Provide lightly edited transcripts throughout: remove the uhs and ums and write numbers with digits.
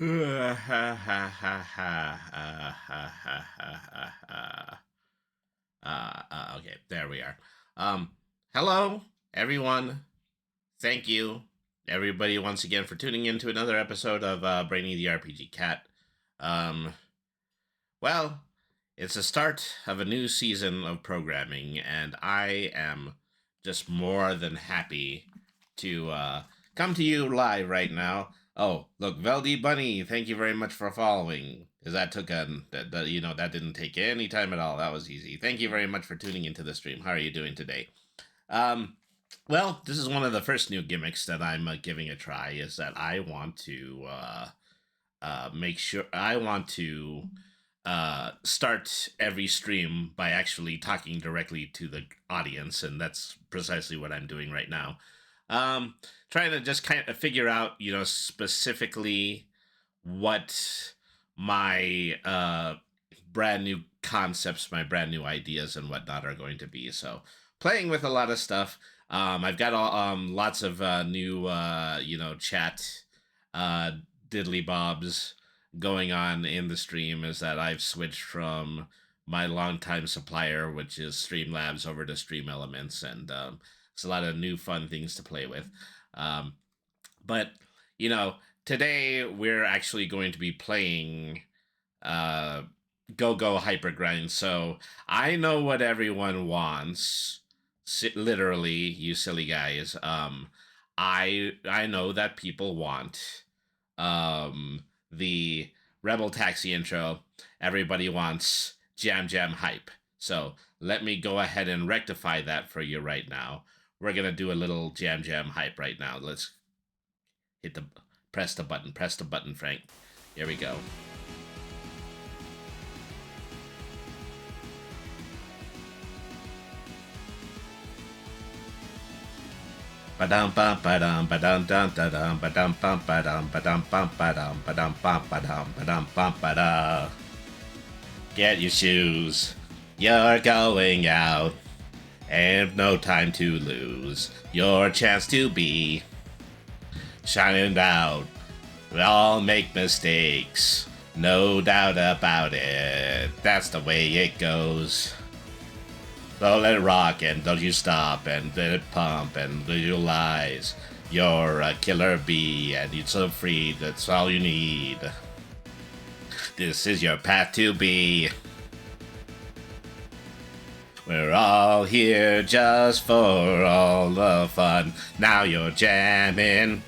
Okay, there we are. Um, Hello, everyone. Thank you, everybody, once again for tuning in to another episode of Brainy the RPG Cat. Um, well, it's the start of a new season of programming, and I am just more than happy to come to you live right now. Oh, look, Veldy Bunny, thank you very much for following. Because that took that didn't take any time at all. That was easy. Thank you very much for tuning into the stream. How are you doing today? Um, well, this is one of the first new gimmicks that I'm giving a try. Is that I want to make sure I want to start every stream by actually talking directly to the audience, and that's precisely what I'm doing right now. Um, Trying to just kind of figure out, specifically what my brand new concepts, my brand new ideas, and whatnot are going to be. So, playing with a lot of stuff. I've got lots of new, chat uh, diddly bobs going on in the stream. Is that I've switched from my longtime supplier, which is Streamlabs, over to Stream Elements, and it's a lot of new fun things to play with. Um, but you know, today we're actually going to be playing uh, Go Go Hypergrind. So I know what everyone wants. Literally, you silly guys. I know that people want the Rebel Taxi intro. Everybody wants Jam Jam Hype. So let me go ahead and rectify that for you right now. We're gonna do a little Jam Jam Hype right now. Let's hit the press the button, Frank. Here we go. Ba-dum bum ba-dum ba-dum dum da-dum ba-dum bum ba-dum ba-dum bum ba-dum ba-dum bum ba-dum ba-dum bum ba-da. Get your shoes. You're going out. And no time to lose. Your chance to be shining out. We all make mistakes. No doubt about it. That's the way it goes. Don't let it rock and don't you stop and let it pump and visualize. You're a killer bee and you're so free, that's all you need. This is your path to be. We're all here just for all the fun. Now you're jamming,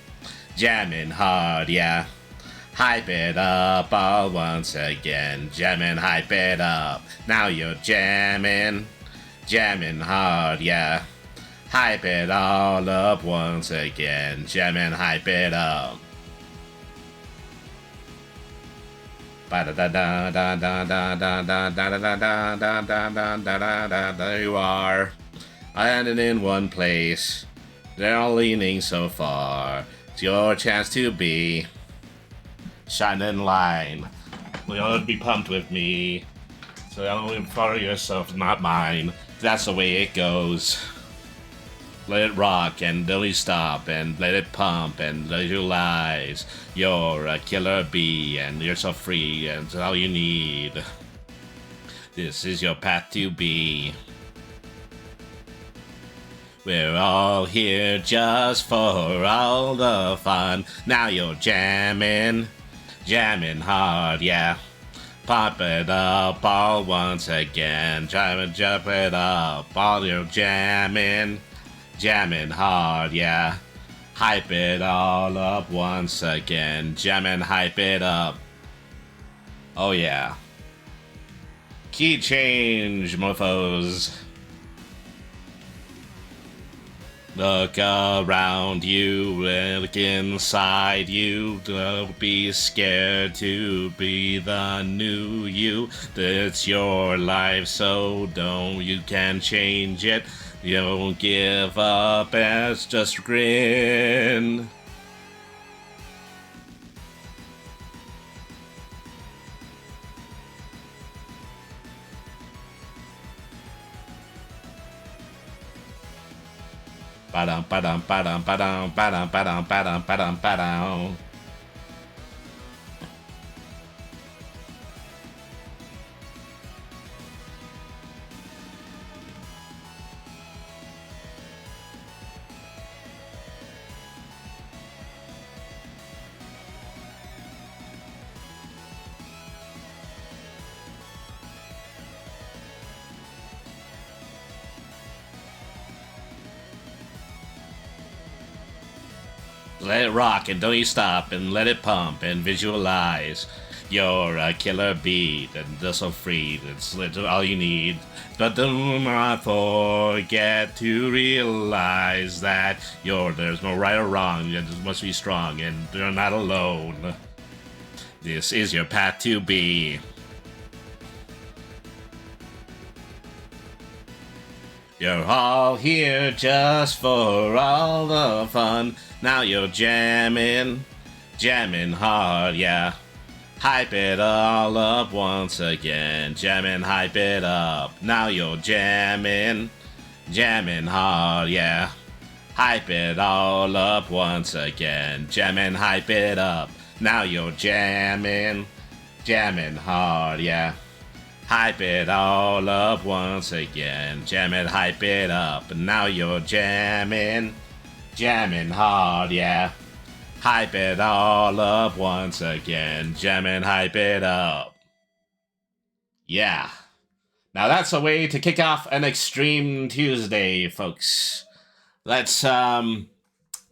jamming hard, yeah. Hype it up all once again. Jamming, hype it up. Now you're jamming, jamming hard, yeah. Hype it all up once again. Jamming, hype it up. There you are. Landing in one place. They're all leaning so far. It's your chance to be shining line. You'll be pumped with me. So don't follow yourself, not mine. That's the way it goes. Let it rock and don't stop and let it pump and visualize. You're a killer bee and you're so free and it's all you need. This is your path to be. We're all here just for all the fun. Now you're jamming, jamming hard, yeah. Pop it up all once again. Try to jump it up. All you're jamming, jamming hard, yeah. Hype it all up once again. Jamming, hype it up. Oh yeah. Key change, mofos. Look around you, look inside you. Don't be scared to be the new you. It's your life, so you can change it. Don't give up, it's just grin. Ba-dum, ba-dum, ba-dum, ba-dum, ba-dum, ba-dum, ba-dum, ba-dum, ba-dum. Let it rock and don't you stop and let it pump and visualize. You're a killer beat and just so free. It's all you need. But do not forget to realize that there's no right or wrong. You just must be strong and you're not alone. This is your path to be. You're all here just for all the fun. Now you're jamming hard, yeah. Hype it all up once again. Jamming, hype it up. Now you're jamming hard, yeah. Hype it all up once again. Jamming, hype it up. Now you're jamming hard, yeah. Hype it all up once again. Jam it, hype it up. Now you're jamming hard, yeah. Hype it all up once again. Jam and hype it up. Yeah. Now that's a way to kick off an Extreme Tuesday, folks. Let's go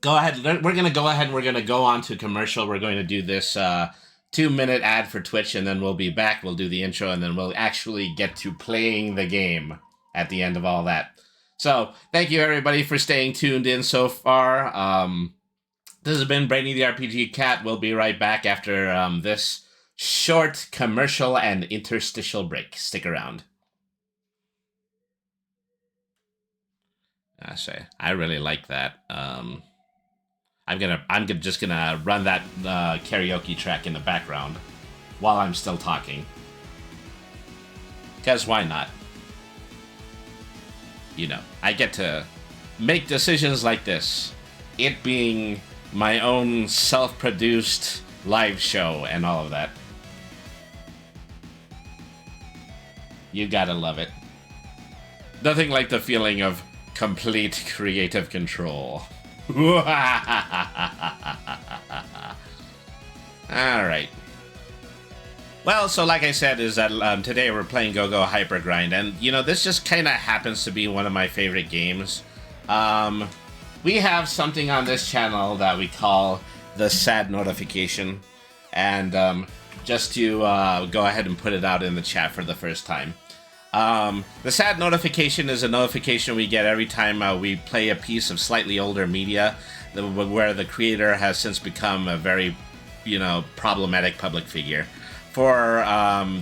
ahead. We're going to go ahead and we're going to go on to commercial. We're going to do this 2-minute ad for Twitch, and then we'll be back. We'll do the intro, and then we'll actually get to playing the game at the end of all that. So, thank you everybody for staying tuned in so far. This has been Brainy the RPG Cat. We'll be right back after this short commercial and interstitial break. Stick around. I really like that. I'm just gonna run that karaoke track in the background while I'm still talking. 'Cause why not? You know, I get to make decisions like this. It being my own self-produced live show and all of that. You gotta love it. Nothing like the feeling of complete creative control. Alright. Well, so like I said, is that today we're playing Go-Go Hypergrind, and you know, this just kind of happens to be one of my favorite games. We have something on this channel that we call the sad notification, and just to go ahead and put it out in the chat for the first time. The sad notification is a notification we get every time we play a piece of slightly older media where the creator has since become a very, problematic public figure. For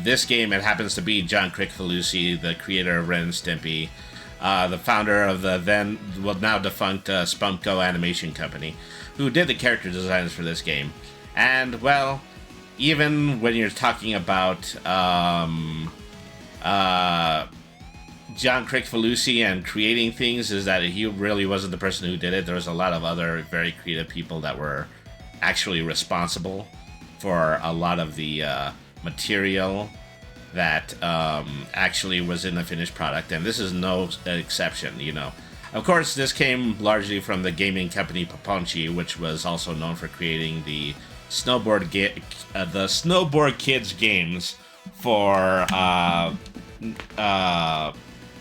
this game, it happens to be John Crickfalusi, the creator of Ren and Stimpy, the founder of the now defunct Spunko Animation Company, who did the character designs for this game. And, well, even when you're talking about John Crickfalusi and creating things, is that he really wasn't the person who did it. There was a lot of other very creative people that were actually responsible for a lot of the material that actually was in the finished product, and this is no exception, Of course, this came largely from the gaming company Paponchi, which was also known for creating the Snowboard Kids games for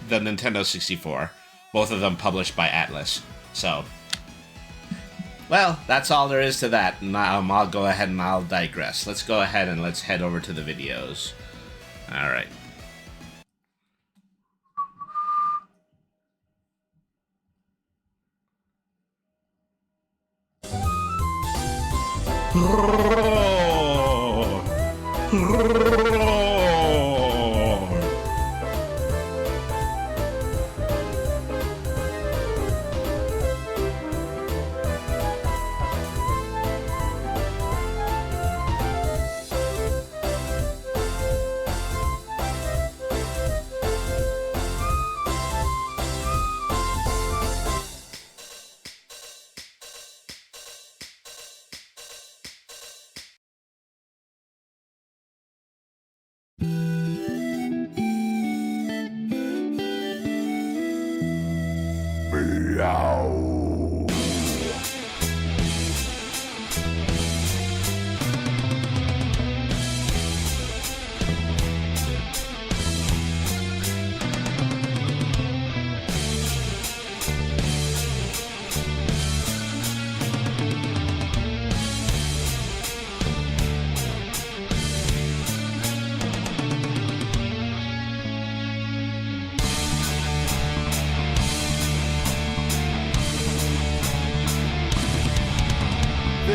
the Nintendo 64, both of them published by Atlas. So, well, that's all there is to that. I'll go ahead and I'll digress. Let's go ahead and let's head over to the videos. All right.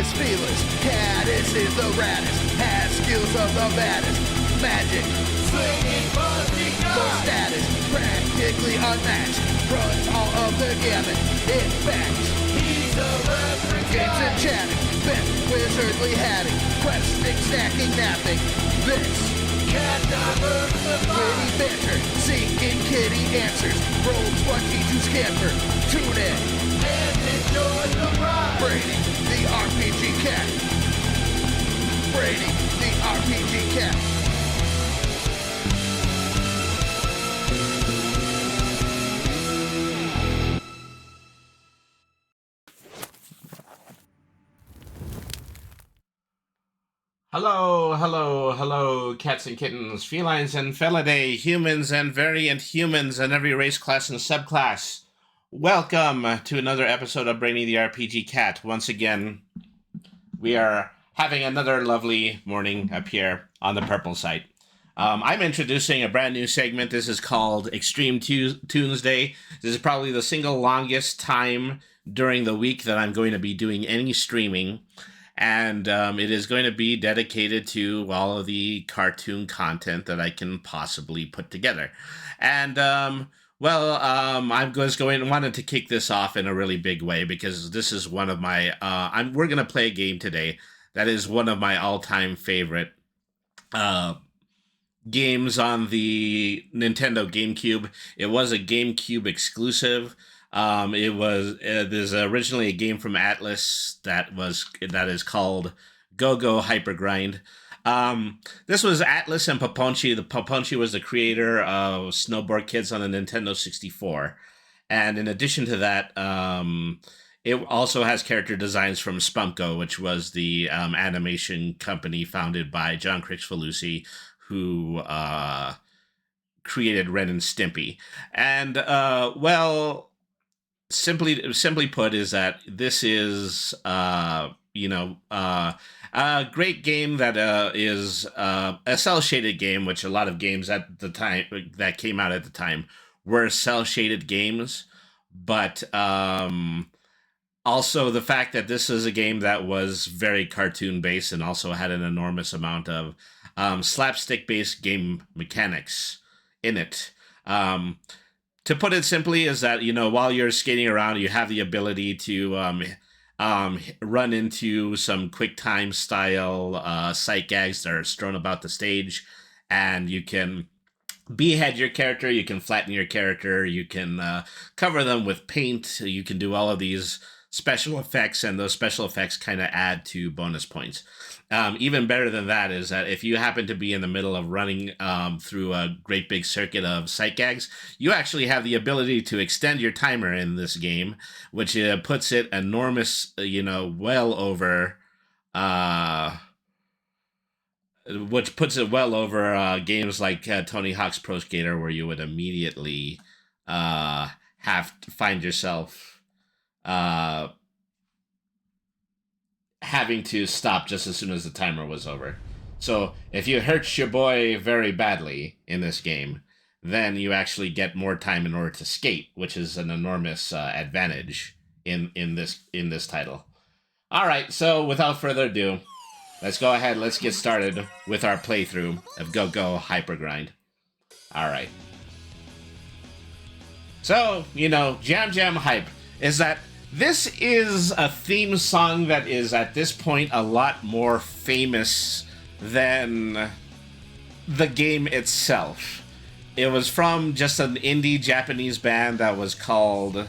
clueless, feeless. Caddis is the raddest, has skills of the baddest. Magic, swinging fuzzy no status, practically unmatched. Runs all of the gamut. In fact, he's a reference. Games and chatting, bent wizardly hatting, questing, snacking, napping. This cat diversified. Witty banter, singing kitty answers. Rogues wanting to scamper. Tune in and enjoy the ride. Brady, the RPG cat. Brady, the RPG cat. Hello, hello, hello, cats and kittens, felines and felidae, humans and variant humans, and every race, class, and subclass. Welcome to another episode of Brainy the RPG Cat. Once again, we are having another lovely morning up here on the purple site. I'm introducing a brand new segment. This is called Extreme TOONSDAY. This is probably the single longest time during the week that I'm going to be doing any streaming. And it is going to be dedicated to all of the cartoon content that I can possibly put together. And, I wanted to kick this off in a really big way because this is one of my, we're going to play a game today that is one of my all-time favorite games on the Nintendo GameCube. It was a GameCube exclusive. There's originally a game from Atlas that is called Go-Go Hypergrind. This was Atlas and Paponchi. The Paponchi was the creator of Snowboard Kids on the Nintendo 64. And in addition to that, it also has character designs from Spunko, which was the animation company founded by John Kricfalusi, who created Ren and Stimpy. And, Simply put, is that this is, a great game that is a cel-shaded game, which a lot of games at the time that came out at the time were cel-shaded games. But also the fact that this is a game that was very cartoon-based and also had an enormous amount of slapstick-based game mechanics in it. To put it simply is that, while you're skating around, you have the ability to run into some quick time style sight gags that are strewn about the stage, and you can behead your character, you can flatten your character, you can cover them with paint, you can do all of these special effects, and those special effects kind of add to bonus points. Even better than that is that if you happen to be in the middle of running through a great big circuit of sight gags, you actually have the ability to extend your timer in this game, which puts it enormous, well over games like Tony Hawk's Pro Skater, where you would immediately have to find yourself having to stop just as soon as the timer was over. So if you hurt your boy very badly in this game, then you actually get more time in order to skate, which is an enormous advantage in this title. All right, so without further ado, let's go ahead. Let's get started with our playthrough of Go-Go Hypergrind. All right. So, Jam Jam Hype is that this is a theme song that is, at this point, a lot more famous than the game itself. It was from just an indie Japanese band that was called...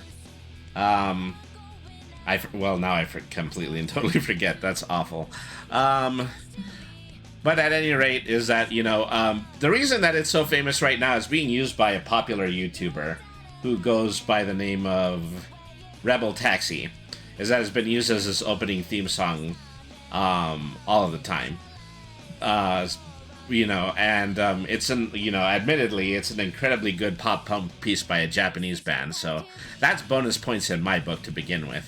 now I completely and totally forget. That's awful. But at any rate, is that, the reason that it's so famous right now is being used by a popular YouTuber who goes by the name of Rebel Taxi, is that it's been used as this opening theme song all of the time. Admittedly, it's an incredibly good pop punk piece by a Japanese band, so that's bonus points in my book to begin with.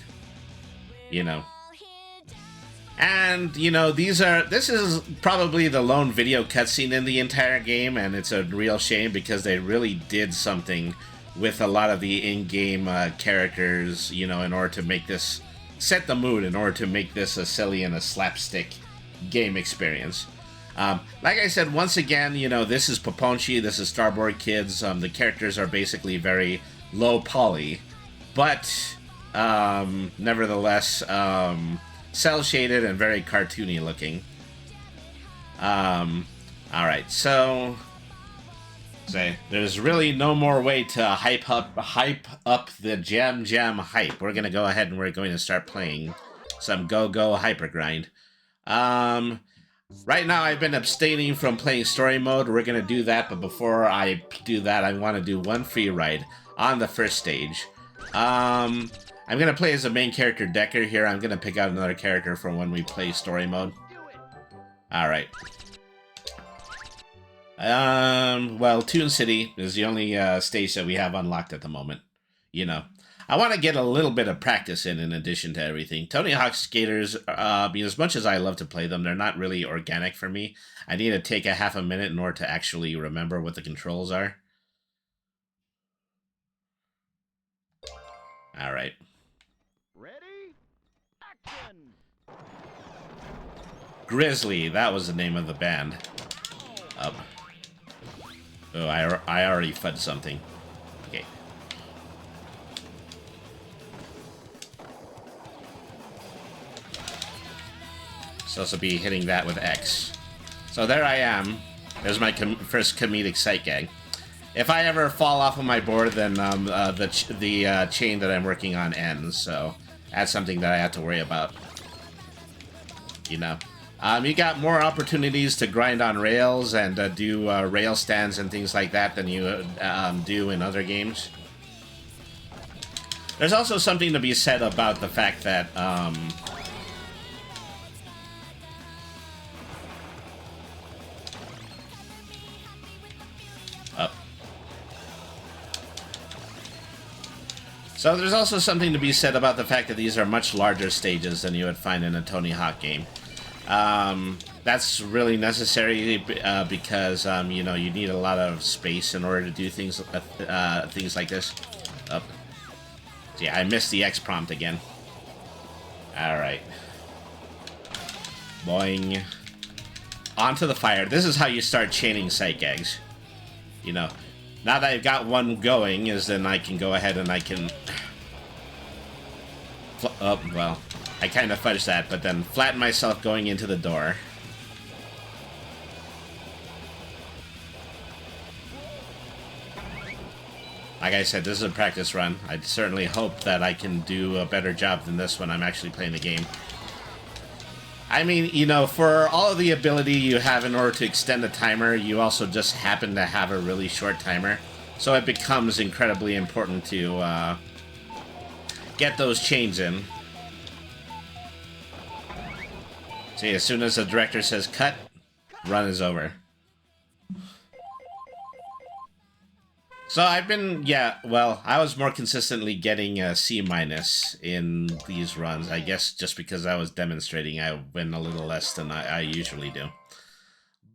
And, this is probably the lone video cutscene in the entire game, and it's a real shame because they really did something with a lot of the in-game characters, in order to make this set the mood in order to make this a silly and a slapstick game experience. Like I said, once again, you know, this is Poponchi, this is Starboard Kids. The characters are basically very low poly, but nevertheless cel-shaded and very cartoony looking. Alright, so there's really no more way to hype up the Jam hype. We're gonna go ahead and we're going to start playing some Go-Go Hypergrind. Right now I've been abstaining from playing story mode. We're gonna do that, but before I do that, I want to do one free ride on the first stage. I'm gonna play as the main character Decker here. I'm gonna pick out another character from when we play story mode. Alright. Well, Toon City is the only stage that we have unlocked at the moment. You know, I want to get a little bit of practice in addition to everything. Tony Hawk's skaters, as much as I love to play them, they're not really organic for me. I need to take a half a minute in order to actually remember what the controls are. Alright. Ready? Action! Grizzly, that was the name of the band. Oh, I already fudged something. Okay. Supposed to be hitting that with X. So there I am. There's my first comedic sight gag. If I ever fall off of my board, then the chain that I'm working on ends. So that's something that I have to worry about. You know. You got more opportunities to grind on rails and do rail stands and things like that than you do in other games. There's also something to be said about the fact that So there's also something to be said about the fact that these are much larger stages than you would find in a Tony Hawk game. That's really necessary because you know, you need a lot of space in order to do things like this. Yeah, I missed the X prompt again. All right, boing, onto the fire. This is how you start chaining sight gags. You know, now that I've got one going, is then I can go ahead and I can. Oh well. I kind of fudged that, but then flatten myself going into the door. Like I said, this is a practice run. I certainly hope that I can do a better job than this when I'm actually playing the game. I mean, you know, for all of the ability you have in order to extend the timer, you also just happen to have a really short timer. So it becomes incredibly important to get those chains in. See, as soon as the director says cut, run is over. So I've been, yeah, well, I was more consistently getting a C- in these runs. I guess just because I was demonstrating, I win a little less than I usually do.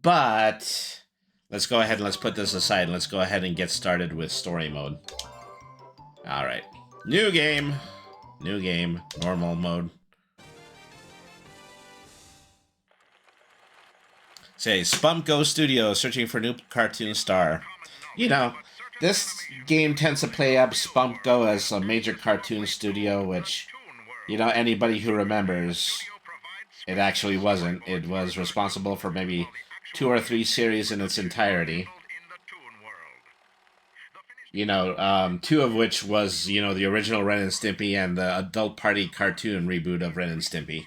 But let's go ahead and let's put this aside and let's go ahead and get started with story mode. Alright. New game, normal mode. Say, Spunko Studio searching for new cartoon star. You know, this game tends to play up Spunko as a major cartoon studio, which, you know, anybody who remembers, it actually wasn't. It was responsible for maybe 2 or 3 series in its entirety. You know, 2 of which was, you know, the original Ren and Stimpy and the adult party cartoon reboot of Ren and Stimpy.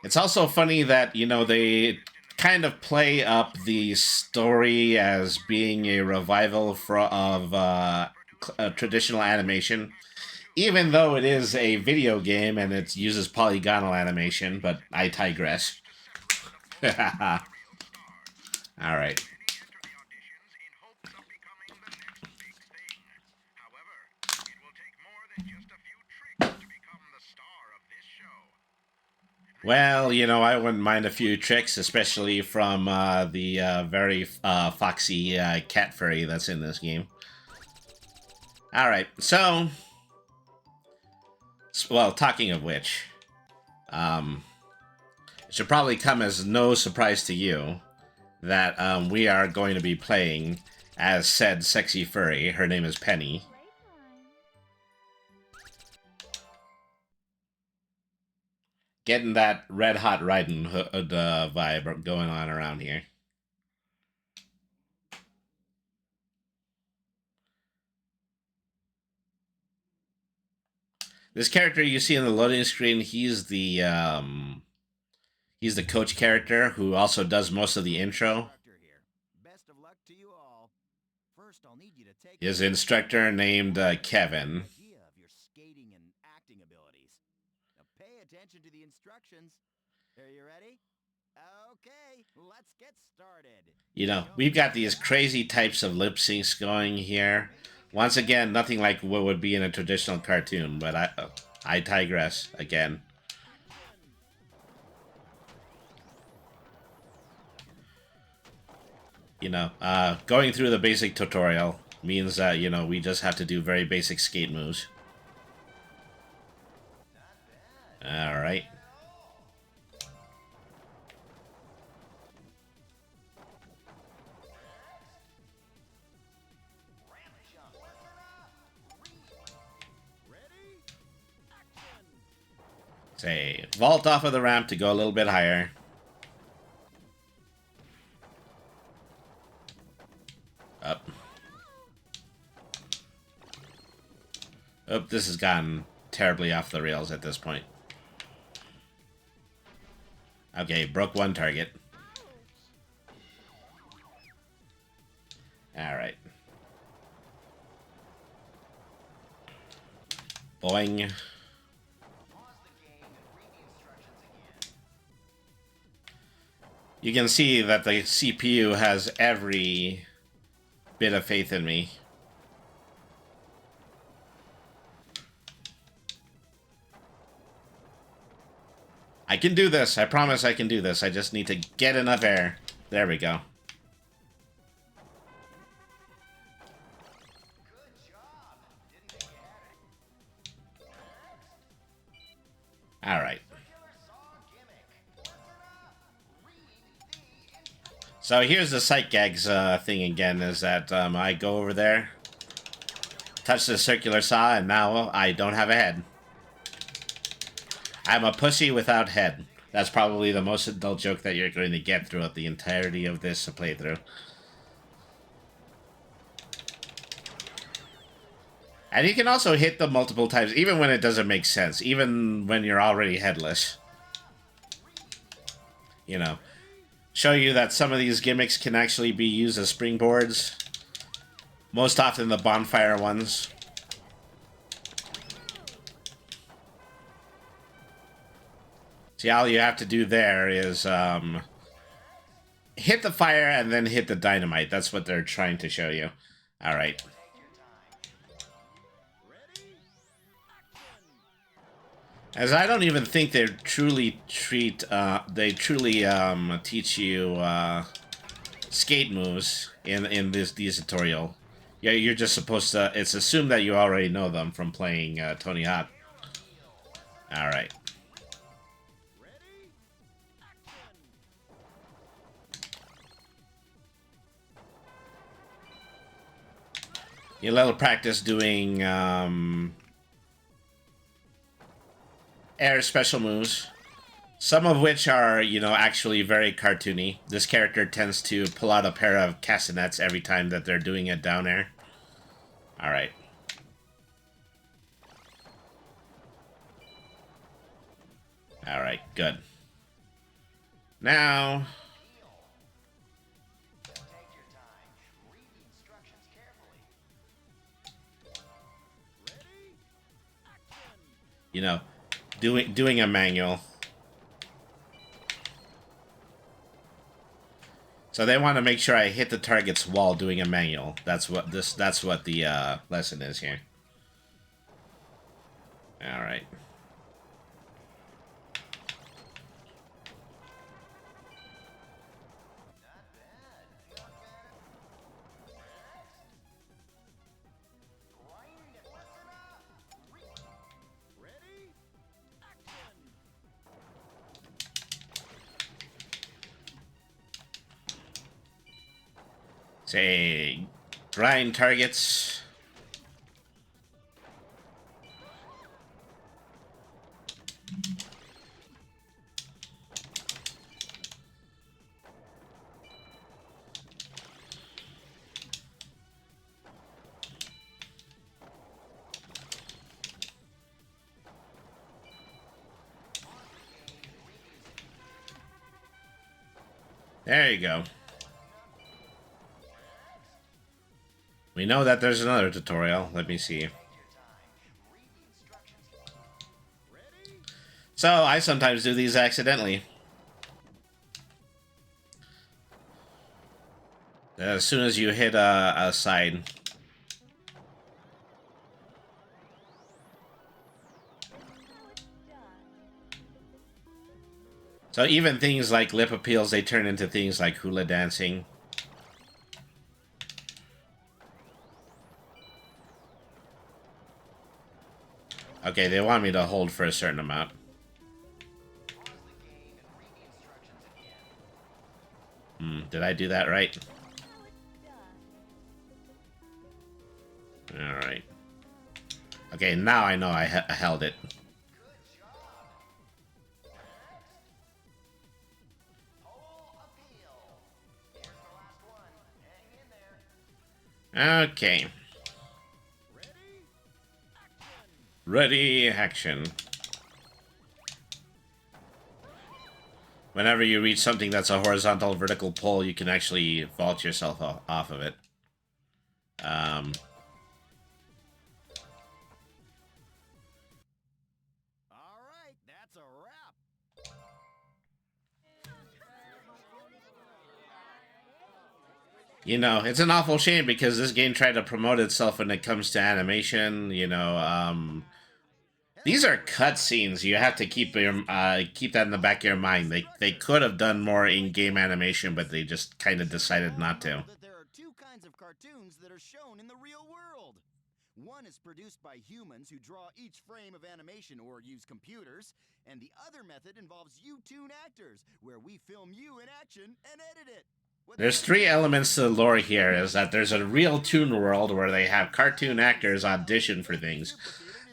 It's also funny that, you know, they kind of play up the story as being a revival of traditional animation, even though it is a video game and it uses polygonal animation, but I digress. Alright. Well, you know, I wouldn't mind a few tricks, especially from the very foxy cat furry that's in this game. All right, so, well, talking of which, it should probably come as no surprise to you that we are going to be playing as said sexy furry. Her name is Penny. Getting that Red Hot Riding Hood vibe going on around here. This character you see on the loading screen, he's the coach character who also does most of the intro. His instructor named Kevin. Pay attention to the instructions. Are you ready? Okay, let's get started. You know, we've got these crazy types of lip syncs going here. Once again, nothing like what would be in a traditional cartoon, but I digress again. You know, going through the basic tutorial means that, you know, we just have to do very basic skate moves. Alright. Say, vault off of the ramp to go a little bit higher. Up. Oh, this has gotten terribly off the rails at this point. Okay, broke one target. Alright. Boing. You can see that the CPU has every bit of faith in me. I can do this. I promise I can do this. I just need to get enough air. There we go. Alright. So here's the sight gags thing again, is that I go over there, touch the circular saw, and now I don't have a head. I'm a pussy without head. That's probably the most adult joke that you're going to get throughout the entirety of this playthrough. And you can also hit them multiple times, even when it doesn't make sense, even when you're already headless. You know, show you that some of these gimmicks can actually be used as springboards. Most often the bonfire ones. See, all you have to do there is hit the fire and then hit the dynamite. That's what they're trying to show you. Alright. As I don't even think they truly teach you skate moves in these tutorial. Yeah, you're just supposed to. It's assumed that you already know them from playing Tony Hawk. All right. A little practice doing air special moves. Some of which are, you know, actually very cartoony. This character tends to pull out a pair of castanets every time that they're doing a down air. Alright. Alright, good. Now... you know, doing a manual. So they want to make sure I hit the target's wall doing a manual. That's what the lesson is here. All right. Say, grind targets. There you go. We know that there's another tutorial. Let me see. So, I sometimes do these accidentally. As soon as you hit a side. So even things like lip appeals, they turn into things like hula dancing. Okay, they want me to hold for a certain amount. Did I do that right? Alright. Okay, now I know I held it. Okay. Ready, action. Whenever you reach something that's a horizontal vertical pole, you can actually vault yourself off of it. Alright, that's a wrap. You know, it's an awful shame because this game tried to promote itself when it comes to animation. You know, these are cutscenes. You have to keep that in the back of your mind. They could have done more in-game animation, but they just kind of decided not to. There are two kinds of cartoons that are shown in the real world. One is produced by humans who draw each frame of animation or use computers, and the other method involves you toon actors, where we film you in action and edit it. There's three elements to the lore here. Is that there's a real Toon world where they have cartoon actors audition for things.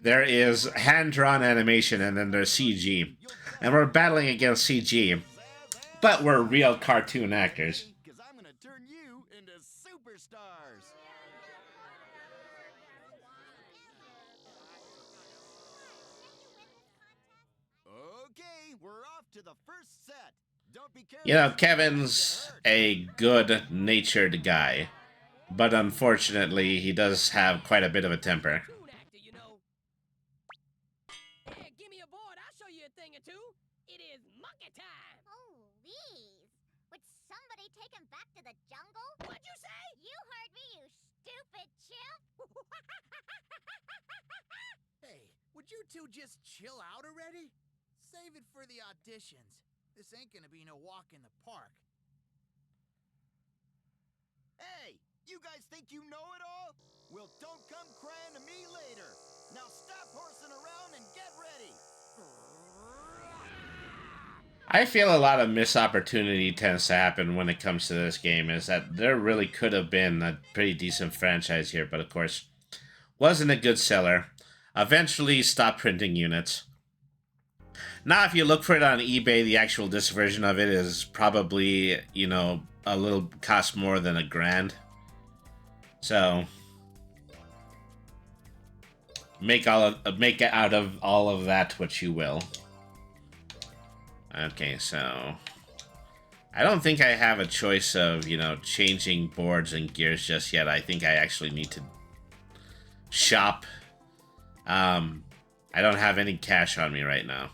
There is hand-drawn animation, and then there's CG. And we're battling against CG, but we're real cartoon actors. Because I'm gonna turn you into superstars. Okay, we're off to the first set. Don't be careful. You know, Kevin's a good-natured guy, but unfortunately, he does have quite a bit of a temper. Hey, give me a board. I'll show you a thing or two. It is monkey time. Oh, Louise. Would somebody take him back to the jungle? What'd you say? You heard me, you stupid chimp. Hey, would you two just chill out already? Save it for the auditions. This ain't gonna be no walk in the park. Hey, you guys think you know it all? Well, don't come crying to me later. Now stop horsing around and get ready. I feel a lot of missed opportunity tends to happen when it comes to this game, is that there really could have been a pretty decent franchise here, but of course, wasn't a good seller. Eventually stopped printing units. Now, if you look for it on eBay, the actual disc version of it is probably, you know, a little cost more than $1,000. So, make out of all of that what you will. Okay, so I don't think I have a choice of, you know, changing boards and gears just yet. I think I actually need to shop. I don't have any cash on me right now.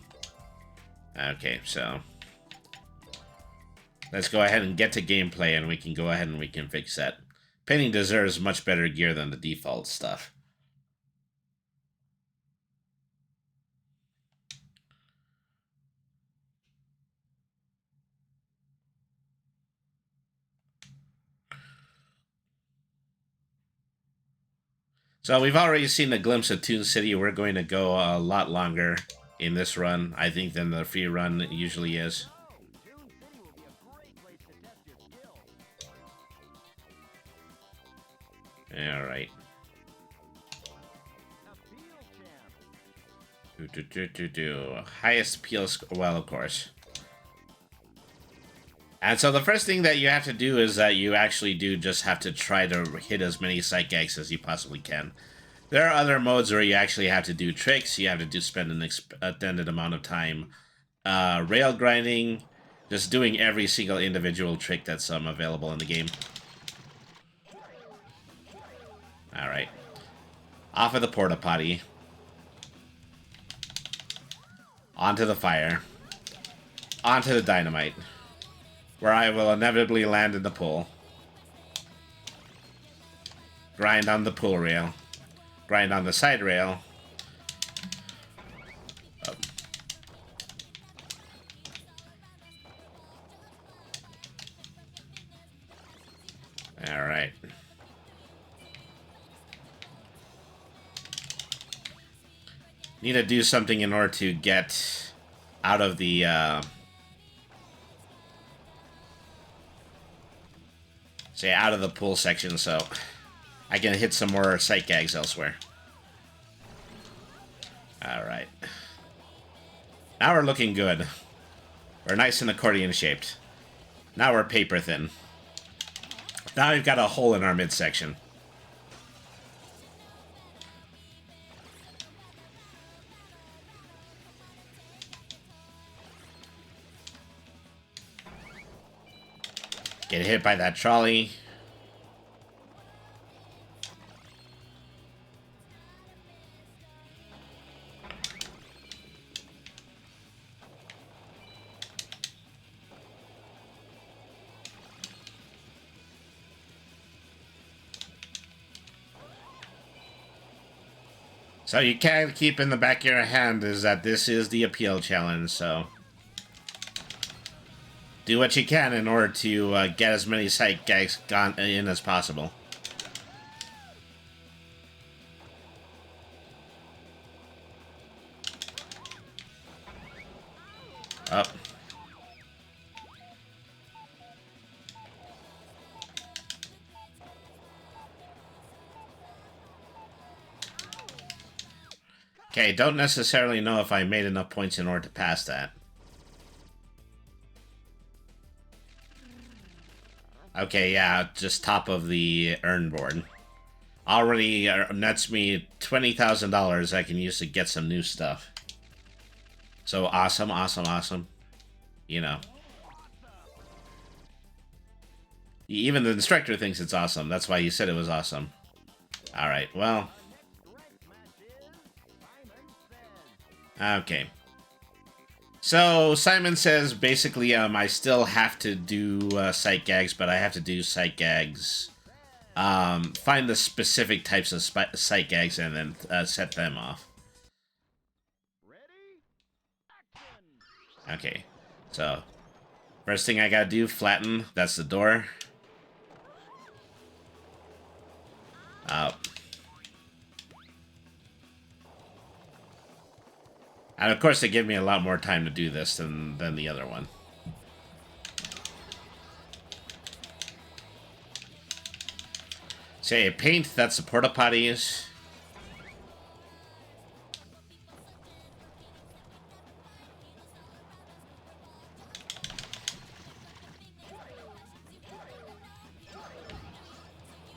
Okay, so let's go ahead and get to gameplay, and we can go ahead and we can fix that. Penny deserves much better gear than the default stuff. So we've already seen a glimpse of Toon City. We're going to go a lot longer in this run, I think, than the free run usually is. Toon City will be a great place to test your skills. All right. Highest appeal score. Well, of course. And so the first thing that you have to do is that you actually do just have to try to hit as many sight gags as you possibly can. There are other modes where you actually have to do tricks. You have to spend an extended amount of time rail grinding, just doing every single individual trick that's available in the game. All right. Off of the porta potty. Onto the fire. Onto the dynamite. Where I will inevitably land in the pool. Grind on the pool rail. Grind on the side rail. Oh. Alright. Need to do something in order to get out of the out of the pool section, so I can hit some more sight gags elsewhere. Alright. Now we're looking good. We're nice and accordion shaped. Now we're paper thin. Now we've got a hole in our midsection. Get hit by that trolley. So you can keep in the back of your hand is that this is the appeal challenge, so do what you can in order to get as many sight gags gone in as possible. Up. Okay, don't necessarily know if I made enough points in order to pass that. Okay, yeah, just top of the earn board. Already nets me $20,000 I can use to get some new stuff. So awesome, awesome, awesome. You know. Even the instructor thinks it's awesome. That's why you said it was awesome. Alright, well. Okay. So, Simon says, basically, I still have to do sight gags, but I have to do sight gags. Find the specific types of sight gags and then set them off. Okay. So, first thing I gotta do, flatten. That's the door. And of course, they give me a lot more time to do this than the other one. Say, paint, that's the porta potties.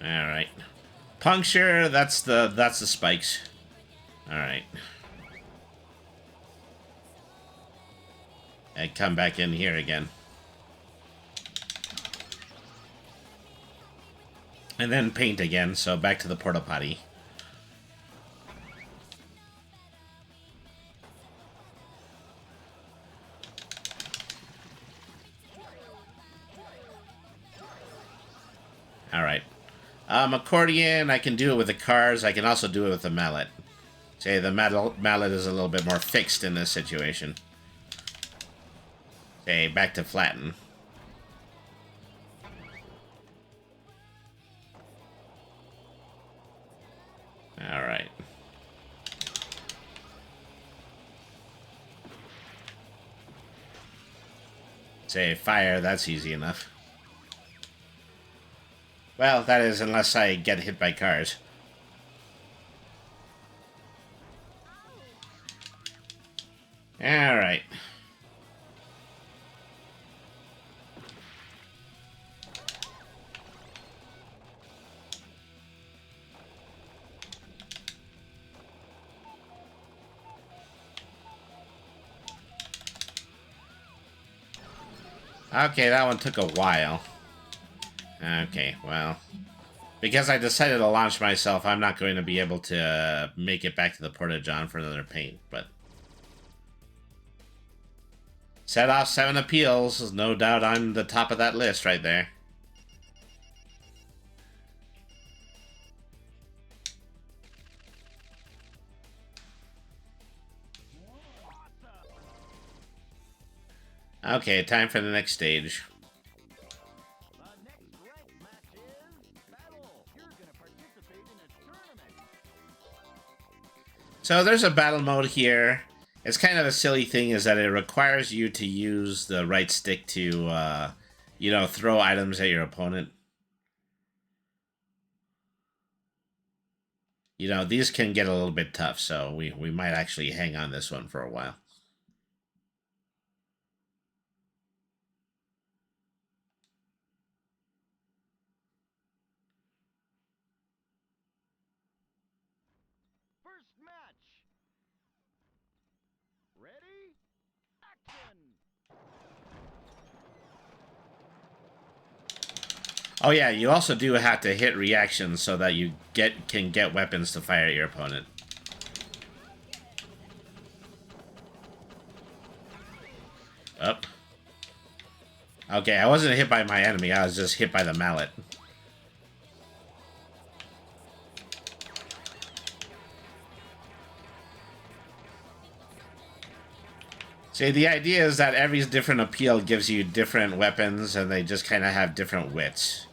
Alright. Puncture, that's the spikes. Alright. And come back in here again. And then paint again, so back to the porta potty. Alright. Accordion, I can do it with the cars. I can also do it with the mallet. Say, the mallet is a little bit more fixed in this situation. Okay, back to flatten. Alright. Say fire, that's easy enough. Well, that is unless I get hit by cars. Alright. Okay, that one took a while. Okay, well. Because I decided to launch myself, I'm not going to be able to make it back to the Porta-John for another paint, but... Set off 7 appeals. No doubt I'm the top of that list right there. Okay, time for the next stage. So there's a battle mode here. It's kind of a silly thing is that it requires you to use the right stick to, you know, throw items at your opponent. You know, these can get a little bit tough, so we might actually hang on this one for a while. First match. Ready? Action. Oh yeah, you also do have to hit reactions so that you can get weapons to fire at your opponent. Up. Okay, I wasn't hit by my enemy, I was just hit by the mallet. See, the idea is that every different appeal gives you different weapons, and they just kind of have different wits.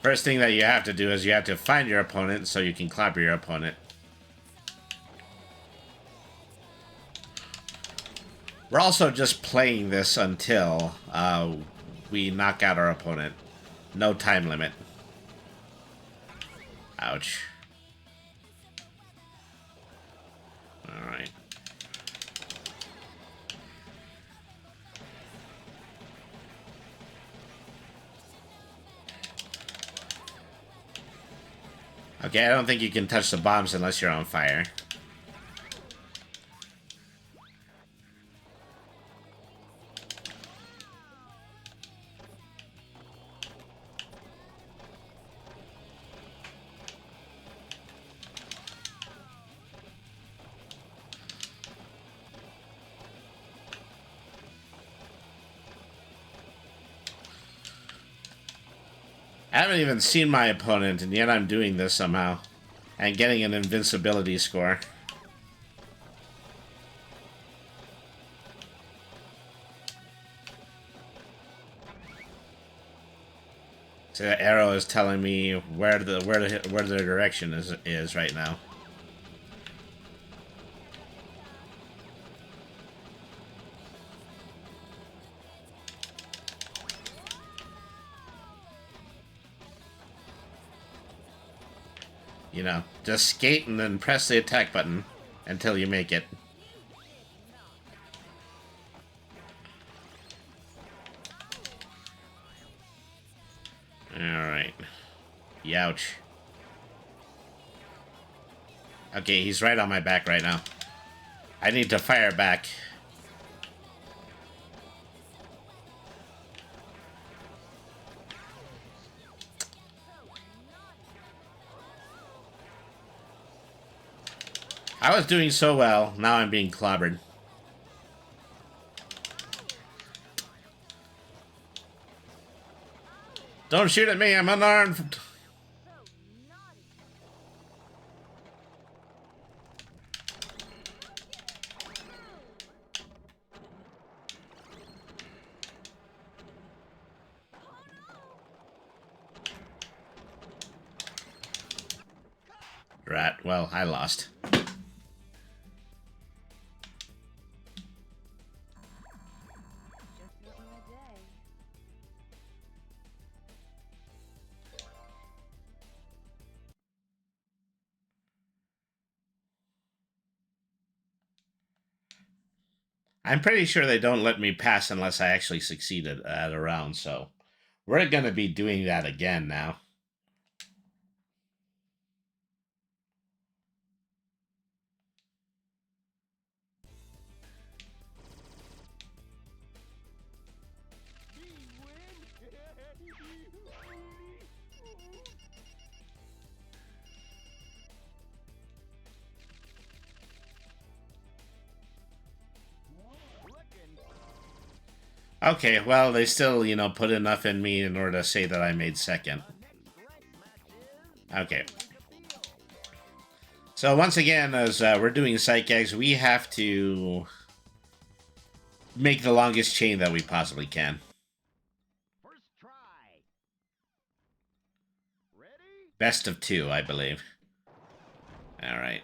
First thing that you have to do is you have to find your opponent so you can clobber your opponent. We're also just playing this until we knock out our opponent. No time limit. Ouch. Alright. Okay, I don't think you can touch the bombs unless you're on fire. I haven't even seen my opponent, and yet I'm doing this somehow. And getting an invincibility score. So the arrow is telling me where the direction is right now. You know, just skate and then press the attack button until you make it. Alright. Youch. Okay, he's right on my back right now. I need to fire back. I was doing so well, now I'm being clobbered. Don't shoot at me, I'm unarmed. Right, well, I lost. I'm pretty sure they don't let me pass unless I actually succeeded at a round, so we're going to be doing that again now. Okay, well, they still, put enough in me in order to say that I made second. Okay. So once again, as we're doing psych eggs, we have to make the longest chain that we possibly can. First try. Ready? Best of 2, I believe. All right.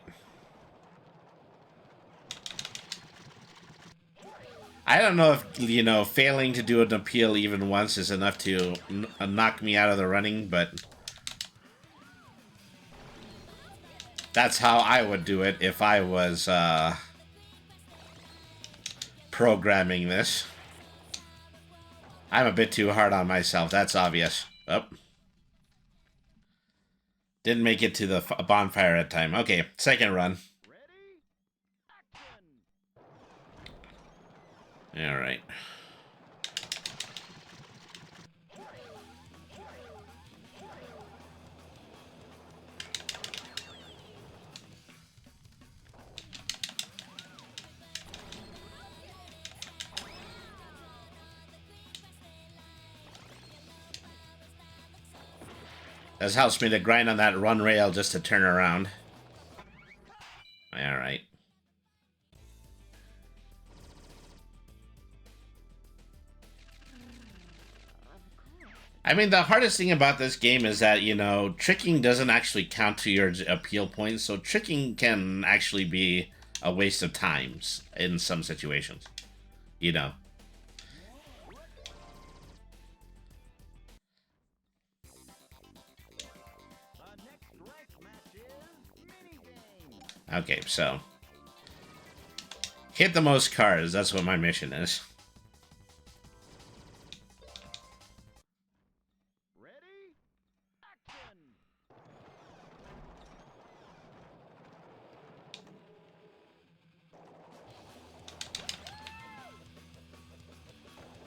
I don't know if, failing to do an appeal even once is enough to knock me out of the running, but that's how I would do it if I was programming this. I'm a bit too hard on myself, that's obvious. Oh. Didn't make it to the bonfire at time. Okay, second run. All right. This helps me to grind on that run rail just to turn around. All right. I mean, the hardest thing about this game is that, tricking doesn't actually count to your appeal points, so tricking can actually be a waste of times in some situations. Okay, so hit the most cars, that's what my mission is.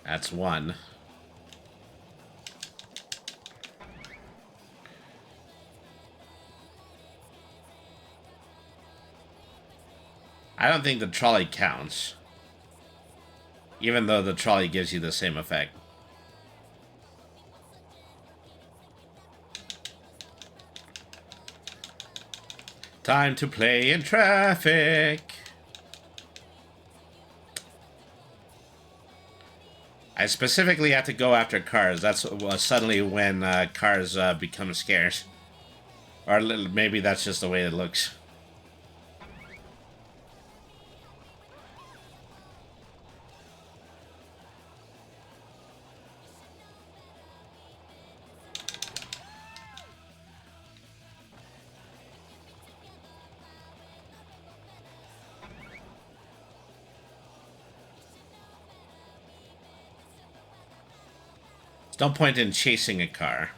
That's 1. I don't think the trolley counts. Even though the trolley gives you the same effect. Time to play in traffic. I specifically have to go after cars. That's suddenly when cars become scarce. Or maybe that's just the way it looks. There's no point in chasing a car.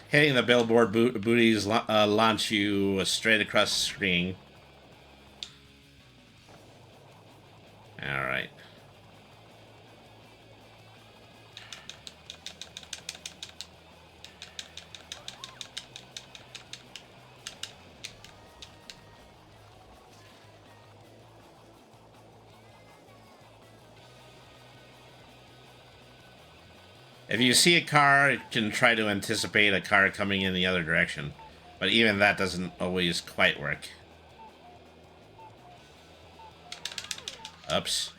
Hitting the billboard booties launch you straight across the screen. All right. If you see a car, you can try to anticipate a car coming in the other direction. But even that doesn't always quite work. Oops.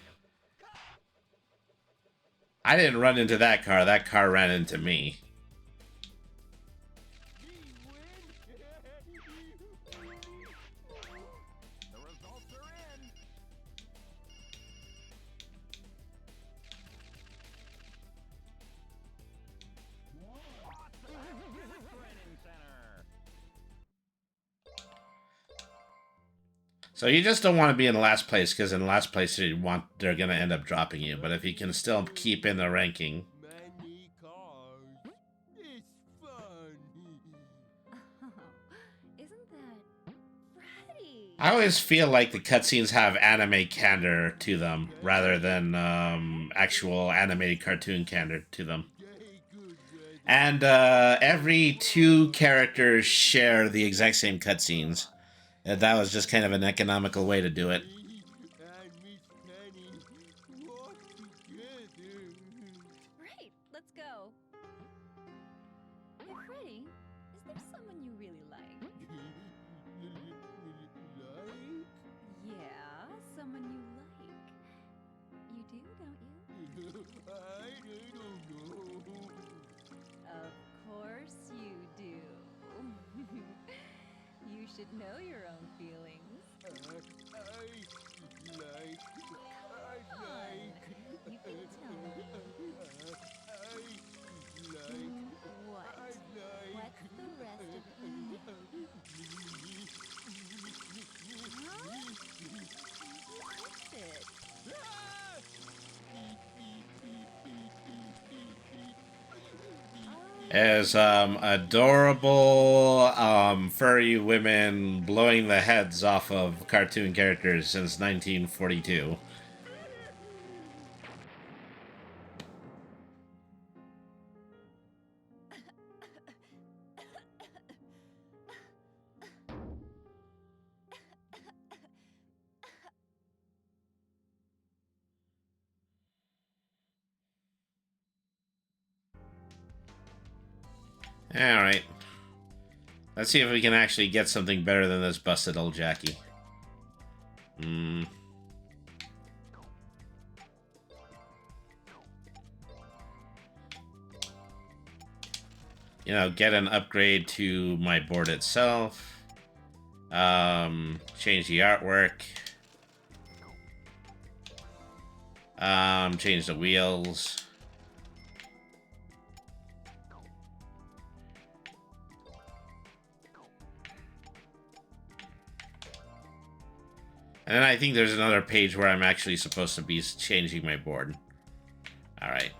I didn't run into that car ran into me. So you just don't want to be in last place, because in last place they're going to end up dropping you. But if you can still keep in the ranking. Many cars. It's fun. Isn't that Freddy? I always feel like the cutscenes have anime candor to them, rather than actual animated cartoon candor to them. And every 2 characters share the exact same cutscenes. And that was just kind of an economical way to do it. Right, let's go. Hey, Freddy, is there someone you really like? Yeah, someone you like. You do, don't you? Of course you do. You should know your own feelings. Come on, you can tell me. What? What's the rest of it? Huh? What's it? As adorable furry women blowing the heads off of cartoon characters since 1942. Alright. Let's see if we can actually get something better than this busted old Jackie. You know, get an upgrade to my board itself. Change the artwork. Change the wheels. And then I think there's another page where I'm actually supposed to be changing my board. Alright.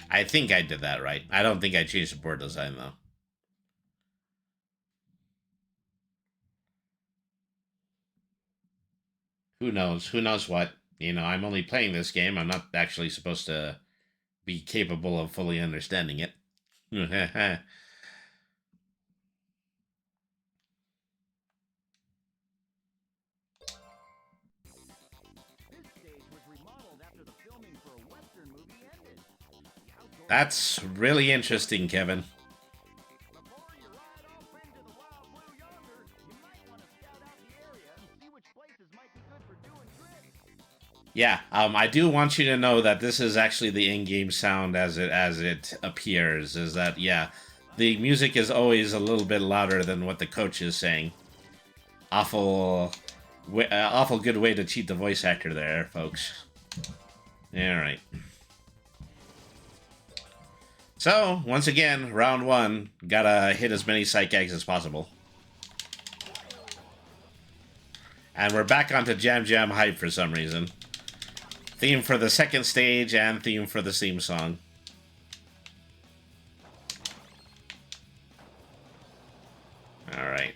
I think I did that right. I don't think I changed the board design, though. Who knows? Who knows what? You know, I'm only playing this game. I'm not actually supposed to be capable of fully understanding it. That's really interesting, Kevin. Yeah, I do want you to know that this is actually the in-game sound as it appears. Is that, yeah, the music is always a little bit louder than what the coach is saying. Awful good way to cheat the voice actor there, folks. All right. So, once again, round 1, gotta hit as many psych eggs as possible. And we're back onto Jam Jam Hype for some reason. Theme for the second stage and theme for the theme song. Alright.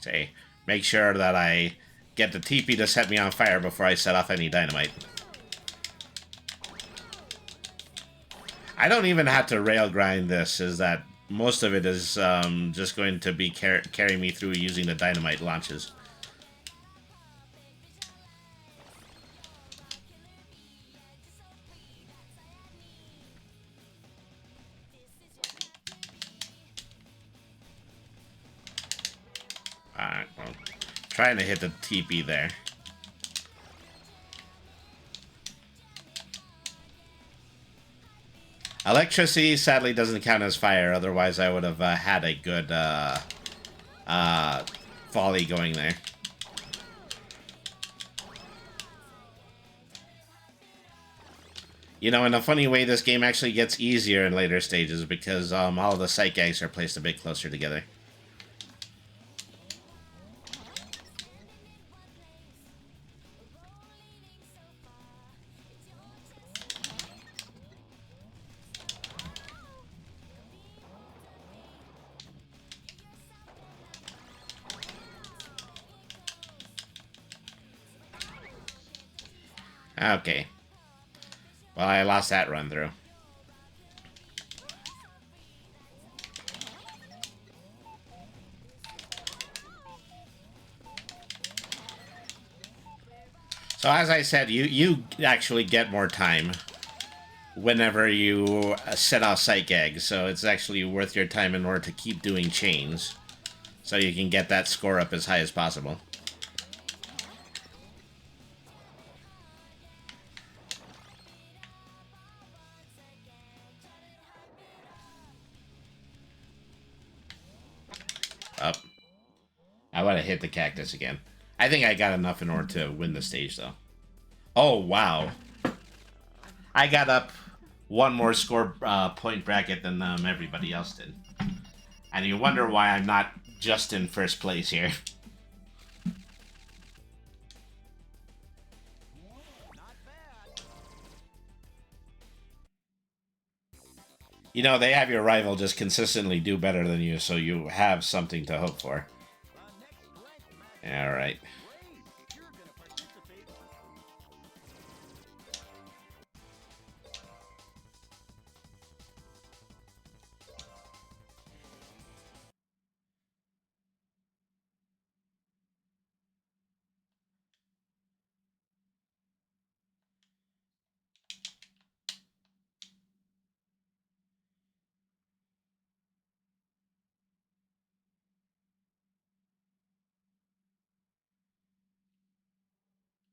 Say, make sure that I get the teepee to set me on fire before I set off any dynamite. I don't even have to rail grind this, is that most of it is just going to be carry me through using the dynamite launches. Alright, well, trying to hit the TP there. Electricity sadly doesn't count as fire, otherwise I would have had a good volley going there. You know, in a funny way, this game actually gets easier in later stages because all of the sight gags are placed a bit closer together. Okay. Well, I lost that run through. So as I said, you actually get more time whenever you set off sight gags, so it's actually worth your time in order to keep doing chains, so you can get that score up as high as possible. Up. I want to hit the cactus again. I think I got enough in order to win the stage, though. Oh, wow. I got up one more score point bracket than everybody else did. And you wonder why I'm not just in first place here. You know, they have your rival just consistently do better than you, so you have something to hope for. Alright.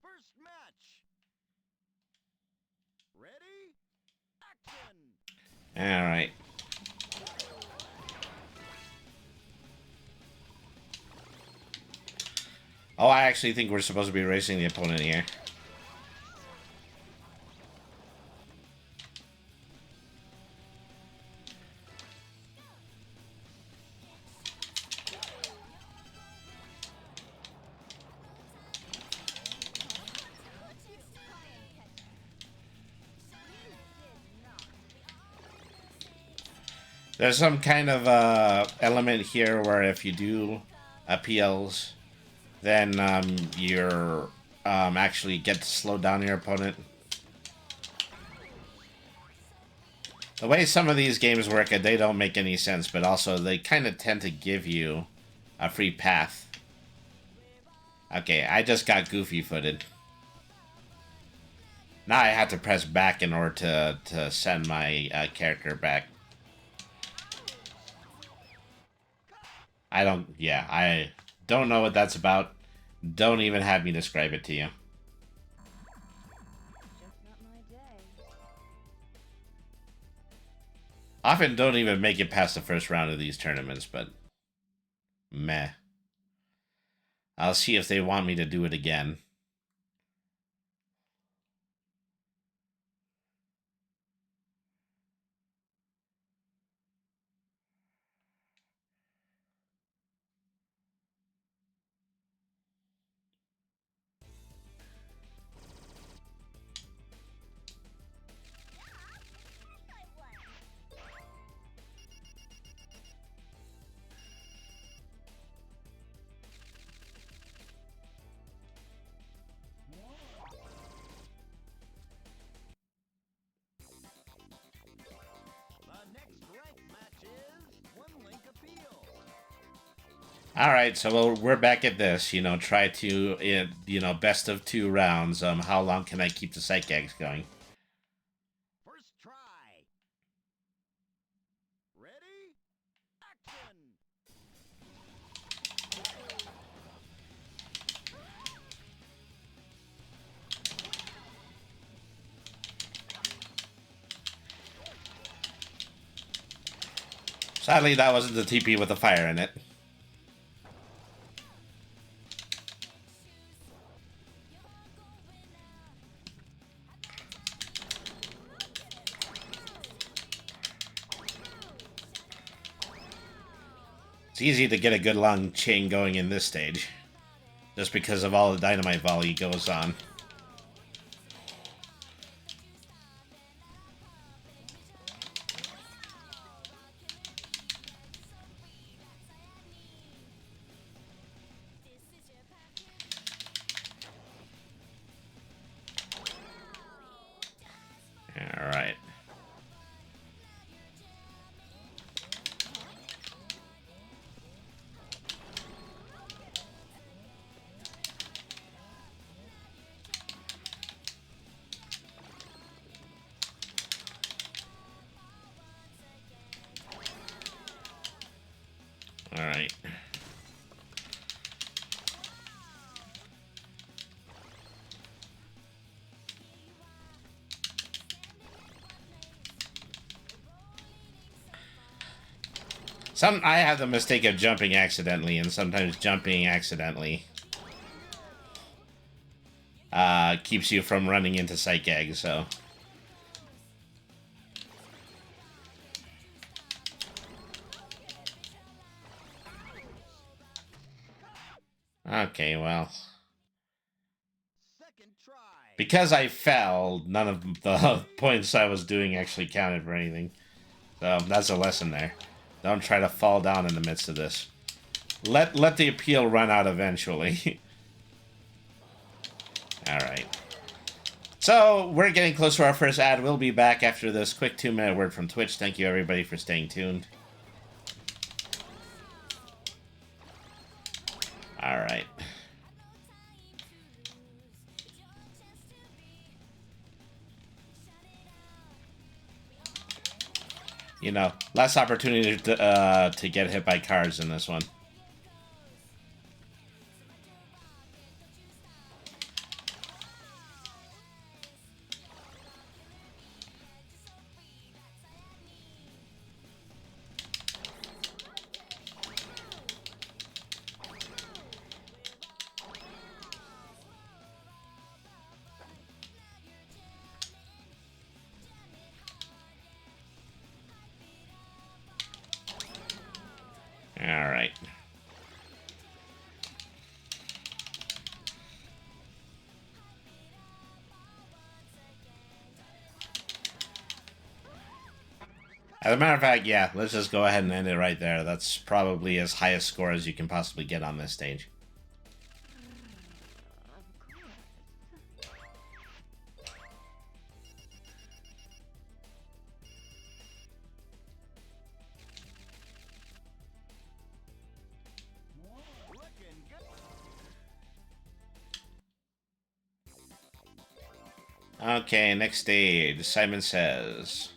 First match. Ready? Action. Alright. Oh, I actually think we're supposed to be racing the opponent here. There's some kind of element here where if you do appeals, then you're actually get to slow down your opponent. The way some of these games work, they don't make any sense, but also they kind of tend to give you a free path. Okay, I just got goofy-footed. Now I have to press back in order to send my character back. I don't know what that's about. Don't even have me describe it to you. Just not my day. Often don't even make it past the first round of these tournaments, but meh. I'll see if they want me to do it again. Alright, so we're back at this, you know, try to, you know, best of 2 rounds. How long can I keep the sight gags going? First try. Ready? Action. Sadly, that wasn't the TP with the fire in it. It's easy to get a good long chain going in this stage, just because of all the dynamite volley goes on. All right. All right. I have the mistake of jumping accidentally, and sometimes jumping accidentally keeps you from running into Psych Egg, so. Okay, well. Because I fell, none of the points I was doing actually counted for anything. So, that's a lesson there. Don't try to fall down in the midst of this. Let the appeal run out eventually. Alright. So, we're getting close to our first ad. We'll be back after this quick 2-minute word from Twitch. Thank you, everybody, for staying tuned. Alright. You know, less opportunity to get hit by cars in this one. All right. As a matter of fact, yeah, let's just go ahead and end it right there. That's probably as high a score as you can possibly get on this stage. Okay, next stage. Simon Says.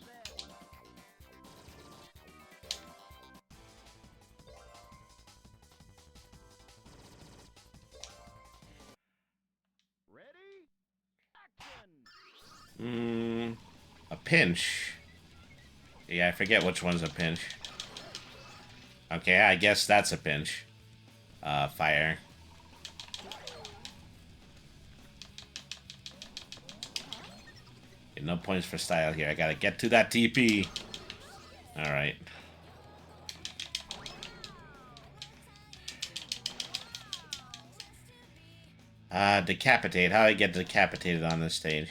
A pinch. Yeah, I forget which one's a pinch. Okay, I guess that's a pinch. Fire. Okay, no points for style here. I gotta get to that TP. Alright. Decapitate. How do I get decapitated on this stage?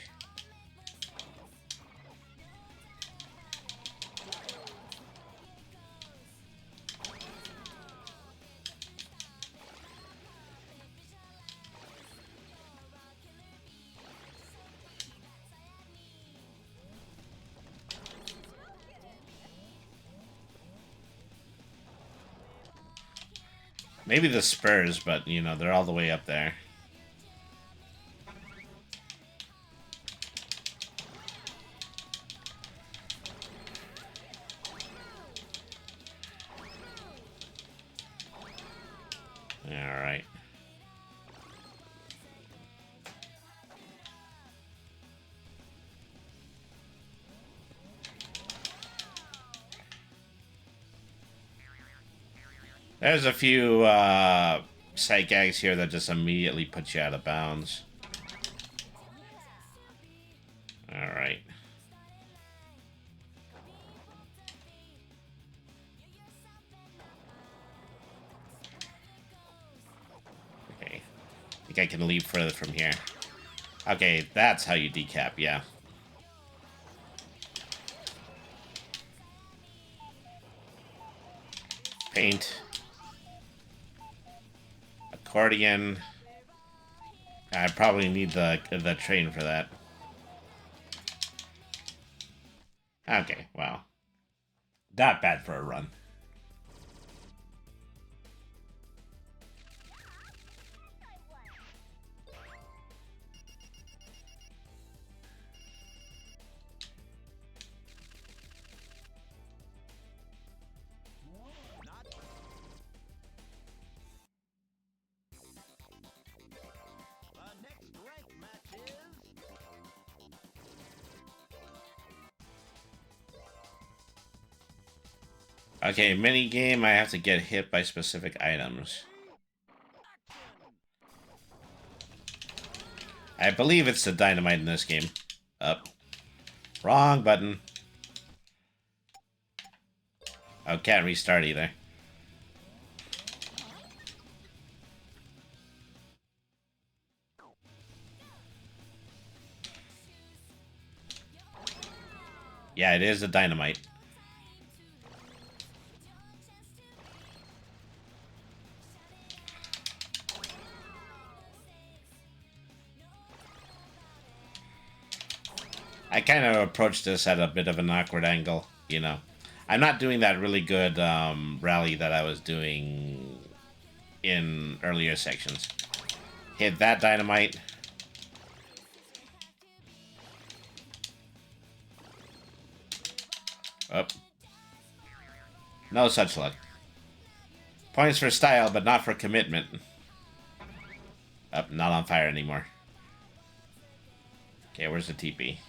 Maybe the spurs, but, you know, they're all the way up there. Alright. There's a few psych gags here that just immediately put you out of bounds. Alright. think I can leap further from here. Okay, that's how you decap, yeah. Paint. Accordion. I probably need the train for that. Okay, well. Not bad for a run. Okay, mini game. I have to get hit by specific items. I believe it's the dynamite in this game. Up. Wrong button. Oh, can't restart either. Yeah, it is the dynamite. I kind of approached this at a bit of an awkward angle, you know. I'm not doing that really good rally that I was doing in earlier sections. Hit that dynamite. Oh. No such luck. Points for style, but not for commitment. Oh, not on fire anymore. Okay, where's the TP?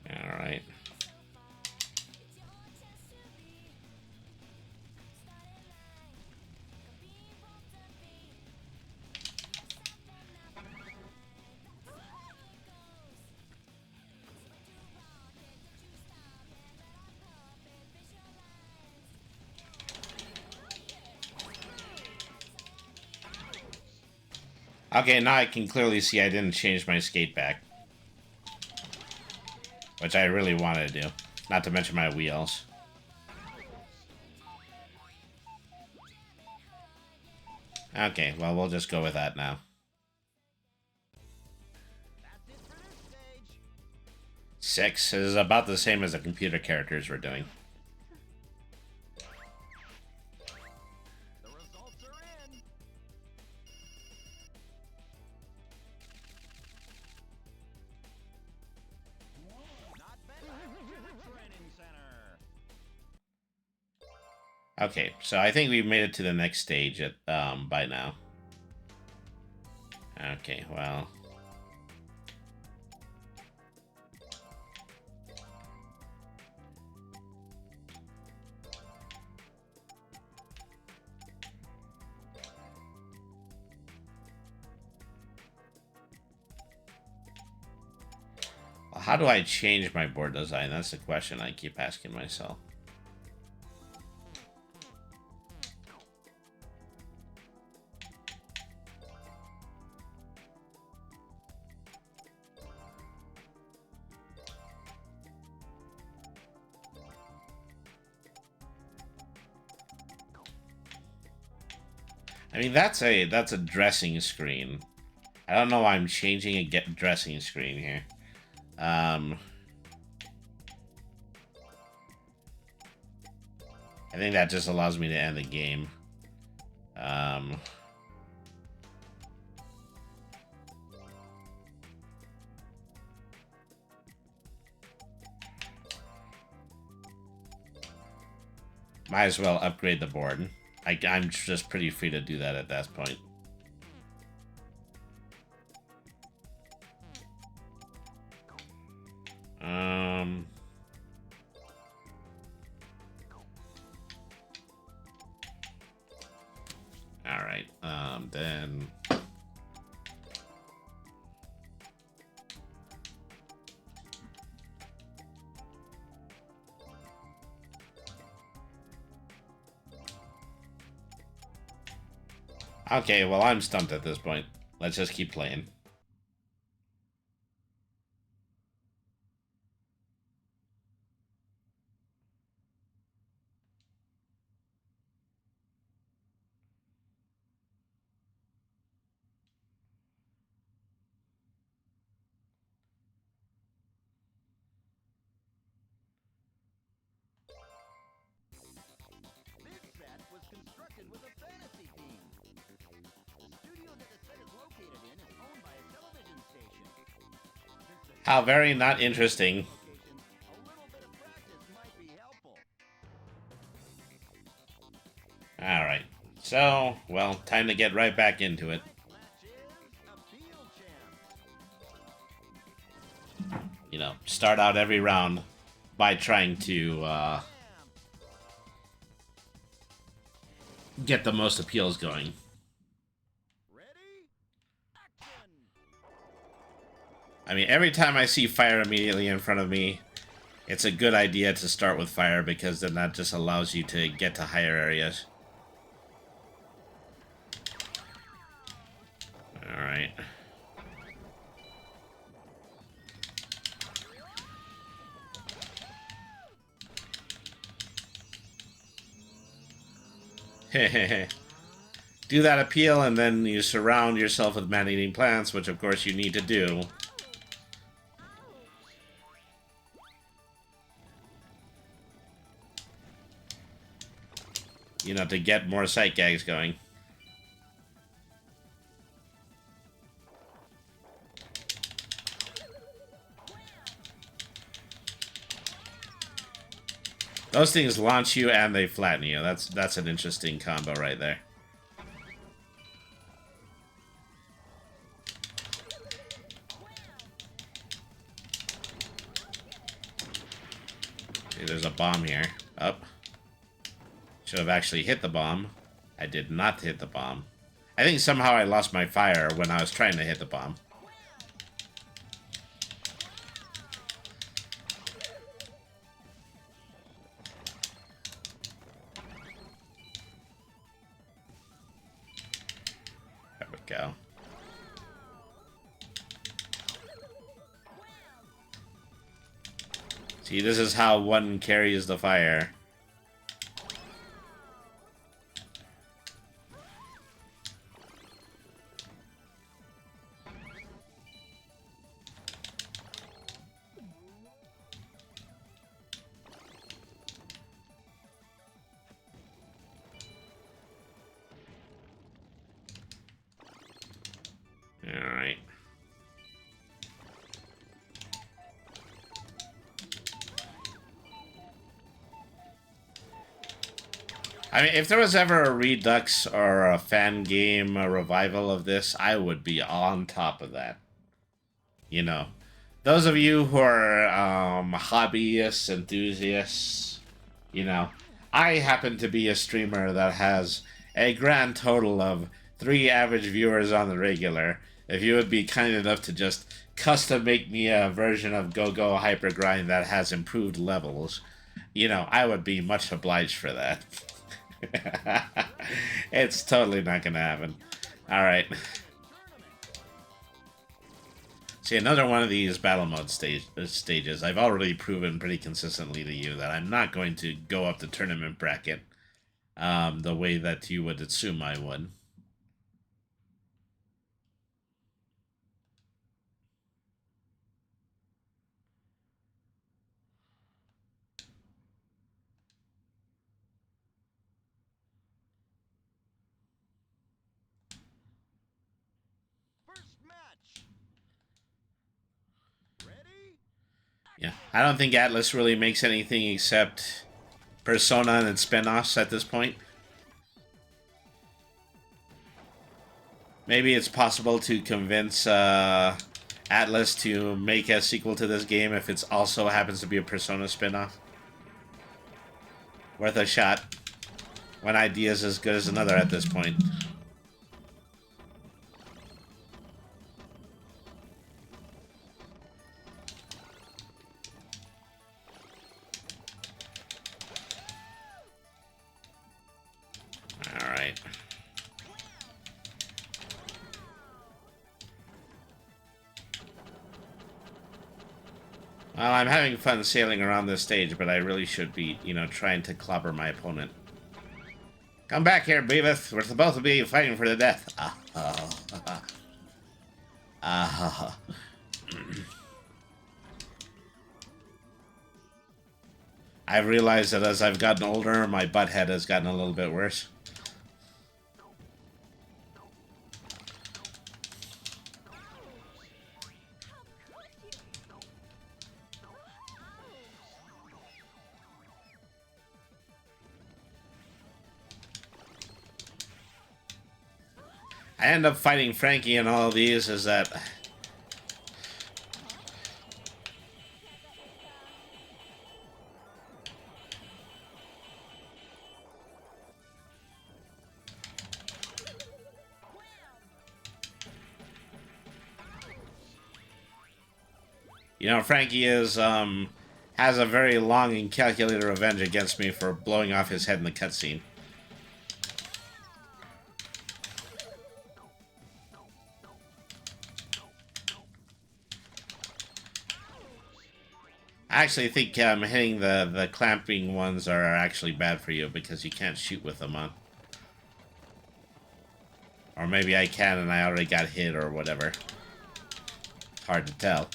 Alright. Okay, now I can clearly see I didn't change my skate back. Which I really wanted to do. Not to mention my wheels. Okay, well, we'll just go with that now. 6 is about the same as the computer characters we're doing. Okay, so I think we've made it to the next stage at by now. Okay, well. How do I change my board design? That's the question I keep asking myself. I mean, that's a dressing screen. I don't know why I'm changing a dressing screen here. I think that just allows me to end the game. Might as well upgrade the board. I'm just pretty free to do that at that point. then... Okay, well, I'm stumped at this point. Let's just keep playing. This set was constructed with a fantasy theme. The studio that the set is located in is owned by a television station. Since the How very not interesting. location, a little bit of practice might be helpful. Alright. So, well, time to get right back into it. Match is Appeal Champ. You know, start out every round by trying to get the most appeals going. Ready? Action! I mean, every time I see fire immediately in front of me, it's a good idea to start with fire because then that just allows you to get to higher areas. Alright. Do that appeal and then you surround yourself with man-eating plants, which of course you need to do. You know, to get more sight gags going. Those things launch you and they flatten you. That's an interesting combo right there. See, there's a bomb here. Up. Should have actually hit the bomb. I did not hit the bomb. I think somehow I lost my fire when I was trying to hit the bomb. There we go. See, this is how one carries the fire. Alright. I mean, if there was ever a Redux or a fan game, a revival of this, I would be on top of that. You know, those of you who are hobbyists, enthusiasts, you know, I happen to be a streamer that has a grand total of 3 average viewers on the regular. If you would be kind enough to just custom make me a version of Go-Go Hypergrind that has improved levels, you know, I would be much obliged for that. It's totally not gonna happen. Alright. See, another one of these battle mode stages, I've already proven pretty consistently to you that I'm not going to go up the tournament bracket the way that you would assume I would. First match. Ready? Yeah, I don't think Atlas really makes anything except Persona and spin-offs at this point. Maybe it's possible to convince Atlas to make a sequel to this game if it also happens to be a Persona spin-off. Worth a shot. One idea is as good as another at this point. Well, I'm having fun sailing around this stage, but I really should be, you know, trying to clobber my opponent. Come back here, Beavis. We're supposed to be fighting for the death. I've realized that as I've gotten older, my butt head has gotten a little bit worse. I end up fighting Frankie in all of these is that... You know, Frankie is, has a very long and calculated revenge against me for blowing off his head in the cutscene. I actually think hitting the clamping ones are actually bad for you because you can't shoot with them on. Or maybe I can and I already got hit or whatever. Hard to tell.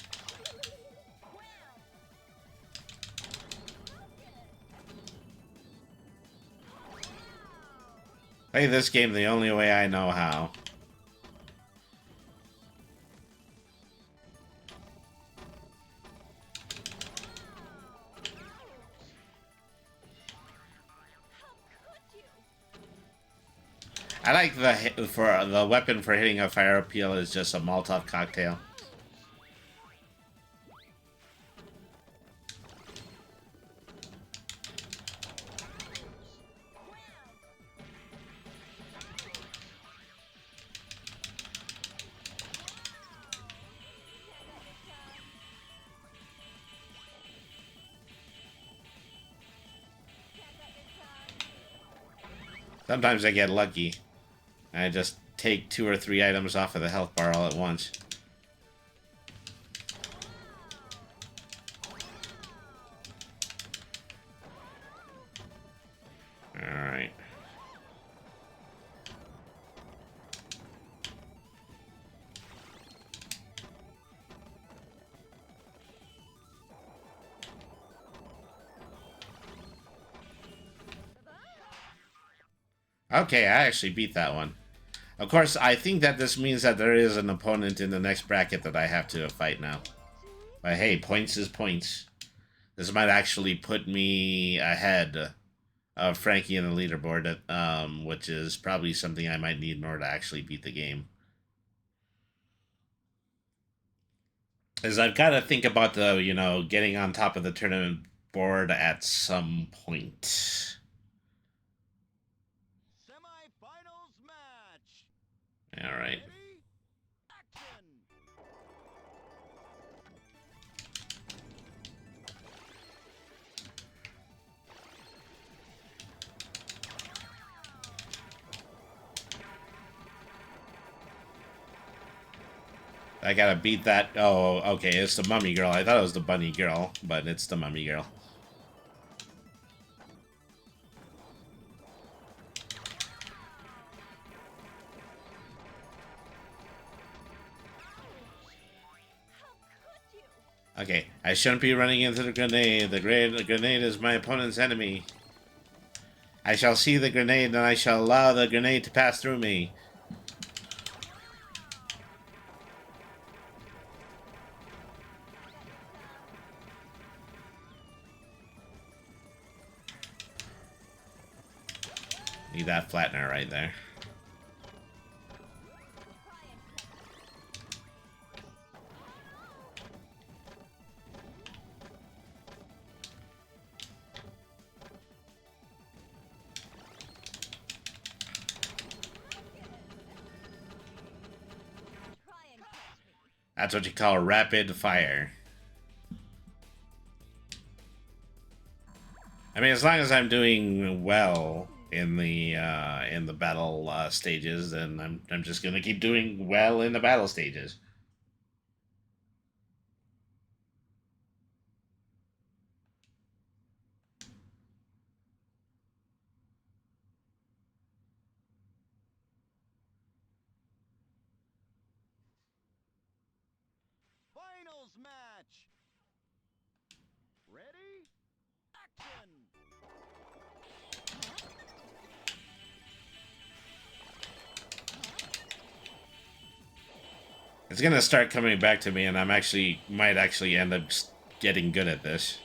Play this game the only way I know how. I like the weapon for hitting a fire appeal is just a Molotov cocktail. Sometimes I get lucky. I just take 2 or 3 items off of the health bar all at once. Alright. Okay, I actually beat that one. Of course, I think that this means that there is an opponent in the next bracket that I have to fight now. But hey, points is points. This might actually put me ahead of Frankie in the leaderboard, which is probably something I might need in order to actually beat the game. As I've got to think about the, you know, getting on top of the tournament board at some point. All right. I gotta beat that. Oh, okay. It's the mummy girl. I thought it was the bunny girl, but it's the mummy girl. Okay, I shouldn't be running into the grenade. The grenade is my opponent's enemy. I shall see the grenade and I shall allow the grenade to pass through me. Need that flattener right there. That's what you call rapid fire. I mean, as long as I'm doing well in the battle stages, then I'm just gonna keep doing well in the battle stages. It's gonna start coming back to me, and might actually end up getting good at this.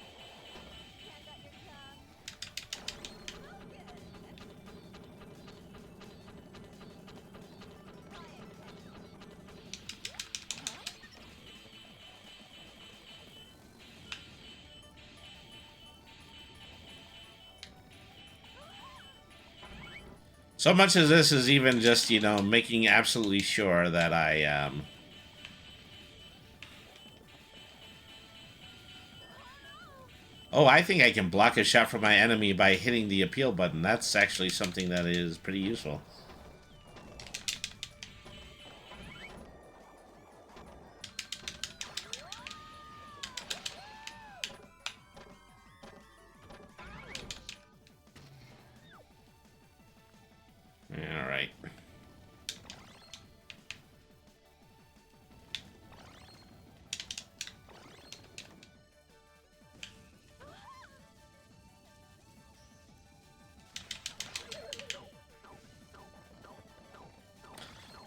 So much as this is even just, you know, making absolutely sure that I, Oh, I think I can block a shot from my enemy by hitting the appeal button. That's actually something that is pretty useful. All right.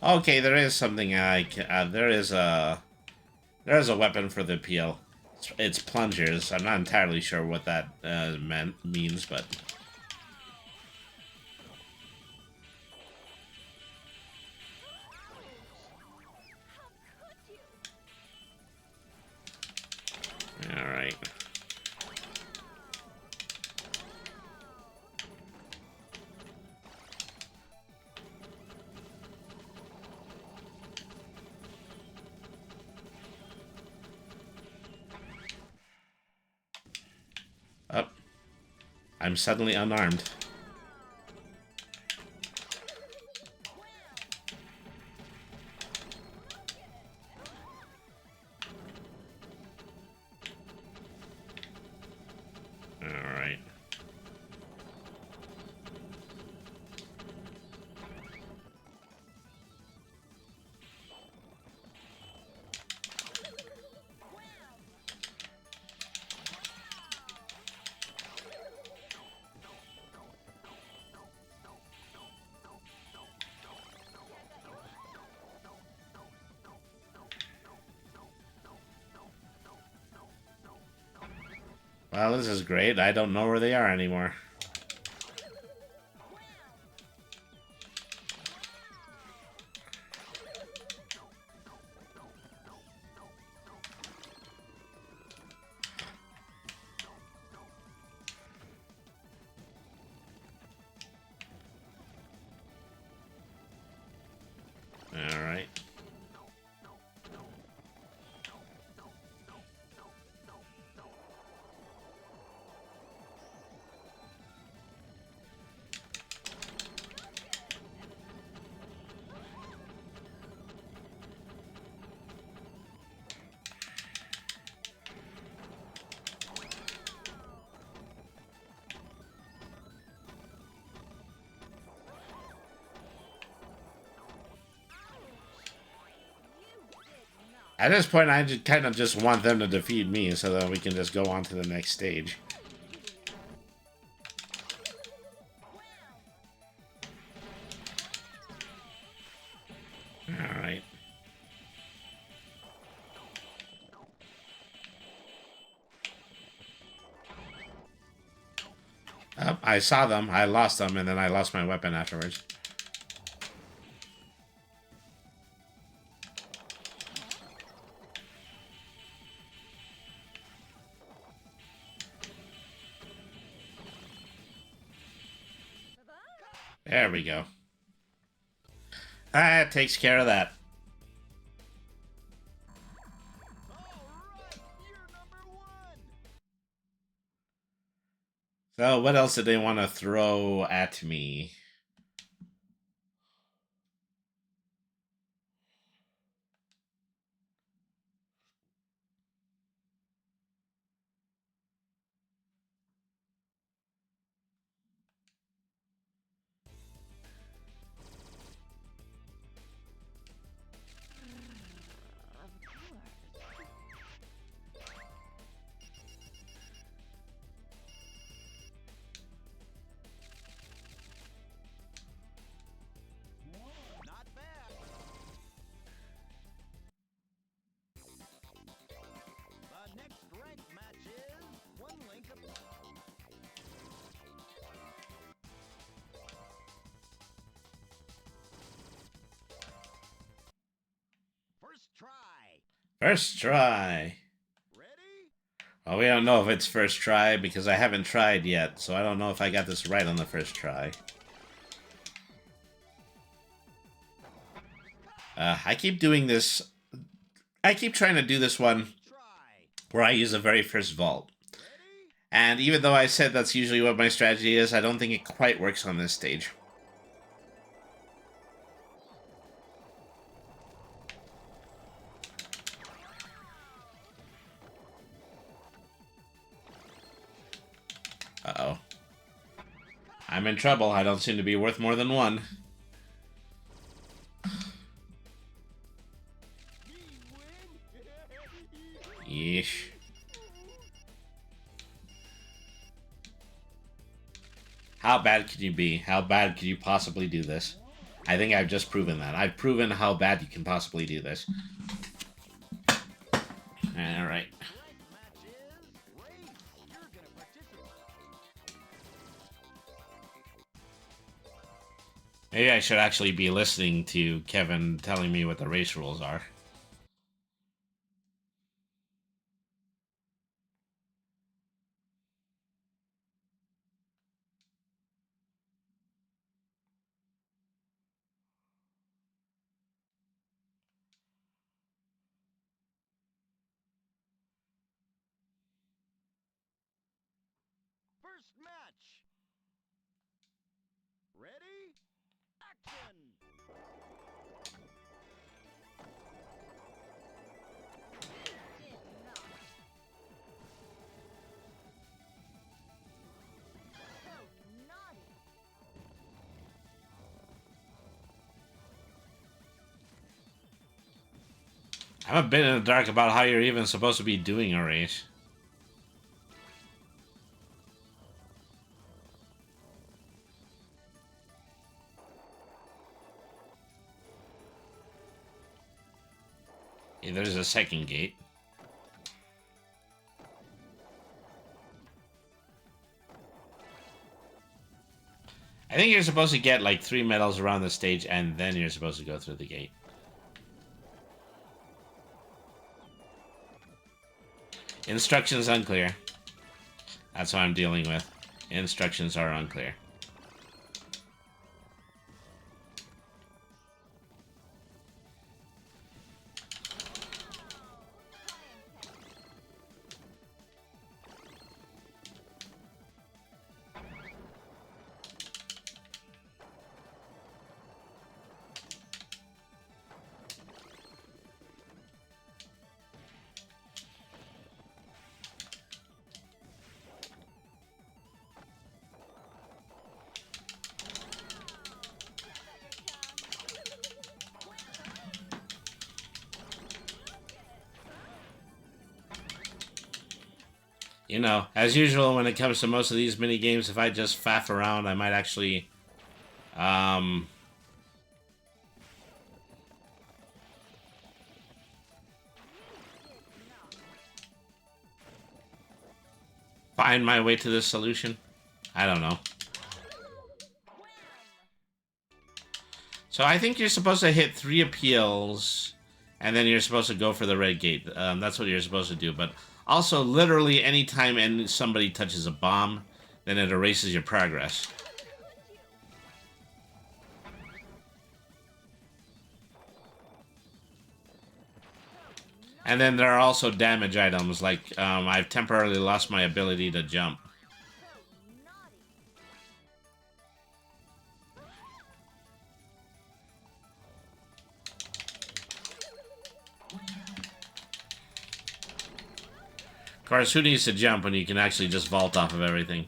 Okay, there is something I can. There is a weapon for the appeal. It's plungers. I'm not entirely sure what that means, but. All right. Up. I'm suddenly unarmed. Well, this is great. I don't know where they are anymore. All right. At this point, I kind of just want them to defeat me so that we can just go on to the next stage. Alright. Oh, I saw them, I lost them, and then I lost my weapon afterwards. There we go. That takes care of that. So, what else did they want to throw at me? First try. Ready? Well, we don't know if it's first try because I haven't tried yet, so I don't know if I got this right on the first try. I keep doing this. I keep trying to do this one Try. where I use the very first vault. Ready? And even though I said that's usually what my strategy is, I don't think it quite works on this stage. Uh-oh. I'm in trouble. I don't seem to be worth more than one. Yeesh. How bad could you be? How bad could you possibly do this? I think I've just proven that. I've proven how bad you can possibly do this. Alright. Maybe I should actually be listening to Kevin telling me what the race rules are. First match. Ready? Action. I'm a bit in the dark about how you're even supposed to be doing a race. Yeah, there's a second gate. I think you're supposed to get like 3 medals around the stage and then you're supposed to go through the gate. Instructions unclear. That's what I'm dealing with. Instructions are unclear. You know, as usual when it comes to most of these mini games, if I just faff around, I might actually find my way to this solution. I don't know. So I think you're supposed to hit 3 appeals, and then you're supposed to go for the red gate. That's what you're supposed to do. But also, literally, anytime somebody touches a bomb, then it erases your progress. And then there are also damage items, like I've temporarily lost my ability to jump. Of course, who needs to jump when you can actually just vault off of everything?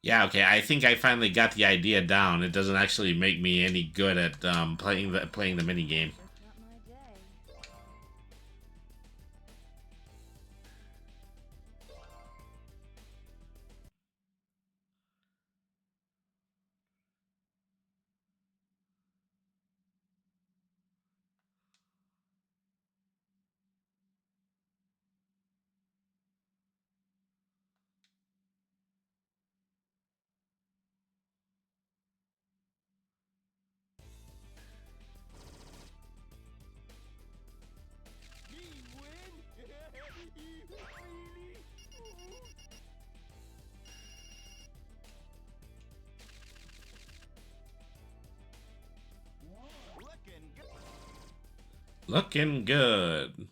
Yeah, okay, I think I finally got the idea down. It doesn't actually make me any good at playing the minigame. Not my day. Looking good.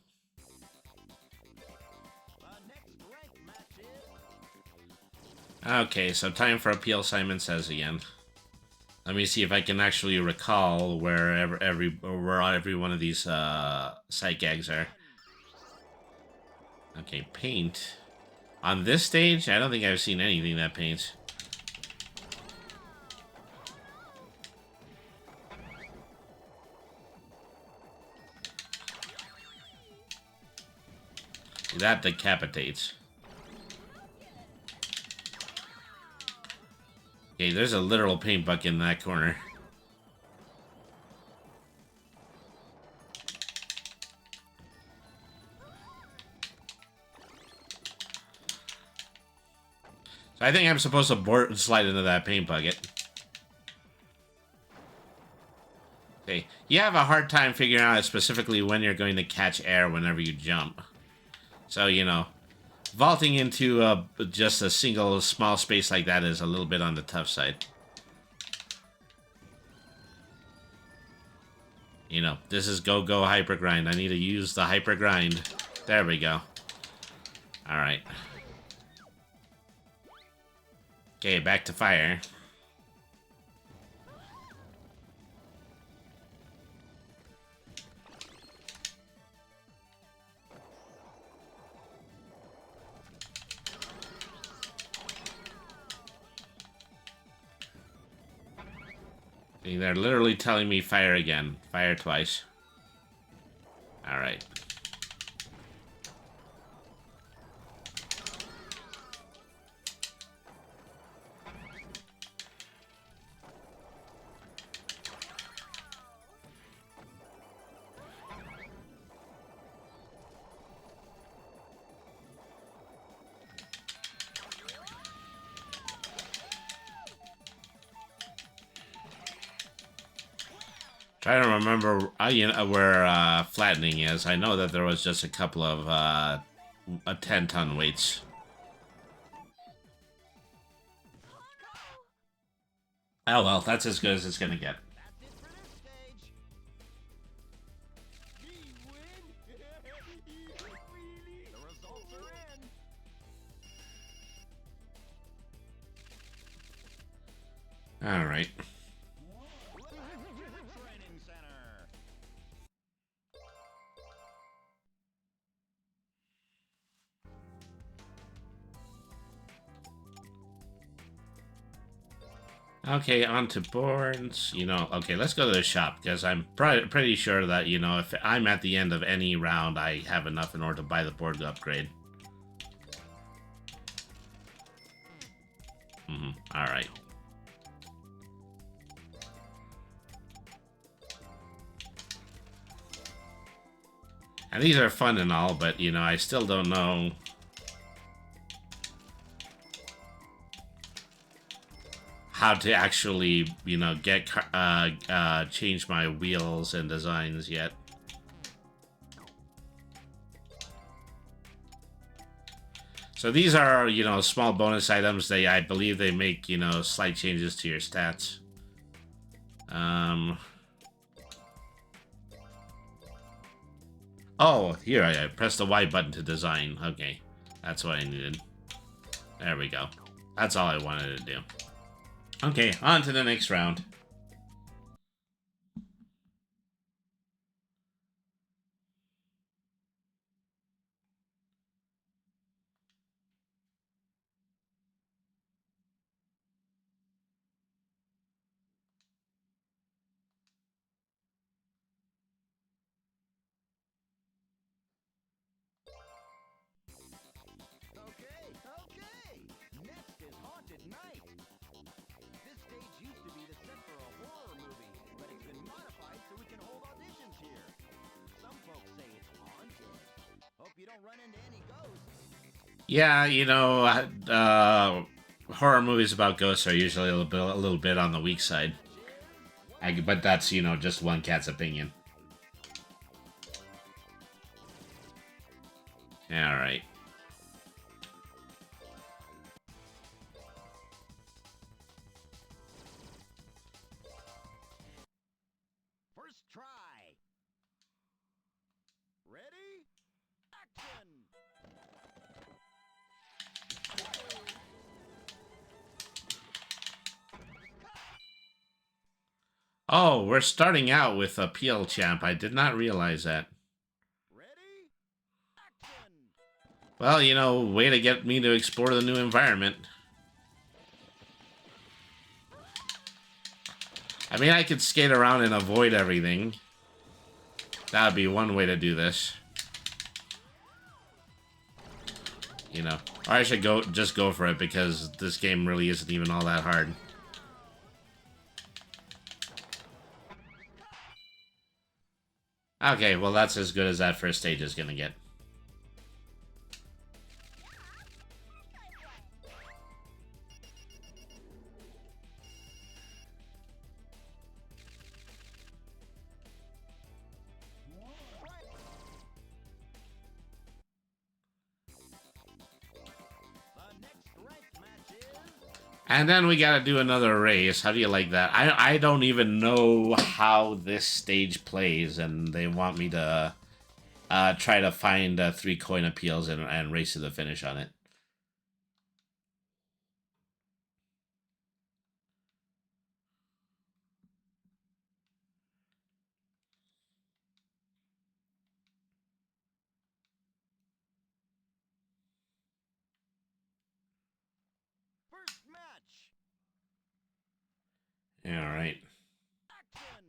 Okay, so time for Appeal Simon Says again. Let me see if I can actually recall where every one of these sight gags are. Okay, paint. On this stage, I don't think I've seen anything that paints. That decapitates. Okay, there's a literal paint bucket in that corner. So I think I'm supposed to board slide into that paint bucket. Okay, you have a hard time figuring out specifically when you're going to catch air whenever you jump. So, you know, vaulting into just a single small space like that is a little bit on the tough side. You know, this is go Hypergrind. I need to use the Hypergrind. There we go. Alright. Okay, back to fire. They're literally telling me fire again. Fire twice. Alright. Try to remember where flattening is. I know that there was just a couple of 10-ton weights. Oh well, that's as good as it's gonna get. All right. Okay, on to boards. You know, okay, let's go to the shop, because I'm pretty sure that, you know, if I'm at the end of any round, I have enough in order to buy the board to upgrade. Alright. And these are fun and all, but, you know, I still don't know how to actually, you know, get change my wheels and designs yet. So these are, you know, small bonus items. I believe they make, you know, slight changes to your stats. Oh, here I press the Y button to design. Okay, that's what I needed. There we go. That's all I wanted to do. Okay, on to the next round. Okay. Next is Haunted Night. This stage used to be the set for a horror movie, but it's been modified so we can hold auditions here. Some folks say it's haunted. Hope you don't run into any ghosts. Yeah, you know, horror movies about ghosts are usually a little bit on the weak side. But that's, you know, just one cat's opinion. All right. First try. Oh, we're starting out with a PL champ. I did not realize that. Ready? Action! Well, you know, way to get me to explore the new environment. I mean, I could skate around and avoid everything. That would be one way to do this. You know, or I should just go for it because this game really isn't even all that hard. Okay, well that's as good as that first stage is gonna get. The next ranked match is And then we gotta do another race. How do you like that? I don't even know how this stage plays, and they want me to try to find 3 coin appeals and race to the finish on it. first match. All right. Action!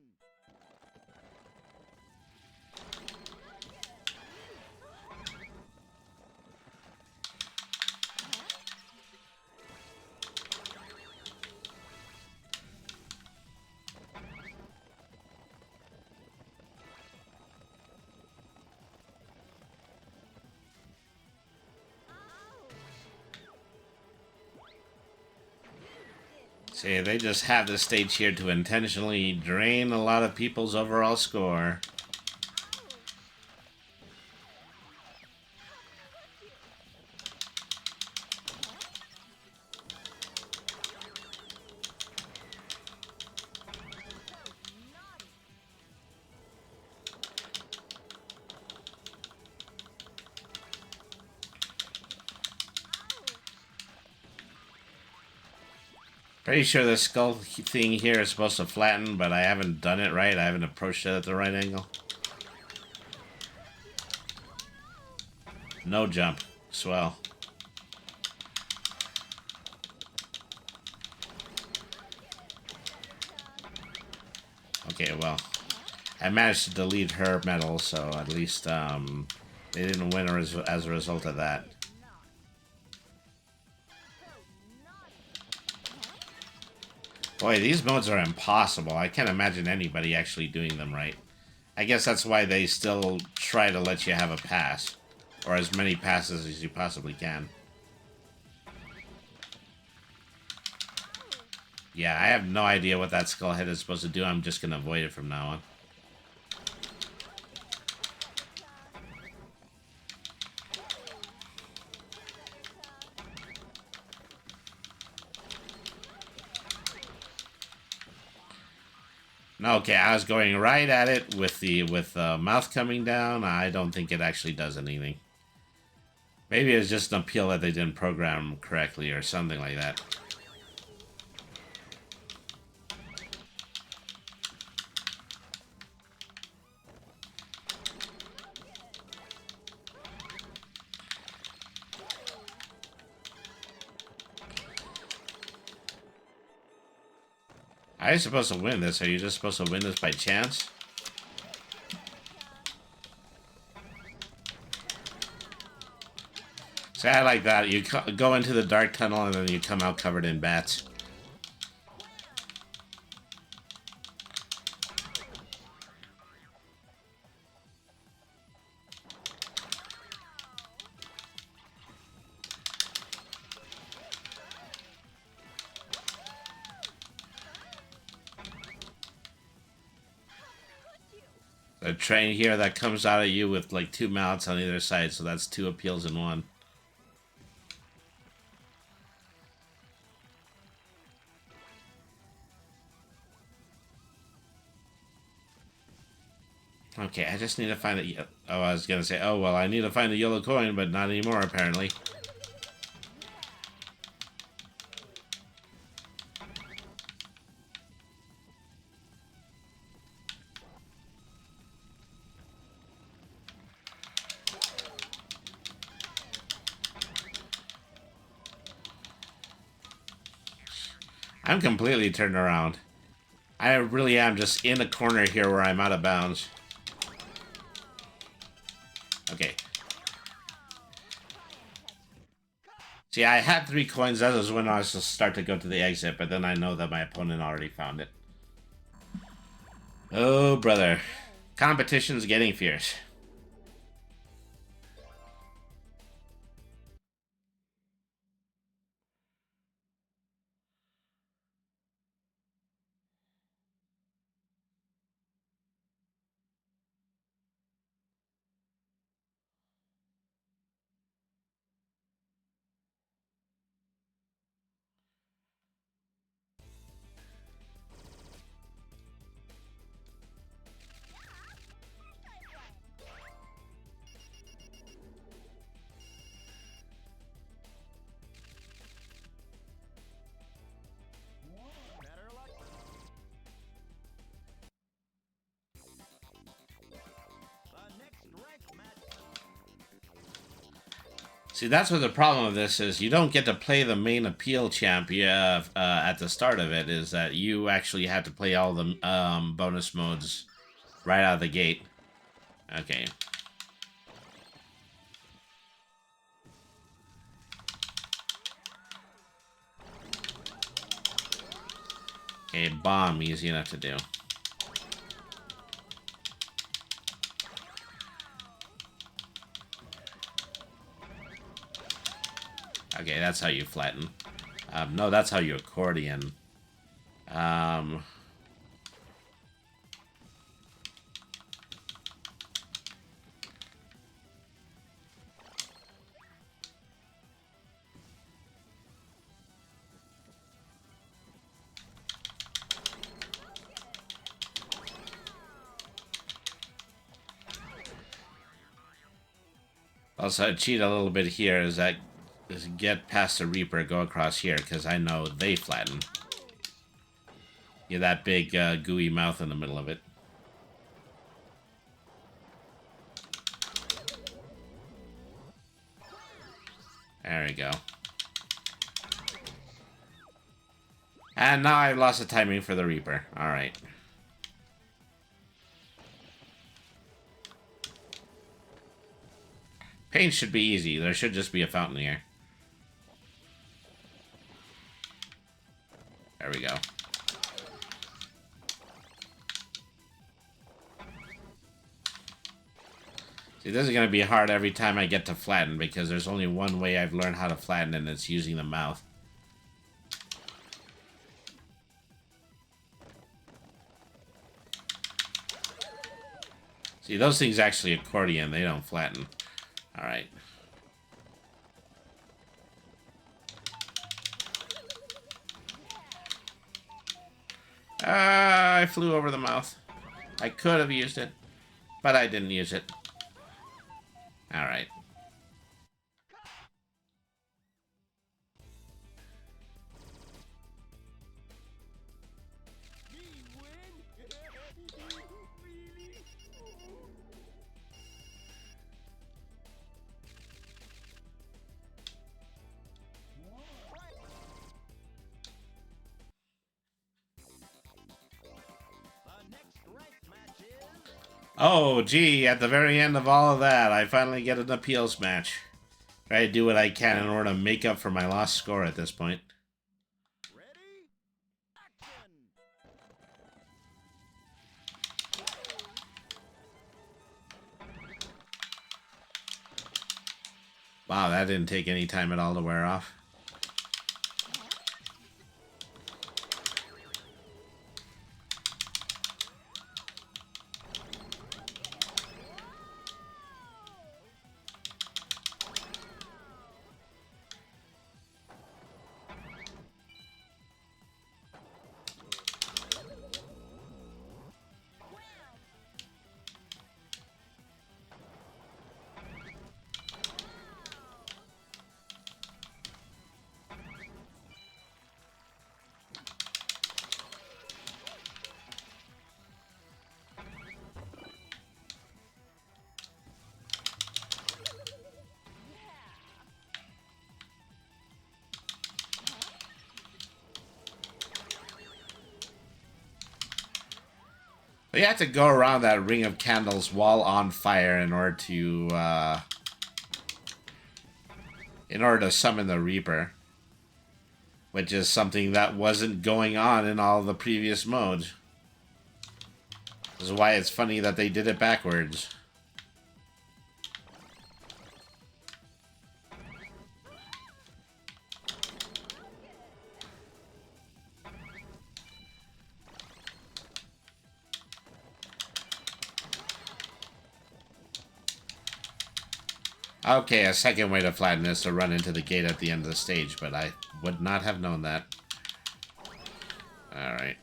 See, they just have this stage here to intentionally drain a lot of people's overall score. Pretty sure the skull thing here is supposed to flatten, but I haven't done it right. I haven't approached it at the right angle. No jump. Swell. Okay, well, I managed to delete her medal, so at least they didn't win as a result of that. Boy, these modes are impossible. I can't imagine anybody actually doing them right. I guess that's why they still try to let you have a pass. Or as many passes as you possibly can. Yeah, I have no idea what that skull head is supposed to do. I'm just going to avoid it from now on. Okay, I was going right at it with the mouth coming down. I don't think it actually does anything. Maybe it's just an appeal that they didn't program correctly or something like that. How are you supposed to win this? Are you just supposed to win this by chance? See, I like that. You go into the dark tunnel and then you come out covered in bats. A train here that comes out at you with like 2 mouths on either side, so that's 2 appeals in one. Okay, I just need to find it. Oh, I was gonna say, oh well, I need to find a yellow coin, but not anymore apparently. I'm completely turned around. I really am just in a corner here where I'm out of bounds. Okay. See, I had 3 coins. That was when I was to start to go to the exit, but then I know that my opponent already found it. Oh, brother. Competition's getting fierce. See, that's what the problem of this is. You don't get to play the main appeal champ you have, at the start of it, is that you actually have to play all the bonus modes right out of the gate. Okay. Okay, bomb, easy enough to do. Okay, that's how you flatten. No, that's how you accordion. Also, I cheat a little bit here is that is get past the Reaper, go across here, because I know they flatten. Yeah, that big gooey mouth in the middle of it. There we go. And now I've lost the timing for the Reaper. Alright. Paint should be easy. There should just be a fountain here. There we go. See, this is going to be hard every time I get to flatten, because there's only one way I've learned how to flatten, and it's using the mouth. See, those things actually accordion. They don't flatten. Alright. I flew over the mouth. I could have used it, but I didn't use it. Alright. Oh, gee, at the very end of all of that, I finally get an appeals match. Try to do what I can in order to make up for my lost score at this point. Ready? Action! Wow, that didn't take any time at all to wear off. But you have to go around that ring of candles while on fire in order to summon the Reaper. Which is something that wasn't going on in all the previous modes. This is why it's funny that they did it backwards. Okay, a second way to flatten is to run into the gate at the end of the stage, but I would not have known that. Alright.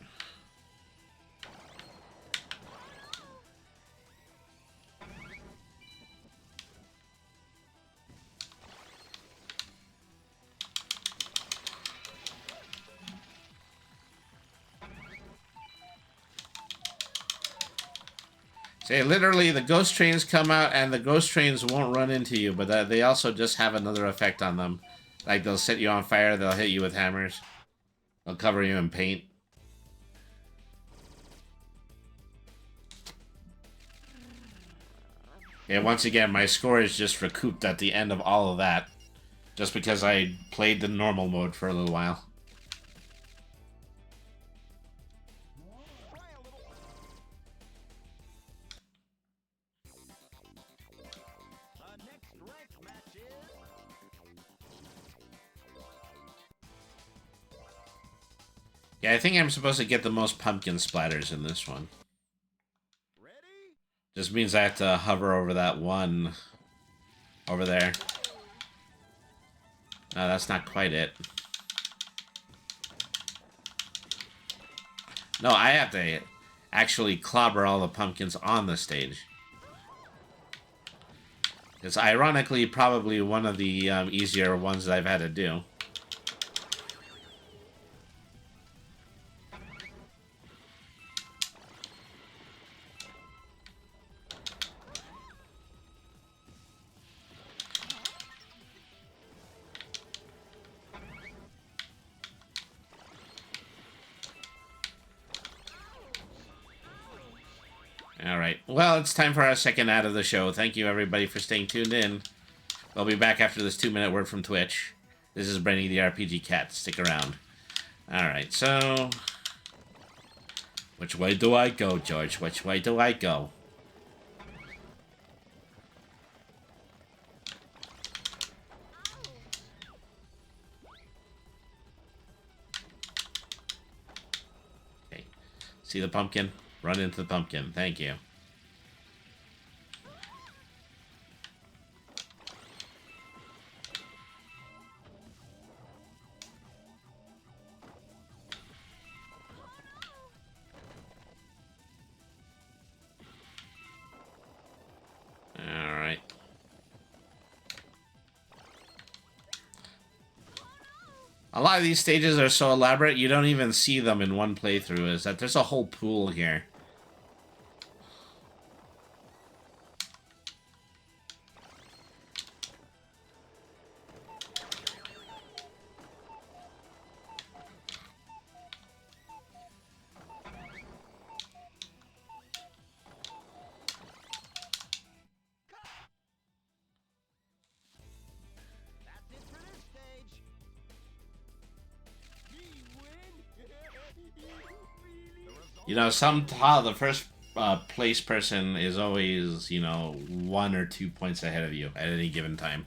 See, literally, the ghost trains come out, and the ghost trains won't run into you, but they also just have another effect on them. Like, they'll set you on fire, they'll hit you with hammers. They'll cover you in paint. And once again, my score is just recouped at the end of all of that. Just because I played the normal mode for a little while. Yeah, I think I'm supposed to get the most pumpkin splatters in this one. Just means I have to hover over that one over there. No, that's not quite it. No, I have to actually clobber all the pumpkins on the stage. It's ironically probably one of the easier ones that I've had to do. Alright, well, it's time for our second ad of the show. Thank you, everybody, for staying tuned in. We'll be back after this 2-minute word from Twitch. This is Brainy the RPG Cat. Stick around. Alright, so... which way do I go, George? Which way do I go? Okay. See the pumpkin? Run into the pumpkin. Thank you. Alright. A lot of these stages are so elaborate, you don't even see them in one playthrough. Is that there's a whole pool here. You know, somehow the first place person is always, you know, 1 or 2 points ahead of you at any given time.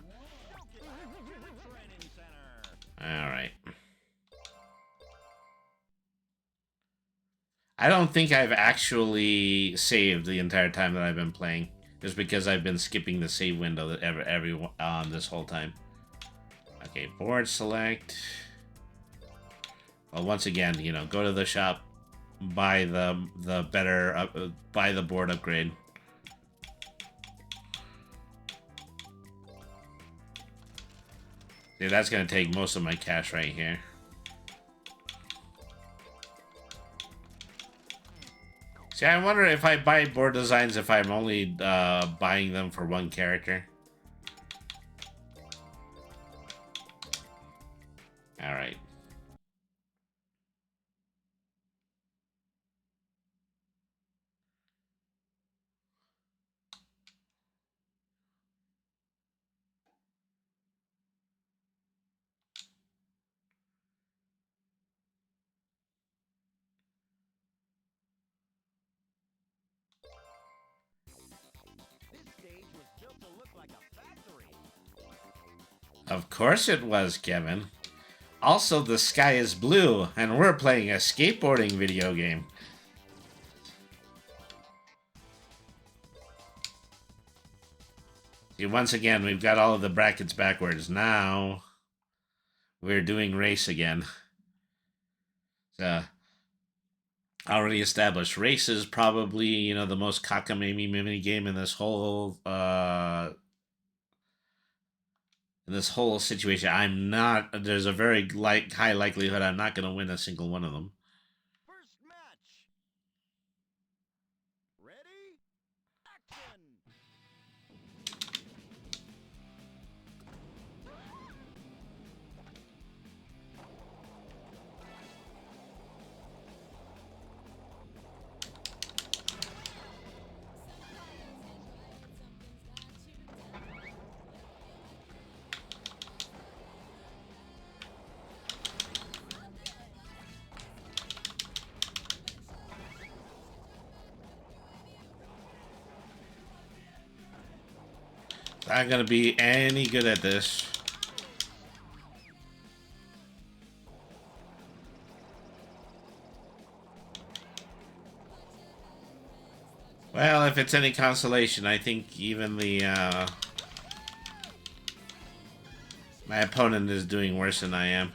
Alright. I don't think I've actually saved the entire time that I've been playing. Just because I've been skipping the save window that this whole time. Okay, board select. Well, once again, you know, go to the shop. Buy buy the board upgrade. See, that's gonna take most of my cash right here. See, I wonder if I buy board designs if I'm only buying them for one character. Alright. Of course it was, Kevin. Also, the sky is blue, and we're playing a skateboarding video game. See, once again, we've got all of the brackets backwards. Now, we're doing race again. So, already established. Race is probably, you know, the most cockamamie mini game in this whole situation. I'm not. There's a very high likelihood I'm not going to win a single one of them. First match. Ready? Action. Not going to be any good at this. Well, if it's any consolation, I think even the my opponent is doing worse than I am.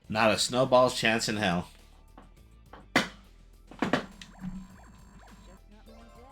Not a snowball's chance in hell. Just not my day.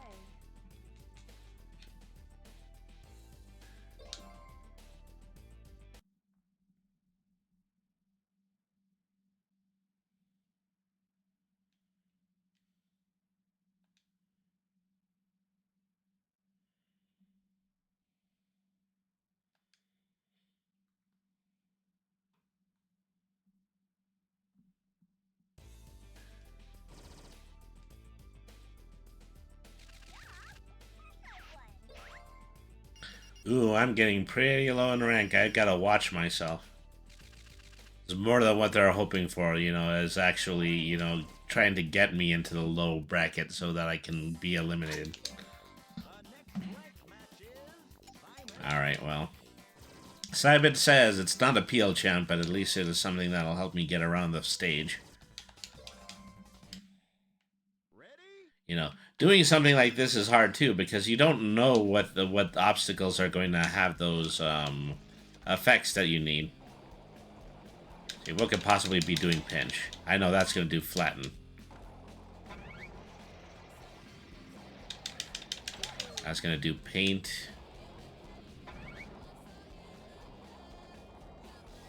Ooh, I'm getting pretty low in rank. I've got to watch myself. It's more than what they're hoping for, you know, is actually, you know, trying to get me into the low bracket so that I can be eliminated. Alright, well. Cybit says it's not a PL champ, but at least it is something that'll help me get around the stage. You know, doing something like this is hard too because you don't know what obstacles are going to have those effects that you need. See, what could possibly be doing pinch? I know that's going to do flatten. That's going to do paint.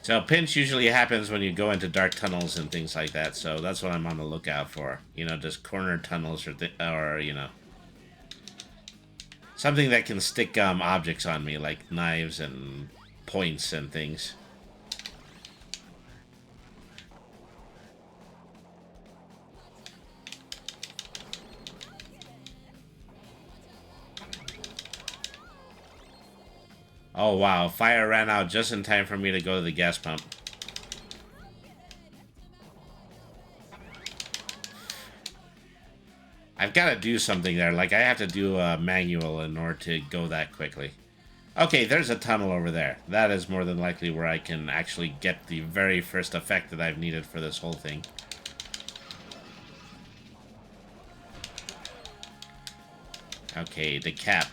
So pinch usually happens when you go into dark tunnels and things like that. So that's what I'm on the lookout for. You know, just corner tunnels or you know, something that can stick objects on me like knives and points and things. Oh wow, fire ran out just in time for me to go to the gas pump. I've got to do something there, like I have to do a manual in order to go that quickly. Okay, there's a tunnel over there. That is more than likely where I can actually get the very first effect that I've needed for this whole thing. Okay, the cap.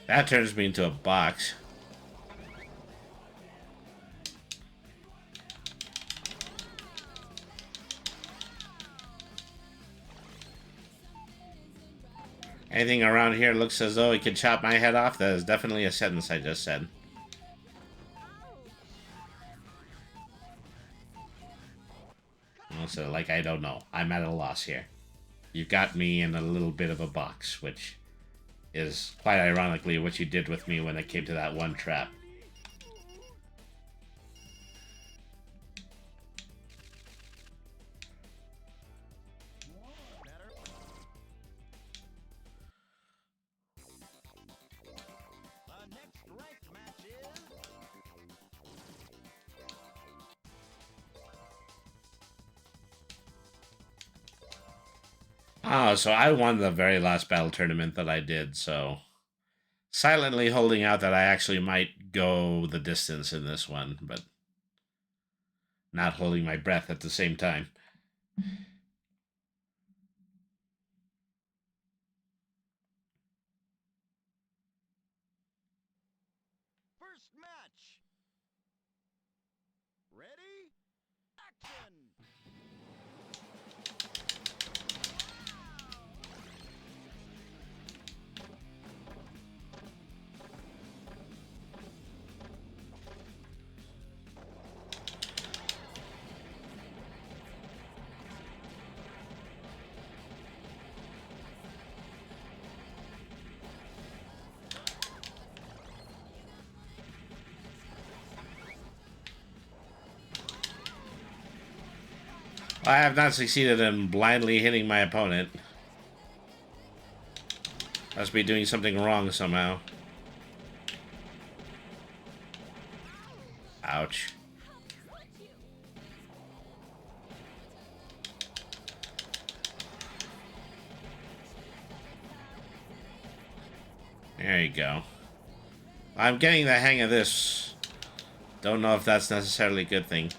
That turns me into a box. Anything around here looks as though it could chop my head off. That is definitely a sentence I just said. Also, like, I don't know. I'm at a loss here. You've got me in a little bit of a box, which is quite ironically what you did with me when it came to that one trap. Oh, so I won the very last battle tournament that I did, so silently holding out that I actually might go the distance in this one, but not holding my breath at the same time. First match. Ready? Action! I have not succeeded in blindly hitting my opponent. Must be doing something wrong somehow. Ouch. There you go. I'm getting the hang of this. Don't know if that's necessarily a good thing.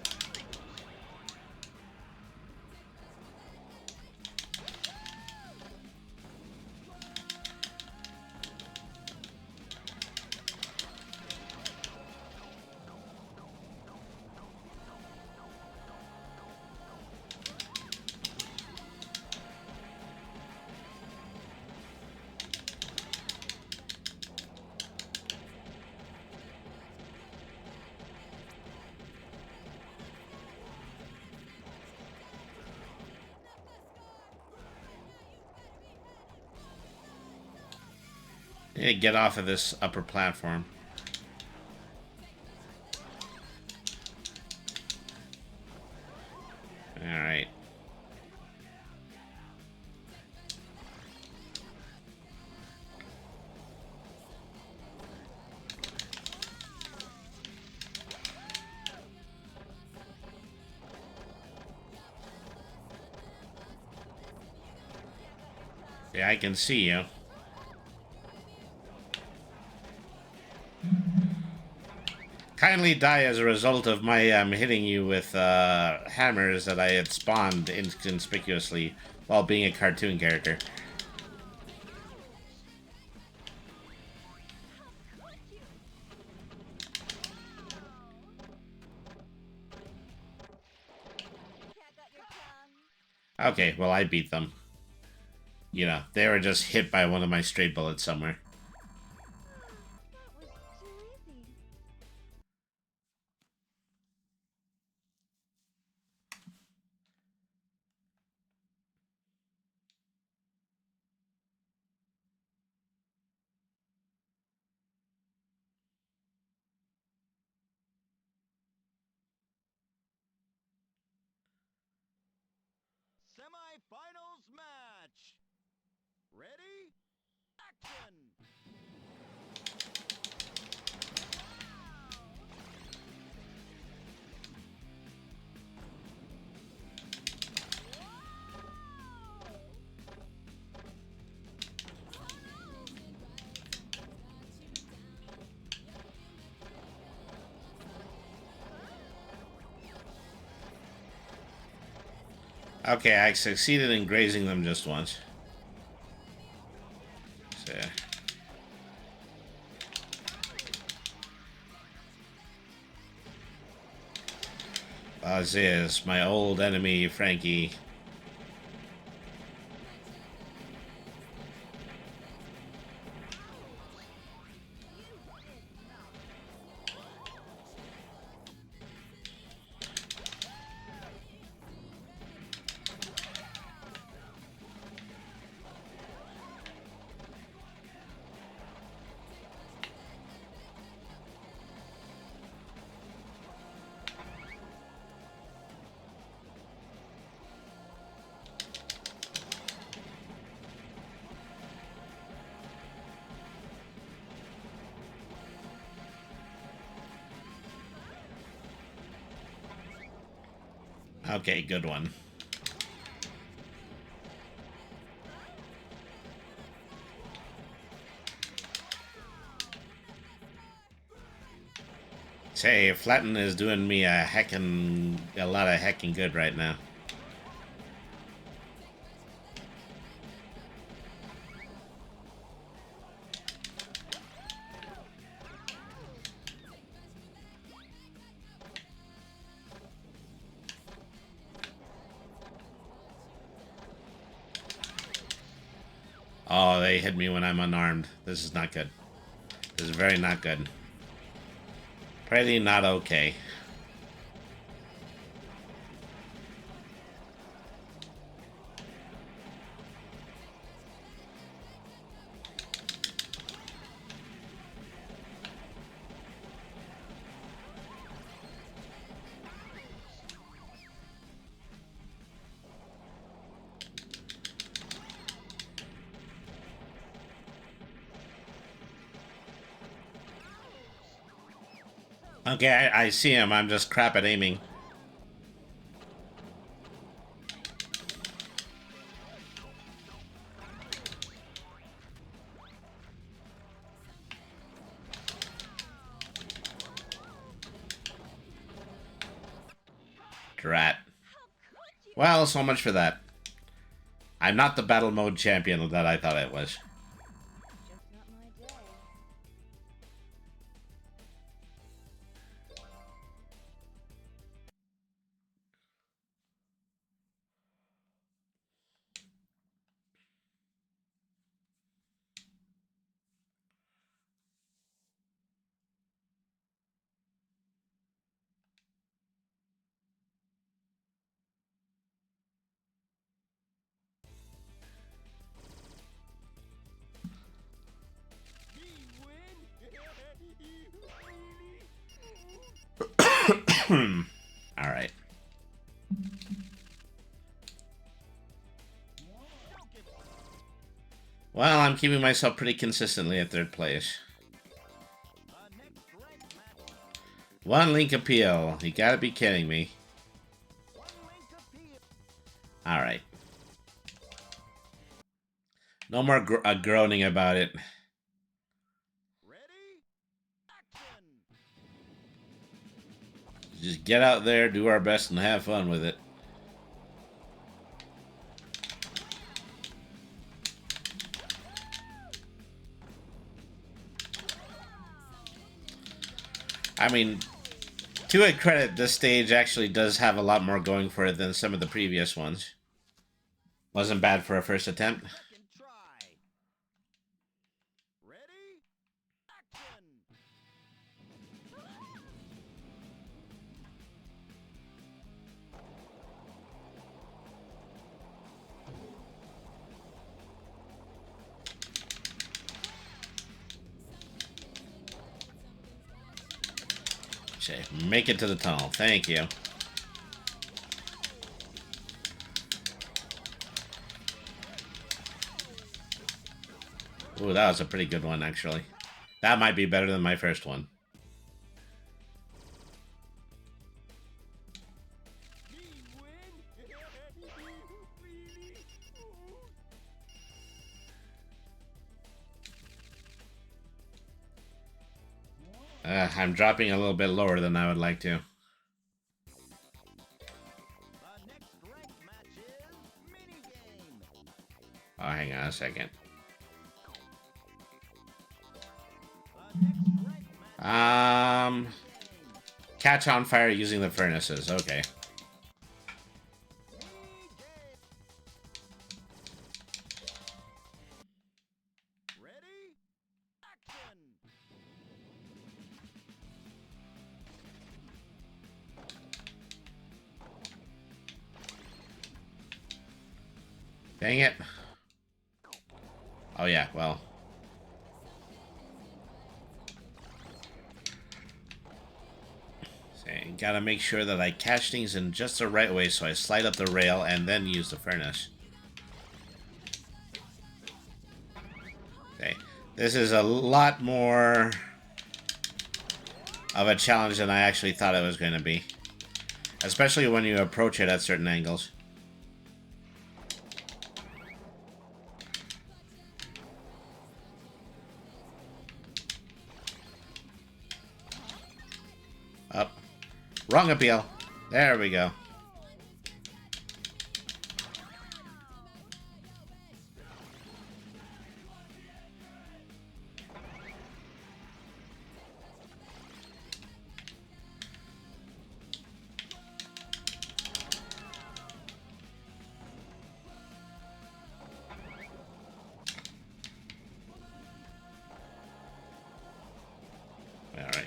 Yeah, get off of this upper platform. Alright. Yeah, I can see you. Kindly die as a result of my hitting you with hammers that I had spawned inconspicuously while being a cartoon character. Okay, well, I beat them. You know, they were just hit by one of my stray bullets somewhere. Semi-finals match. Ready? Action! Okay, I succeeded in grazing them just once. So, Aziz, my old enemy, Frankie. Okay, good one. Say, Flatten is doing me a lot of heckin' good right now. Oh, they hit me when I'm unarmed. This is not good. This is very not good. Pretty not okay. Okay, I see him. I'm just crap at aiming. Drat. Well, so much for that. I'm not the battle mode champion that I thought I was. Just not my day. Alright. Well, I'm keeping myself pretty consistently at third place. One link appeal. You gotta be kidding me. Alright. No more groaning about it. Just get out there, do our best, and have fun with it. I mean, to its credit, this stage actually does have a lot more going for it than some of the previous ones. Wasn't bad for a first attempt. Okay, make it to the tunnel. Thank you. Ooh, that was a pretty good one, actually. That might be better than my first one. I'm dropping a little bit lower than I would like to. Oh, hang on a second. Catch on fire using the furnaces. Okay. Dang it. Oh yeah, well. So, gotta make sure that I catch things in just the right way so I slide up the rail and then use the furnace. Okay. This is a lot more of a challenge than I actually thought it was going to be. Especially when you approach it at certain angles. Up. Wrong appeal. There we go. Alright.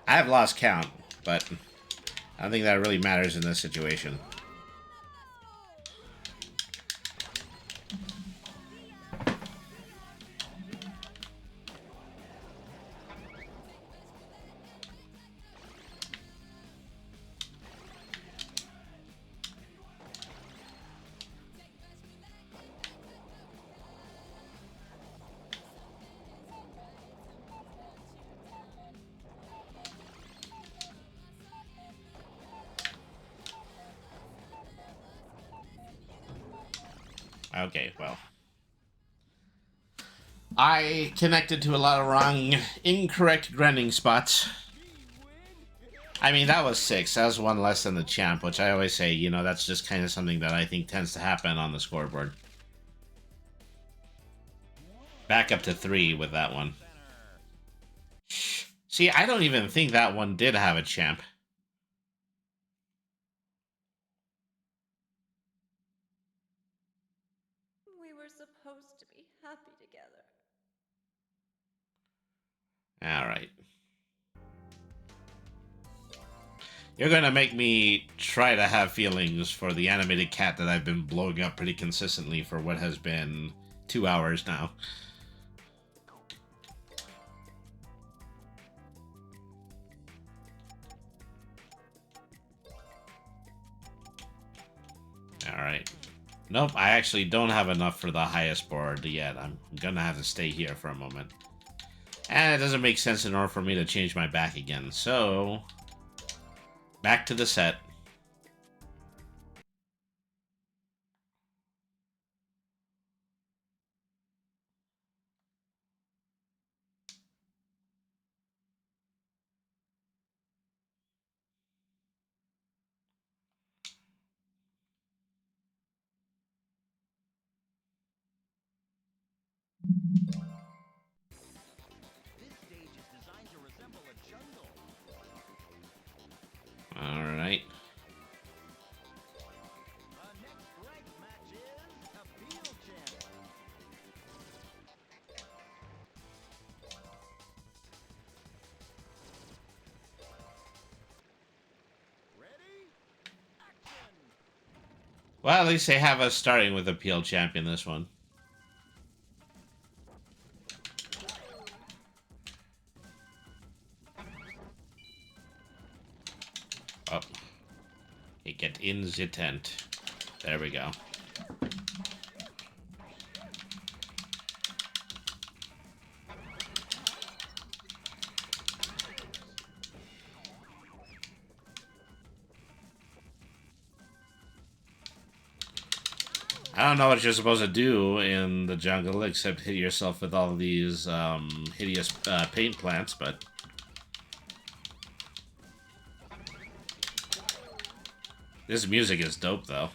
I've lost count, but I don't think that really matters in this situation. Okay, well. I connected to a lot of incorrect grinding spots. I mean, that was 6. That was 1 less than the champ, which I always say, you know, that's just kind of something that I think tends to happen on the scoreboard. Back up to 3 with that one. See, I don't even think that one did have a champ. We were supposed to be happy together. Alright. You're gonna make me try to have feelings for the animated cat that I've been blowing up pretty consistently for what has been 2 hours now. Alright. Nope, I actually don't have enough for the highest board yet. I'm gonna have to stay here for a moment. And it doesn't make sense in order for me to change my back again, so... back to the set. Alright. Well, at least they have us starting with a PL champion this one. Oh. Okay, get in the tent. There we go. I don't know what you're supposed to do in the jungle except hit yourself with all these hideous paint plants, but... this music is dope, though.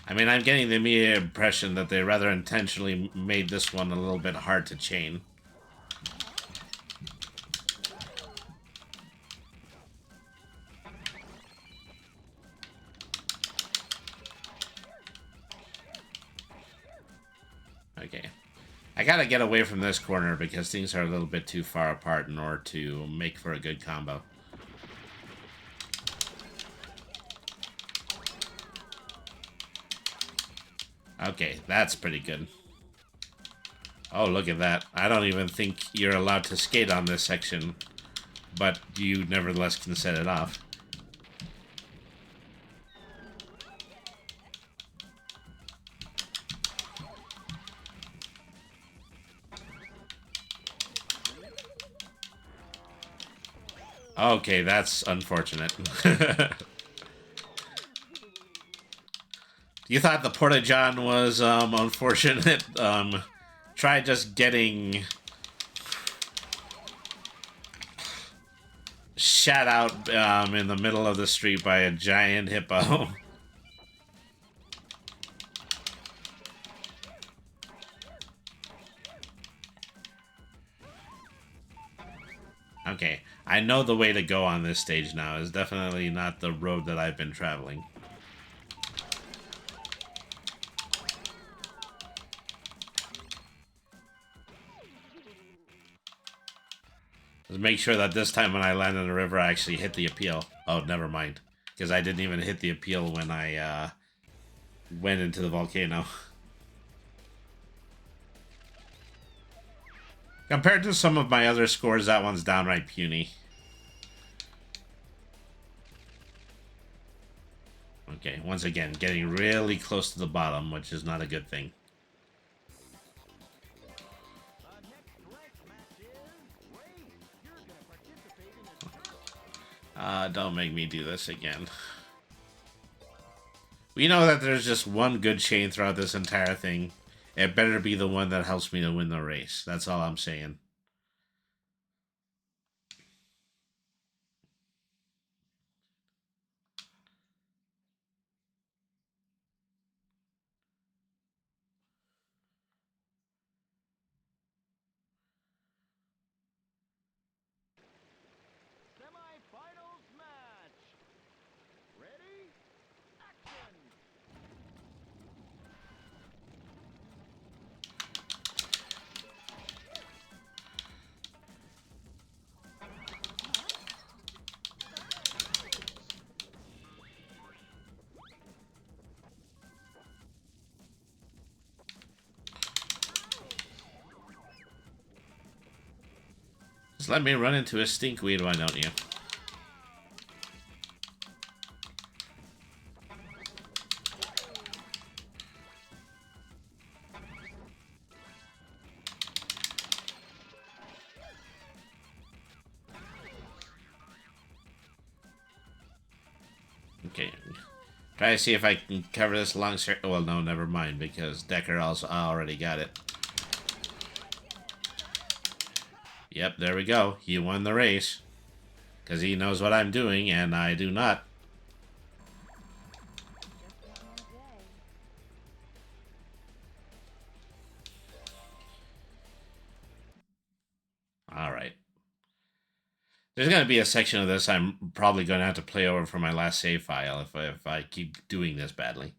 I mean, I'm getting the immediate impression that they rather intentionally made this one a little bit hard to chain. I gotta get away from this corner because things are a little bit too far apart in order to make for a good combo. Okay, that's pretty good. Oh, look at that. I don't even think you're allowed to skate on this section, but you nevertheless can set it off. Okay, that's unfortunate. You thought the Porta-John was unfortunate? Try just getting shot out in the middle of the street by a giant hippo. Okay, I know the way to go on this stage now. It's definitely not the road that I've been traveling. Just make sure that this time when I land in the river, I actually hit the appeal. Oh, never mind. Because I didn't even hit the appeal when I went into the volcano. Compared to some of my other scores, that one's downright puny. Okay, once again, getting really close to the bottom, which is not a good thing. Don't make me do this again. We know that there's just one good chain throughout this entire thing. It better be the one that helps me to win the race. That's all I'm saying. Semi-finals match. Ready? Action! Just let me run into a stinkweed, why don't you? Okay. Try to see if I can cover this long circle. Well, no, never mind, because Decker also already got it. Yep, there we go. He won the race. Because he knows what I'm doing, and I do not. Alright. There's going to be a section of this I'm probably going to have to play over from my last save file if I keep doing this badly.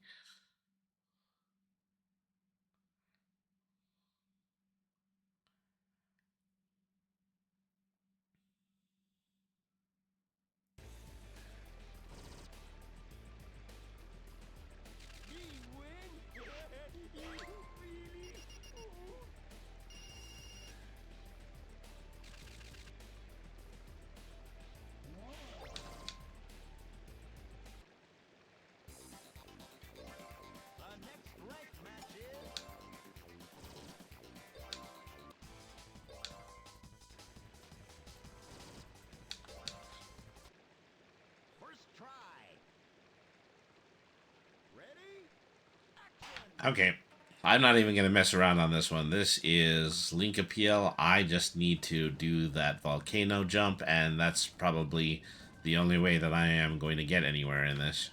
Okay, I'm not even going to mess around on this one. This is Link Appeal. I just need to do that volcano jump, and that's probably the only way that I am going to get anywhere in this.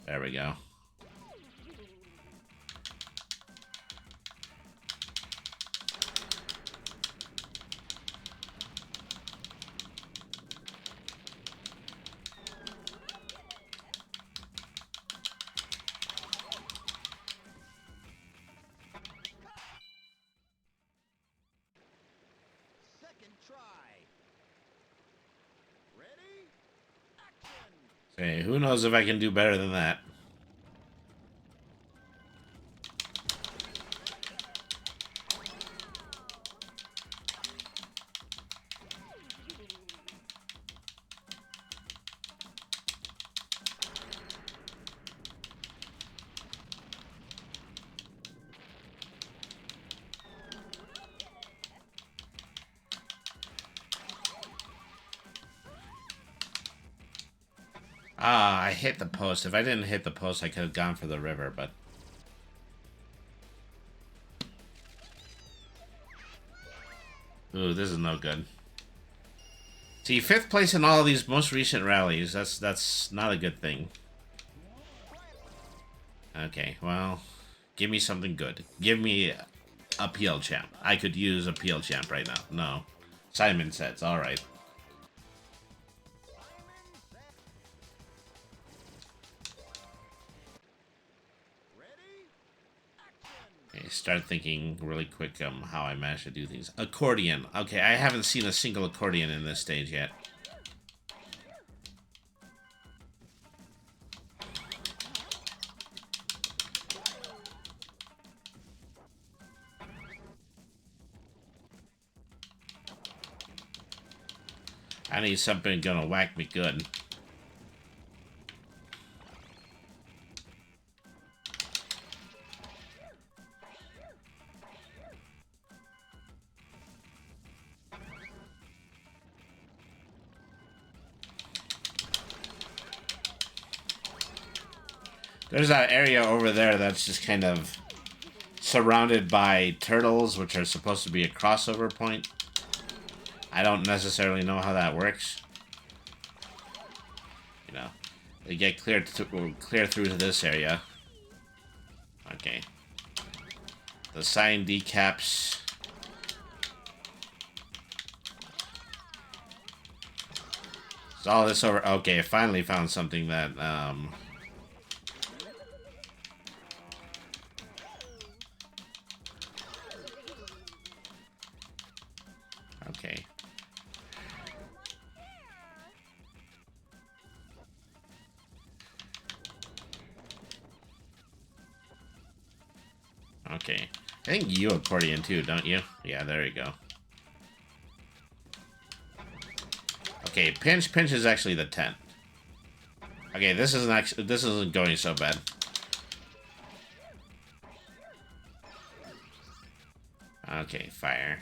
There we go. Second try. Ready? Action! Hey, who knows if I can do better than that? Ah, I hit the post. If I didn't hit the post, I could have gone for the river, but... Ooh, this is no good. See, 5th place in all of these most recent rallies. That's not a good thing. Okay, well... Give me something good. Give me a PL champ. I could use a PL champ right now. No. Simon Says, alright. Okay, start thinking really quick how I managed to do things. Accordion. Okay, I haven't seen a single accordion in this stage yet. I need something gonna whack me good. There's that area over there that's just kind of surrounded by turtles, which are supposed to be a crossover point. I don't necessarily know how that works. You know, they get clear through to this area. Okay. The sign decaps. Is all this over? Okay, I finally found something that okay. Okay. I think you accordion too, don't you? Yeah, there you go. Okay, pinch is actually the 10th. Okay, this isn't going so bad. Okay, fire.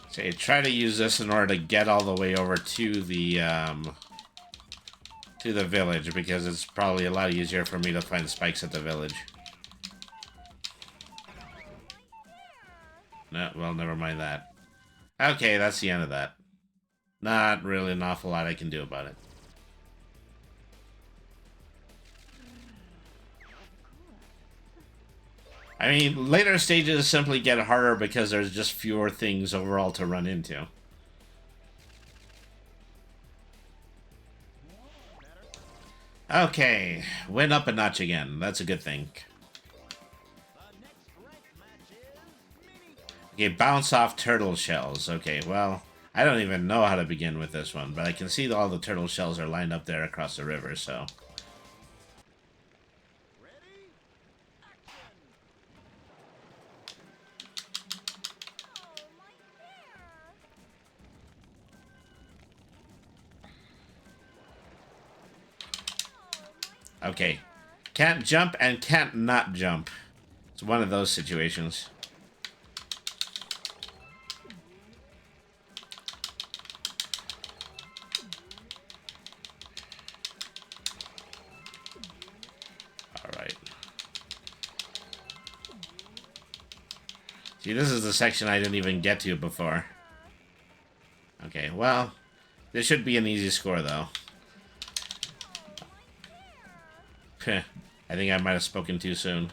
So try to use this in order to get all the way over to the village, because it's probably a lot easier for me to find spikes at the village. No, well, never mind that. Okay, that's the end of that. Not really an awful lot I can do about it. I mean, later stages simply get harder because there's just fewer things overall to run into. Okay, went up a notch again. That's a good thing. Okay, bounce off turtle shells. Okay, well, I don't even know how to begin with this one, but I can see that all the turtle shells are lined up there across the river, so... Okay. Can't jump and can't not jump. It's one of those situations. Alright. See, this is the section I didn't even get to before. Okay, well, this should be an easy score, though. I think I might have spoken too soon.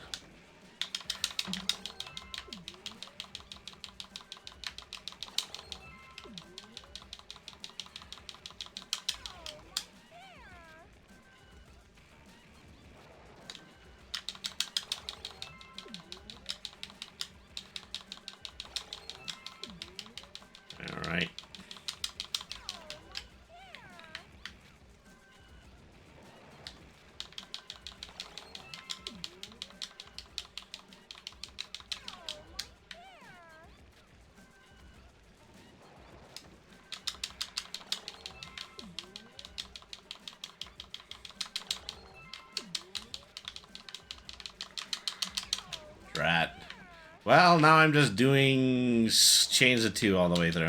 Well, now I'm just doing chains of 2 all the way through.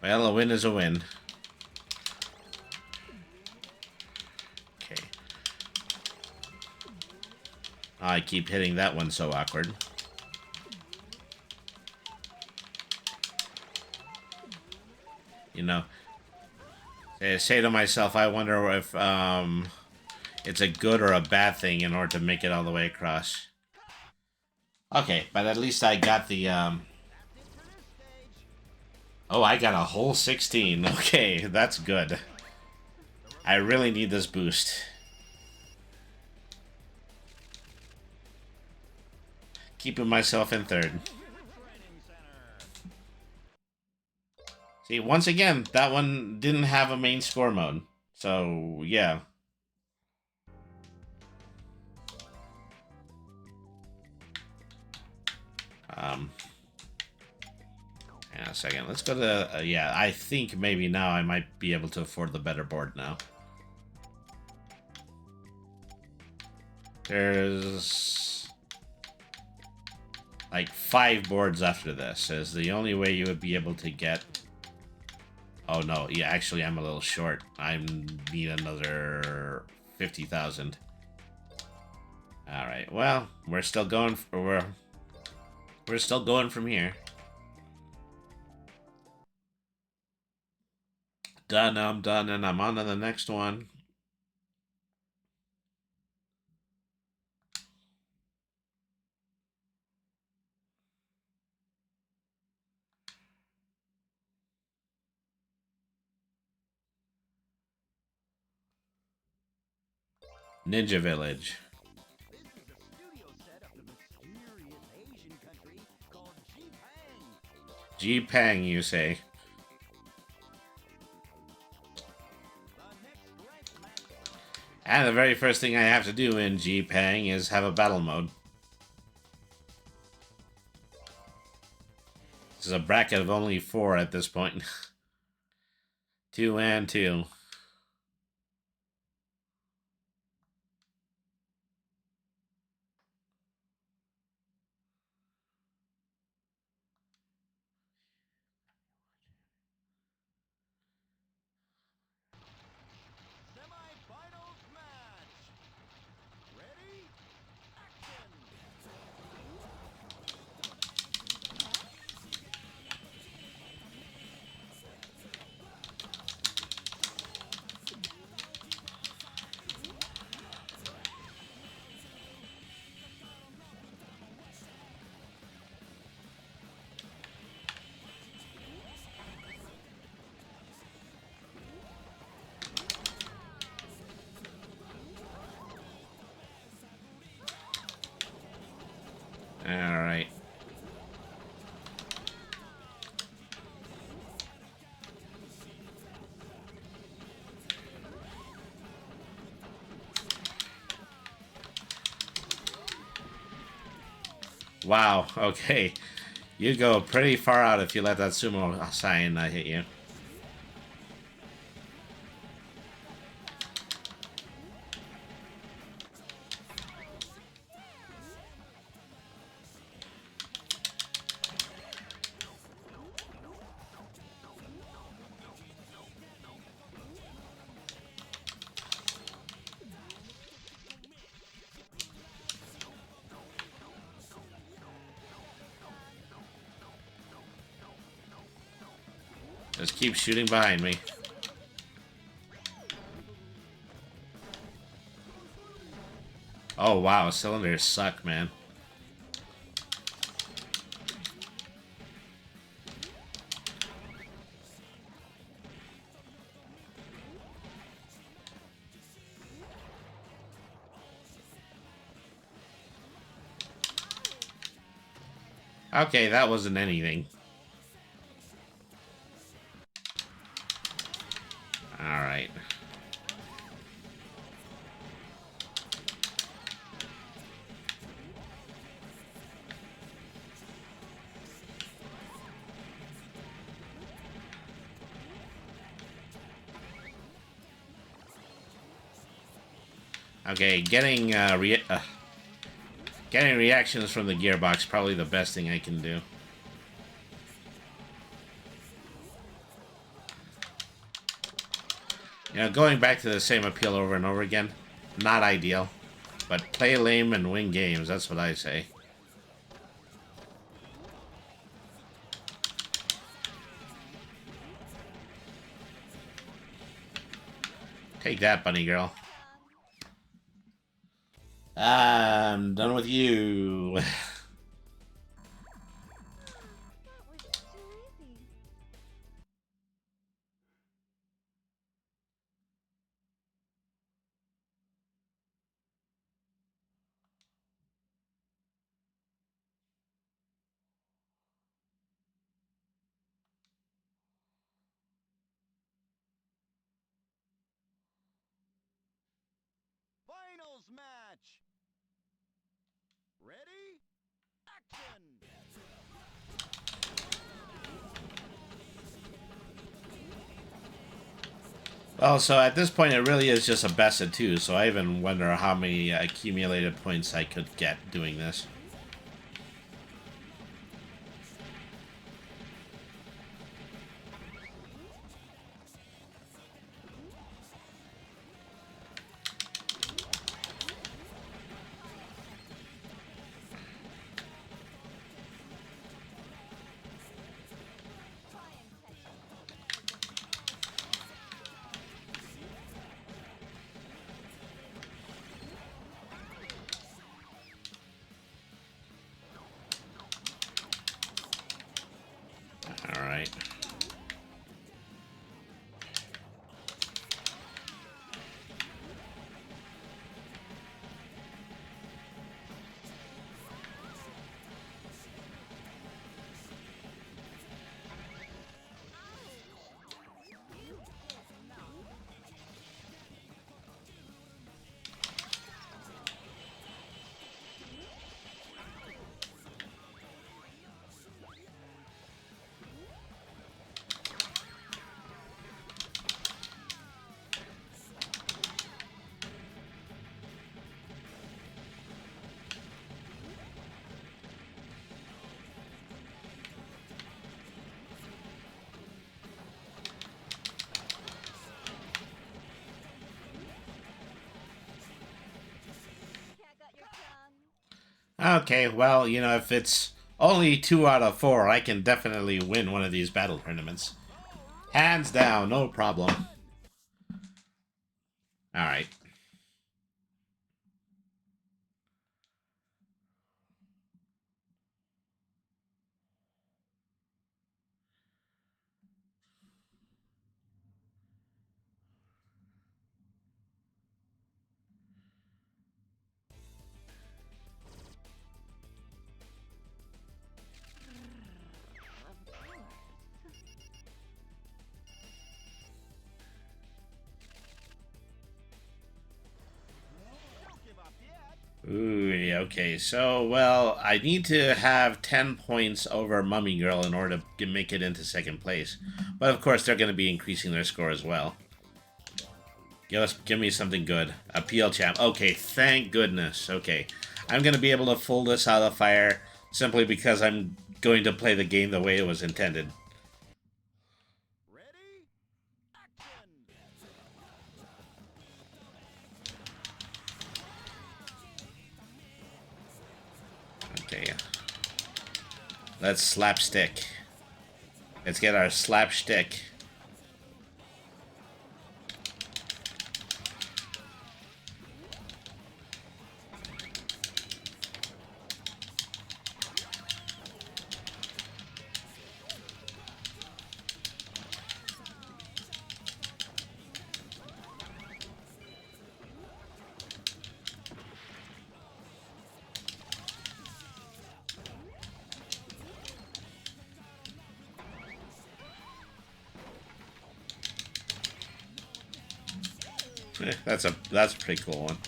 Well, a win is a win. Okay. I keep hitting that one so awkward. You know, I say to myself, I wonder if it's a good or a bad thing in order to make it all the way across. Okay, but at least I got the Oh, I got a whole 16. Okay, that's good. I really need this boost. Keeping myself in 3rd. See, once again, that one didn't have a main score mode. So, yeah. Hang on a second. Let's go to... yeah, I think maybe now I might be able to afford the better board now. There's... like 5 boards after this. Is the only way you would be able to get... Oh no, yeah, actually I'm a little short. I need another 50,000. Alright, well, we're still going we're still going from here. Done, I'm done, and I'm on to the next one. Ninja Village. This is the studio set of the mysterious Asian country called Jipang. Jipang, you say? And the very first thing I have to do in Jipang is have a battle mode. This is a bracket of only 4 at this point. 2 and 2. Semi-finals match. Ready? Action! Alright. Wow, okay. You go pretty far out if you let that sumo sign hit you. Just keep shooting behind me. Oh wow, cylinders suck, man. Okay, that wasn't anything. Alright. Okay, getting Getting reactions from the gearbox, probably the best thing I can do. You know, going back to the same appeal over and over again, not ideal. But play lame and win games, that's what I say. Take that, bunny girl. I'm done with you. That was too easy. Finals match. Ready? Action. Well, so at this point, it really is just a best of 2, so I even wonder how many accumulated points I could get doing this. Alright. Cat got your tongue. Okay, well, you know, if it's only 2 out of 4, I can definitely win one of these battle tournaments. Hands down, no problem. Alright. Don't give up yet. Ooh, yeah, okay, so, well, I need to have 10 points over Mummy Girl in order to make it into second place. But of course, they're going to be increasing their score as well. Give me something good. Appeal champ. Okay, thank goodness. Okay, I'm going to be able to pull this out of the fire simply because I'm going to play the game the way it was intended. Ready? Action. Okay. Let's slapstick. Let's get our slapstick. That's a pretty cool one.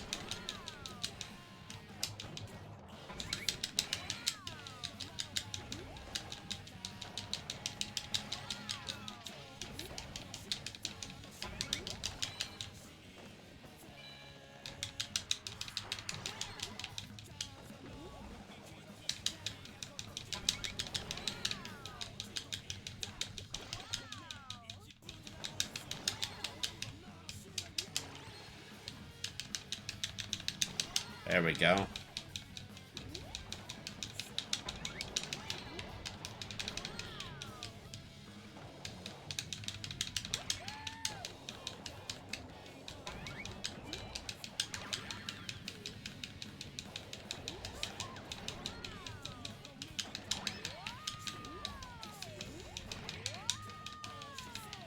There we go.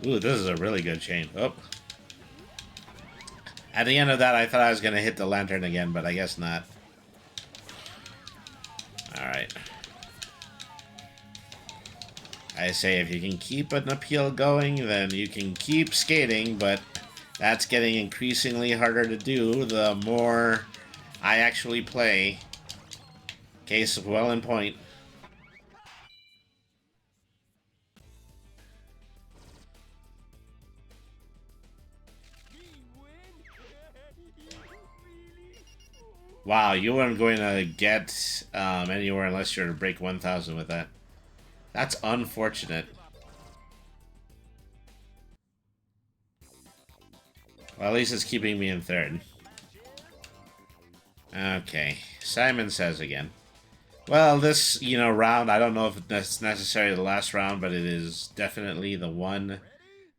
Ooh, this is a really good chain. Oh. At the end of that, I thought I was going to hit the lantern again, but I guess not. Alright. I say if you can keep an appeal going, then you can keep skating, but that's getting increasingly harder to do the more I actually play. Case well in point. Wow, you weren't going to get anywhere unless you're to break 1,000 with that. That's unfortunate. Well, at least it's keeping me in third. Okay, Simon Says again. Well, this, round, I don't know if it's necessarily the last round, but it is definitely the one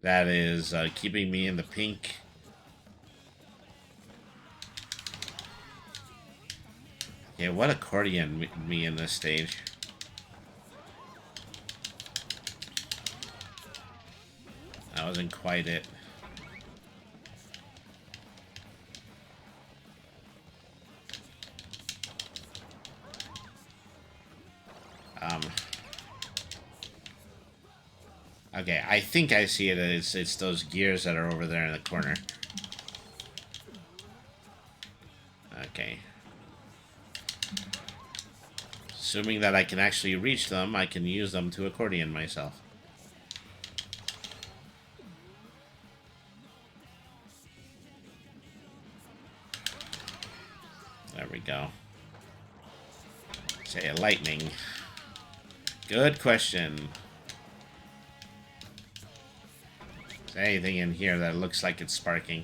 that is keeping me in the pink. Yeah, what accordion me in this stage. That wasn't quite it. Okay, I think I see it. It's those gears that are over there in the corner. Okay. Assuming that I can actually reach them, I can use them to accordion myself. There we go. Say lightning. Good question. Is there anything in here that looks like it's sparking?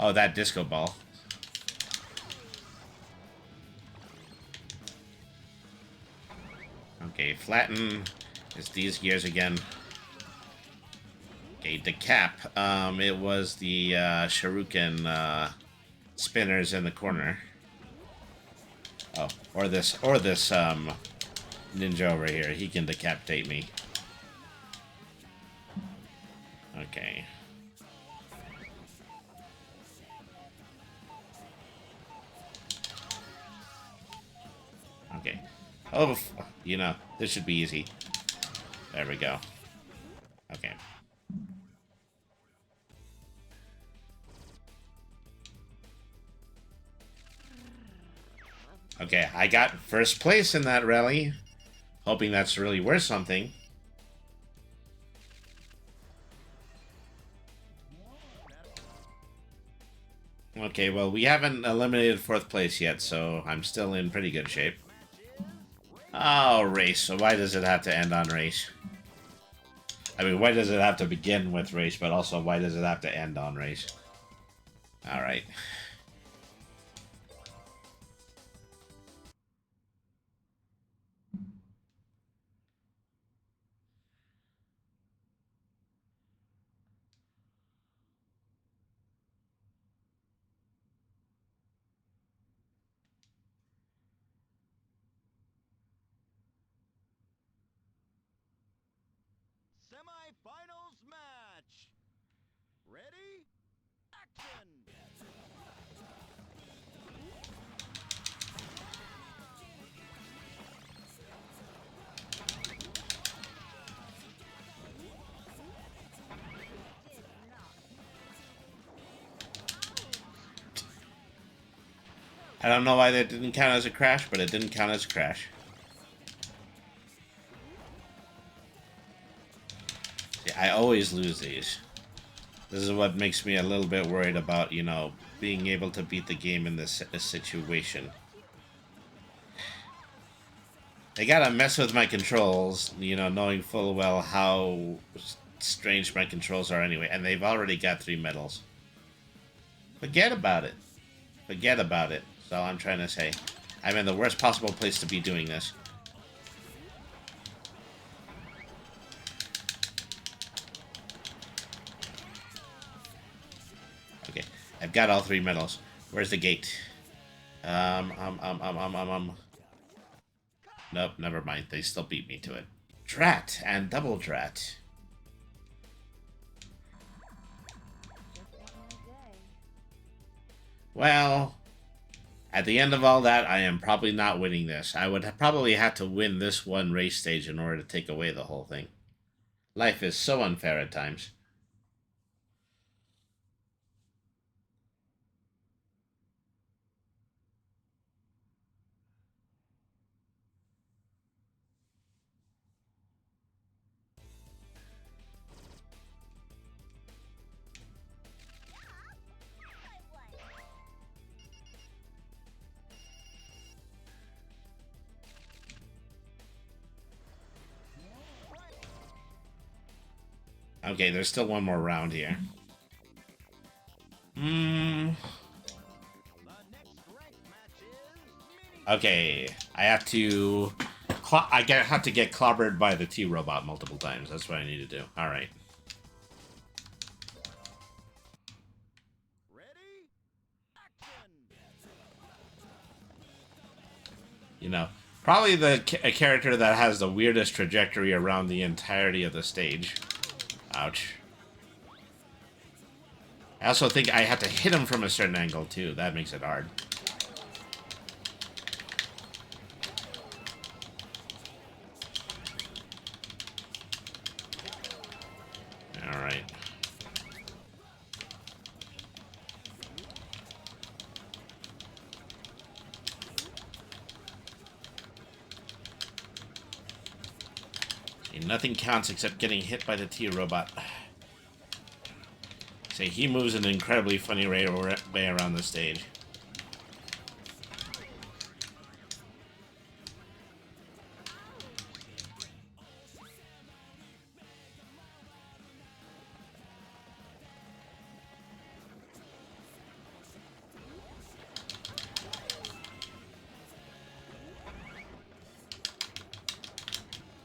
Oh, that disco ball. Okay, flatten. It's these gears again. Okay, the cap. It was the shuriken spinners in the corner. Oh, or this ninja over here. He can decapitate me. Okay. Okay. Oh, this should be easy. There we go. Okay. Okay, I got first place in that rally. Hoping that's really worth something. Okay, well, we haven't eliminated fourth place yet, so I'm still in pretty good shape. Oh, race. So why does it have to end on race? I mean, why does it have to begin with race, but also why does it have to end on race? Alright. Semi-finals match. Ready? Action! I don't know why that didn't count as a crash, but it didn't count as a crash. See, I always lose these. This is what makes me a little bit worried about, you know, being able to beat the game in this situation. They gotta mess with my controls, you know, knowing full well how strange my controls are anyway. And they've already got 3 medals. Forget about it. Forget about it. That's all I'm trying to say. I'm in the worst possible place to be doing this. Okay, I've got all 3 medals. Where's the gate? Nope, never mind. They still beat me to it. Drat and double drat. Well, at the end of all that, I am probably not winning this. I would probably have to win this one race stage in order to take away the whole thing. Life is so unfair at times. Okay, there's still one more round here. Okay, I have to... have to get clobbered by the T-Robot multiple times. That's what I need to do. Alright. You know, probably a character that has the weirdest trajectory around the entirety of the stage. Ouch. I also think I have to hit him from a certain angle, too. That makes it hard. Alright. Nothing counts except getting hit by the T-Robot. Say, he moves in an incredibly funny way around the stage.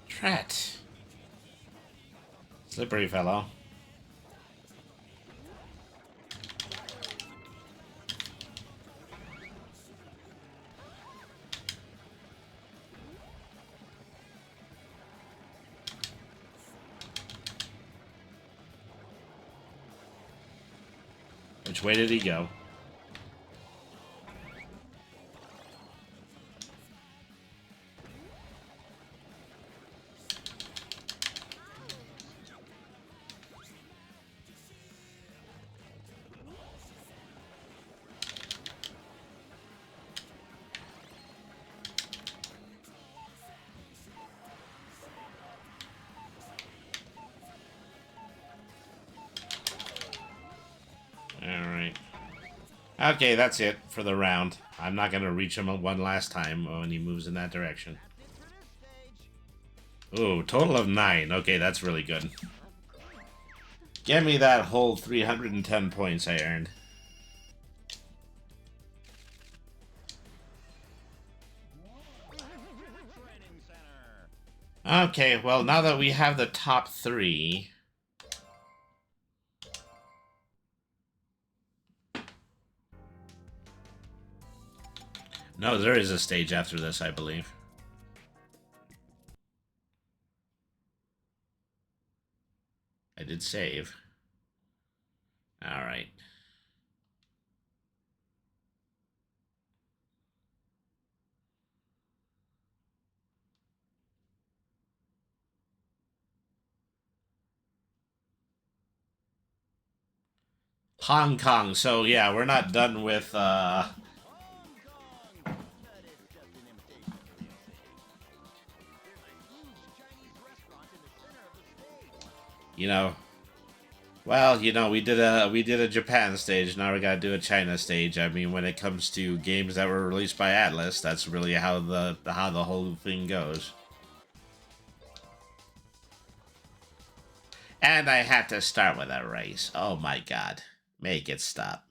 Trat. Slippery fellow. Which way did he go? Okay, that's it for the round. I'm not going to reach him one last time when he moves in that direction. Ooh, total of 9. Okay, that's really good. Give me that whole 310 points I earned. Okay, well, now that we have the top 3... No, there is a stage after this, I believe. I did save. Alright. Hong Kong. So, yeah, we're not done with, you know, Well, you know, we did a Japan stage. Now we gotta do a China stage. I mean, when it comes to games that were released by Atlas, that's really how the whole thing goes. And I had to start with a race. Oh my god, make it stop.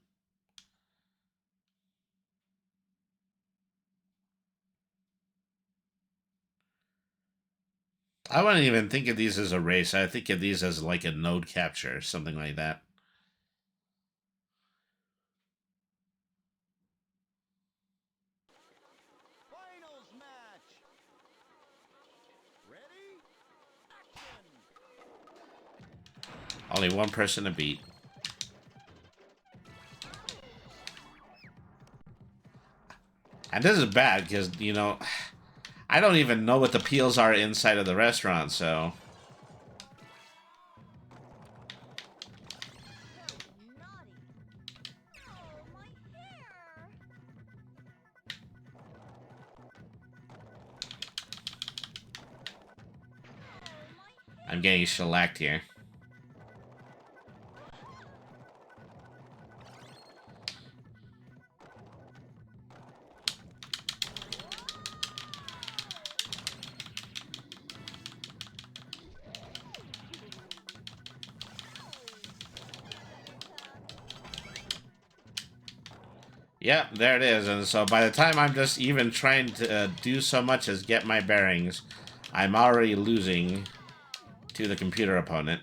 I wouldn't even think of these as a race. I think of these as like a node capture, something like that. Finals match. Ready? Action. Only one person to beat. And this is bad because, you know, I don't even know what the peels are inside of the restaurant, so. Naughty. Oh, my hair. I'm getting shellacked here. Yep, there it is. And so by the time I'm just even trying to do so much as get my bearings, I'm already losing to the computer opponent.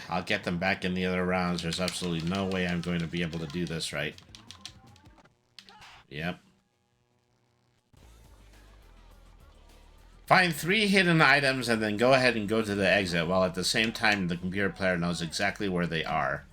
I'll get them back in the other rounds. There's absolutely no way I'm going to be able to do this right. Yep. Find 3 hidden items and then go ahead and go to the exit, while at the same time the computer player knows exactly where they are.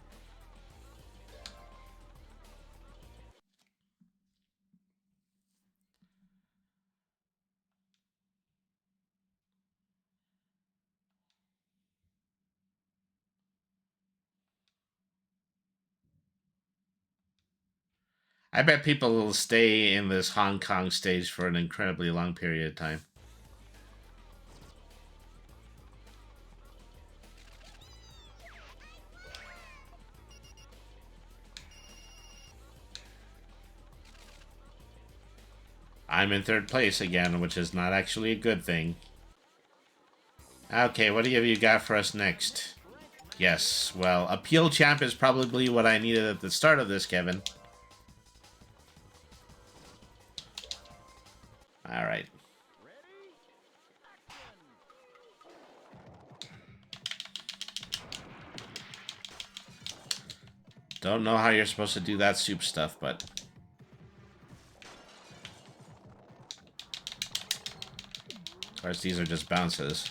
I bet people will stay in this Hong Kong stage for an incredibly long period of time. I'm in 3rd place again, which is not actually a good thing. Okay, what do you got for us next? Yes, well, Appeal Champ is probably what I needed at the start of this, Kevin. Alright. Don't know how you're supposed to do that soup stuff, but... Of course, these are just bounces.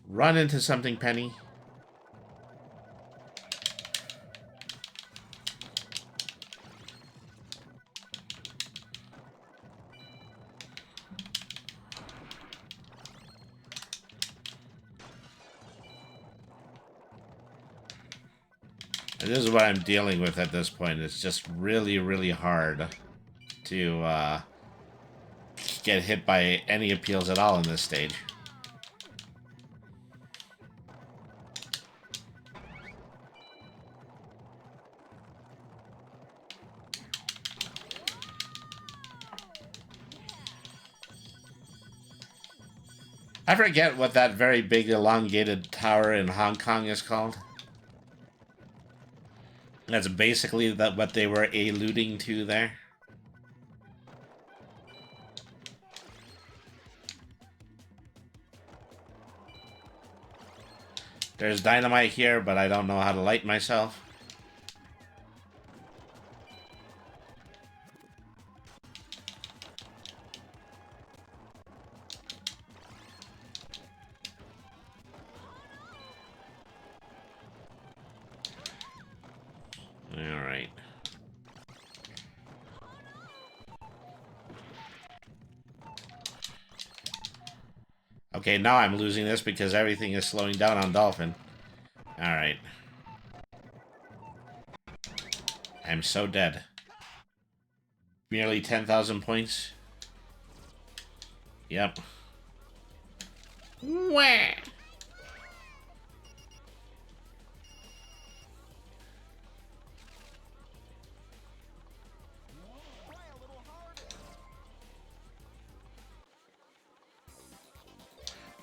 Run into something, Penny. And this is what I'm dealing with at this point. It's just really, really hard to get hit by any appeals at all in this stage. I forget what that very big elongated tower in Hong Kong is called. That's basically what they were alluding to there. There's dynamite here, but I don't know how to light myself. Okay, now I'm losing this because everything is slowing down on Dolphin. Alright. I'm so dead. Nearly 10,000 points. Yep. Wah!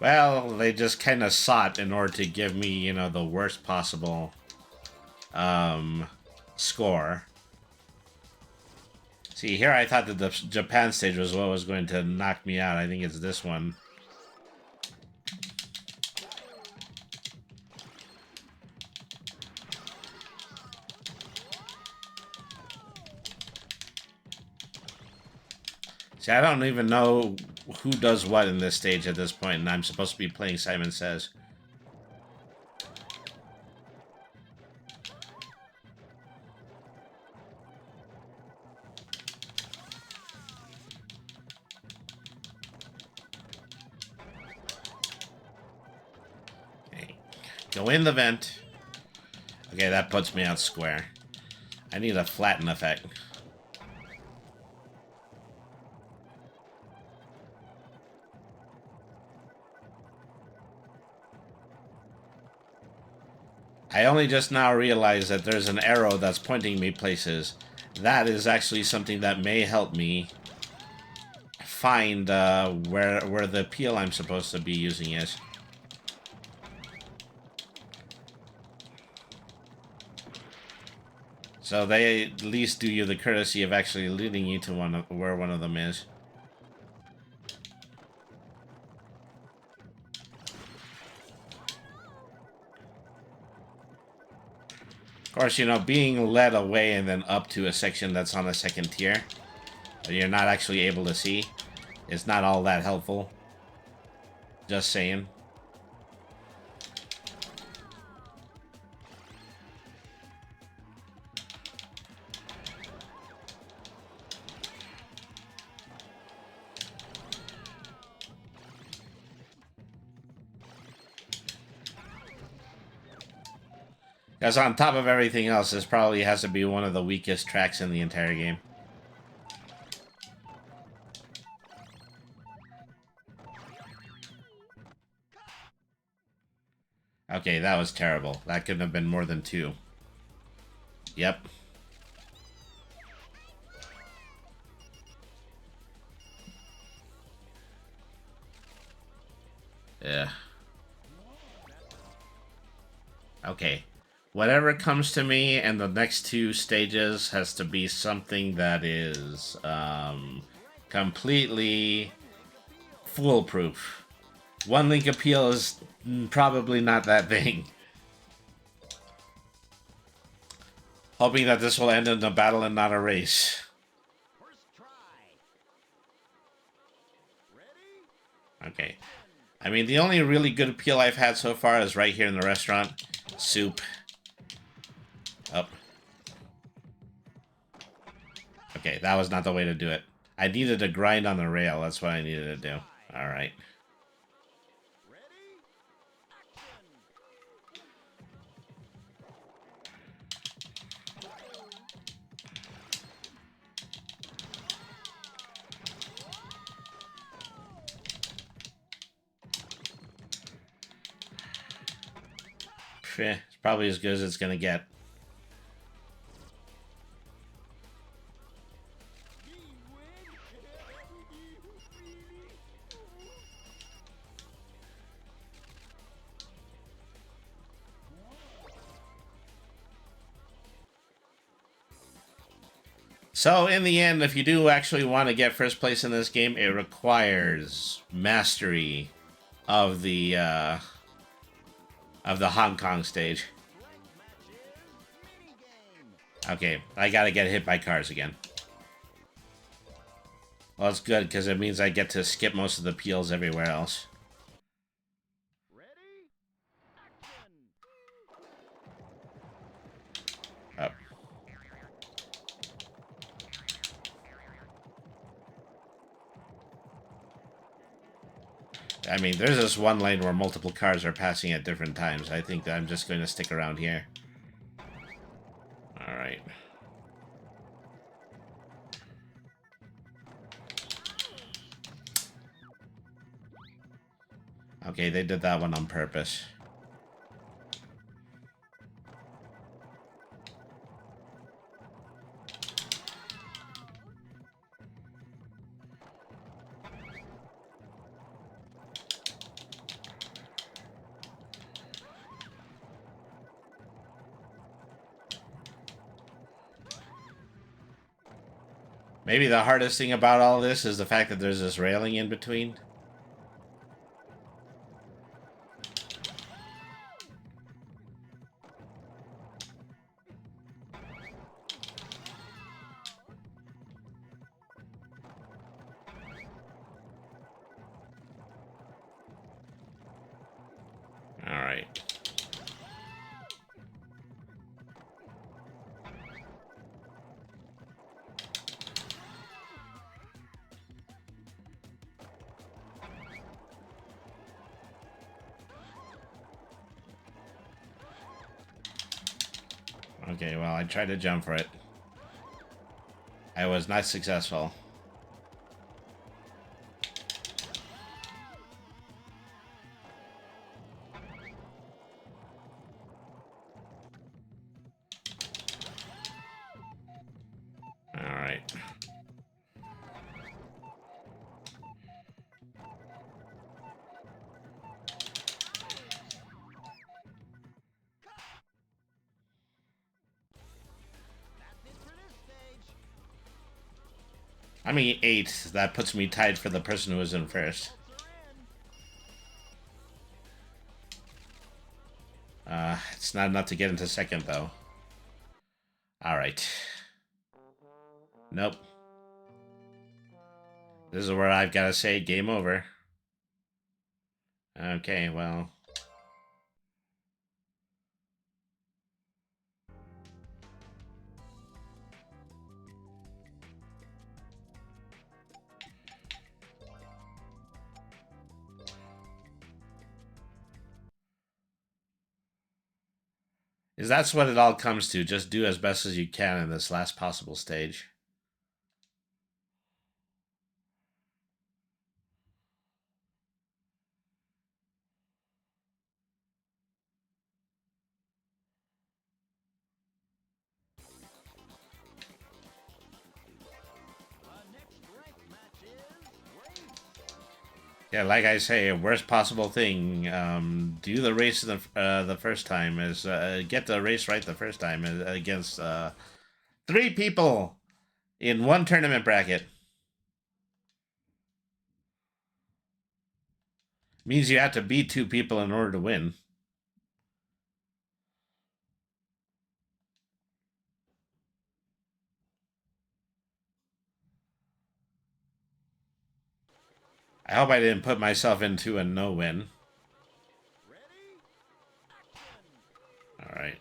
Well, they just kind of sought in order to give me, you know, the worst possible score. See, here I thought that the Japan stage was what was going to knock me out. I think it's this one. See, I don't even know who does what in this stage at this point, and I'm supposed to be playing Simon Says. Okay. Go in the vent. Okay, that puts me out square. I need a flatten effect. I only just now realized that there's an arrow that's pointing me places. That is actually something that may help me find where the peel I'm supposed to be using is. So they at least do you the courtesy of actually leading you to where one of them is. Of course, you know, being led away and then up to a section that's on a second tier that you're not actually able to see is not all that helpful. Just saying. Because on top of everything else, this probably has to be one of the weakest tracks in the entire game. Okay, that was terrible. That couldn't have been more than 2. Yep. Yeah. Okay. Whatever comes to me and the next 2 stages has to be something that is completely foolproof. One link appeal is probably not that thing. Hoping that this will end in a battle and not a race. Okay. I mean, the only really good appeal I've had so far is right here in the restaurant. Soup. Up. Okay, that was not the way to do it. I needed to grind on the rail. That's what I needed to do. Alright. It's probably as good as it's gonna get. So, in the end, if you do actually want to get first place in this game, it requires mastery of the Hong Kong stage. Okay, I gotta get hit by cars again. Well, it's good, because it means I get to skip most of the peels everywhere else. Up. I mean, there's this one lane where multiple cars are passing at different times. I think that I'm just going to stick around here. Alright. Okay, they did that one on purpose. Maybe the hardest thing about all this is the fact that there's this railing in between. Alright. Okay, well, I tried to jump for it. I was not successful. Alright. I mean, 8. That puts me tied for the person who was in first. It's not enough to get into second, though. Alright. Nope. This is where I've got to say game over. Okay, well... That's what it all comes to. Just do as best as you can in this last possible stage. Yeah, like I say, worst possible thing. Do the race the first time is get the race right the first time against 3 people in one tournament bracket. Means you have to beat 2 people in order to win. I hope I didn't put myself into a no-win. Alright.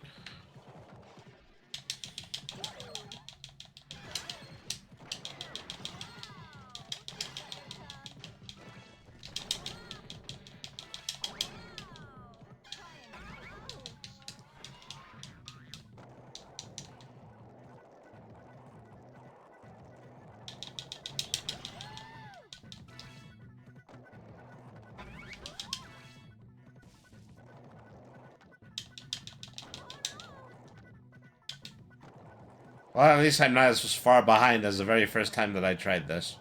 Well, at least I'm not as far behind as the very first time that I tried this.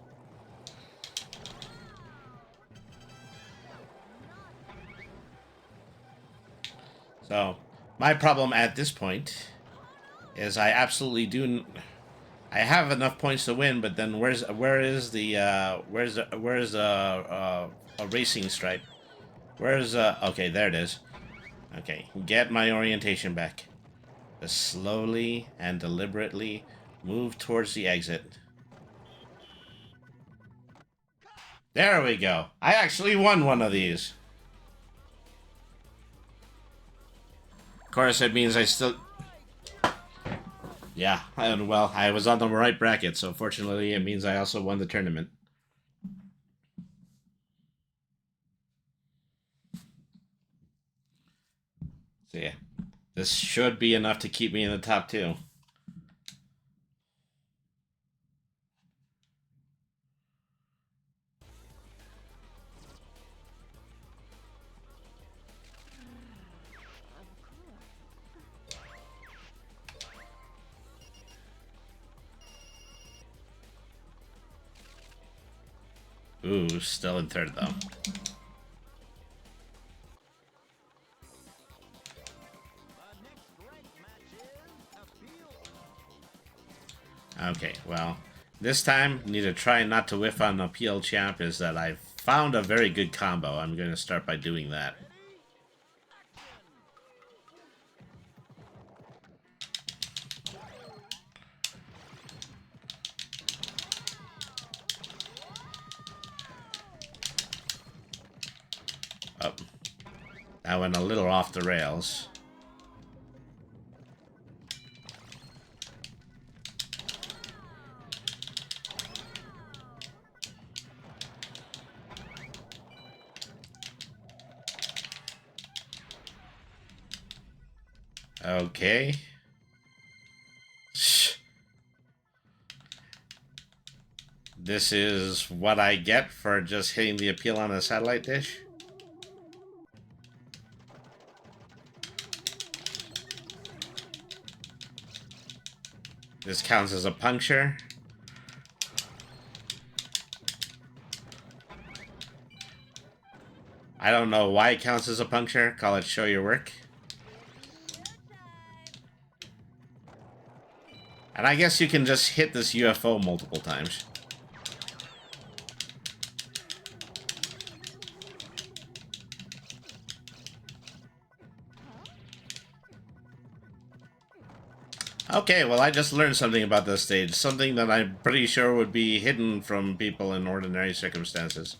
So, my problem at this point is I absolutely do. I have enough points to win, but then where's a racing stripe? Okay, there it is. Okay, get my orientation back. Just slowly and deliberately move towards the exit. There we go. I actually won one of these. Of course, it means I still... Yeah, and well, I was on the right bracket, so fortunately it means I also won the tournament. This should be enough to keep me in the top 2. Ooh, still in 3rd though. Okay, well, this time, need to try not to whiff on Appeal Champ is that I've found a very good combo. I'm going to start by doing that. Oh, that went a little off the rails. Okay. This is what I get for just hitting the appeal on a satellite dish. This counts as a puncture. I don't know why it counts as a puncture. Call it show your work. And I guess you can just hit this UFO multiple times. Okay, well, I just learned something about this stage. Something that I'm pretty sure would be hidden from people in ordinary circumstances.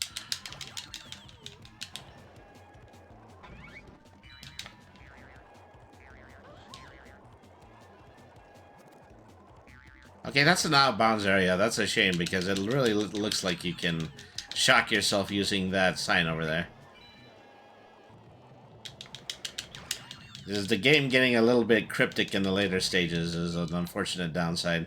Okay, that's an out-of-bounds area. That's a shame, because it really looks like you can shock yourself using that sign over there. Is the game getting a little bit cryptic in the later stages is an unfortunate downside.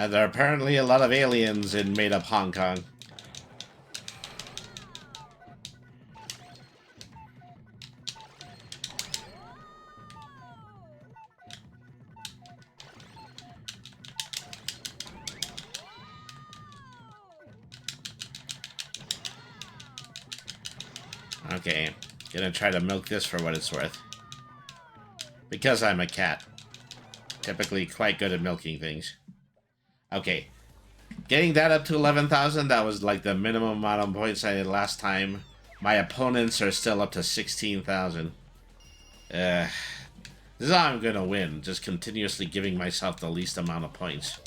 There are apparently a lot of aliens in made-up Hong Kong. Okay, gonna try to milk this for what it's worth. Because I'm a cat. Typically quite good at milking things. Okay. Getting that up to 11,000, that was like the minimum amount of points I did last time. My opponents are still up to 16,000. This is how I'm gonna win. Just continuously giving myself the least amount of points.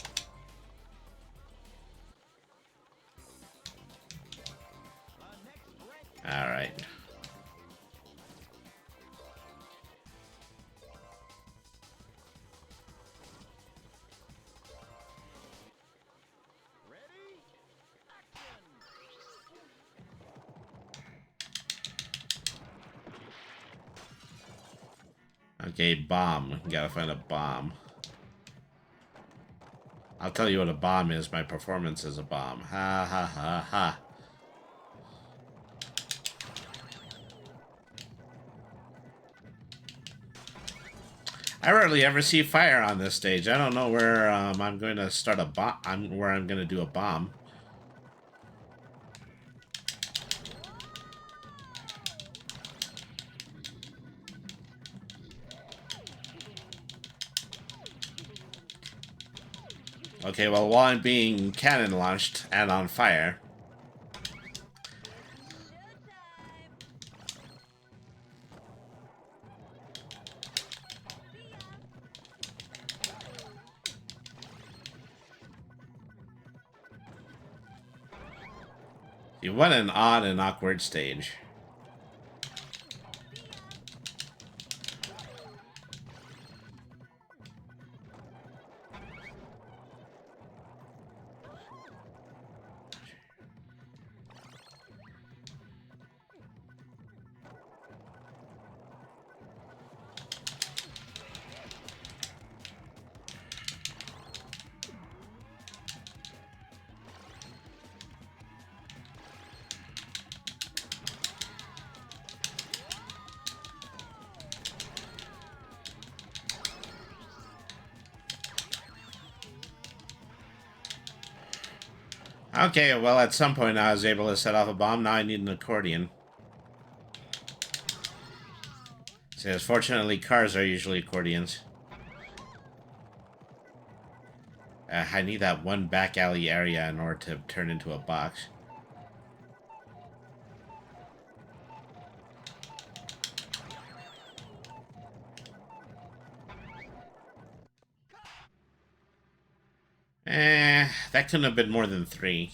Alright. Okay, bomb. Gotta find a bomb. I'll tell you what a bomb is. My performance is a bomb. Ha ha ha ha. I rarely ever see fire on this stage. I don't know where I'm going to start a bomb. Where I'm going to do a bomb. Okay, well, while I'm being cannon launched and on fire. What an odd and awkward stage. Okay, well, at some point I was able to set off a bomb. Now I need an accordion. So, fortunately, cars are usually accordions. I need that one back alley area in order to turn into a box. That couldn't have been more than 3.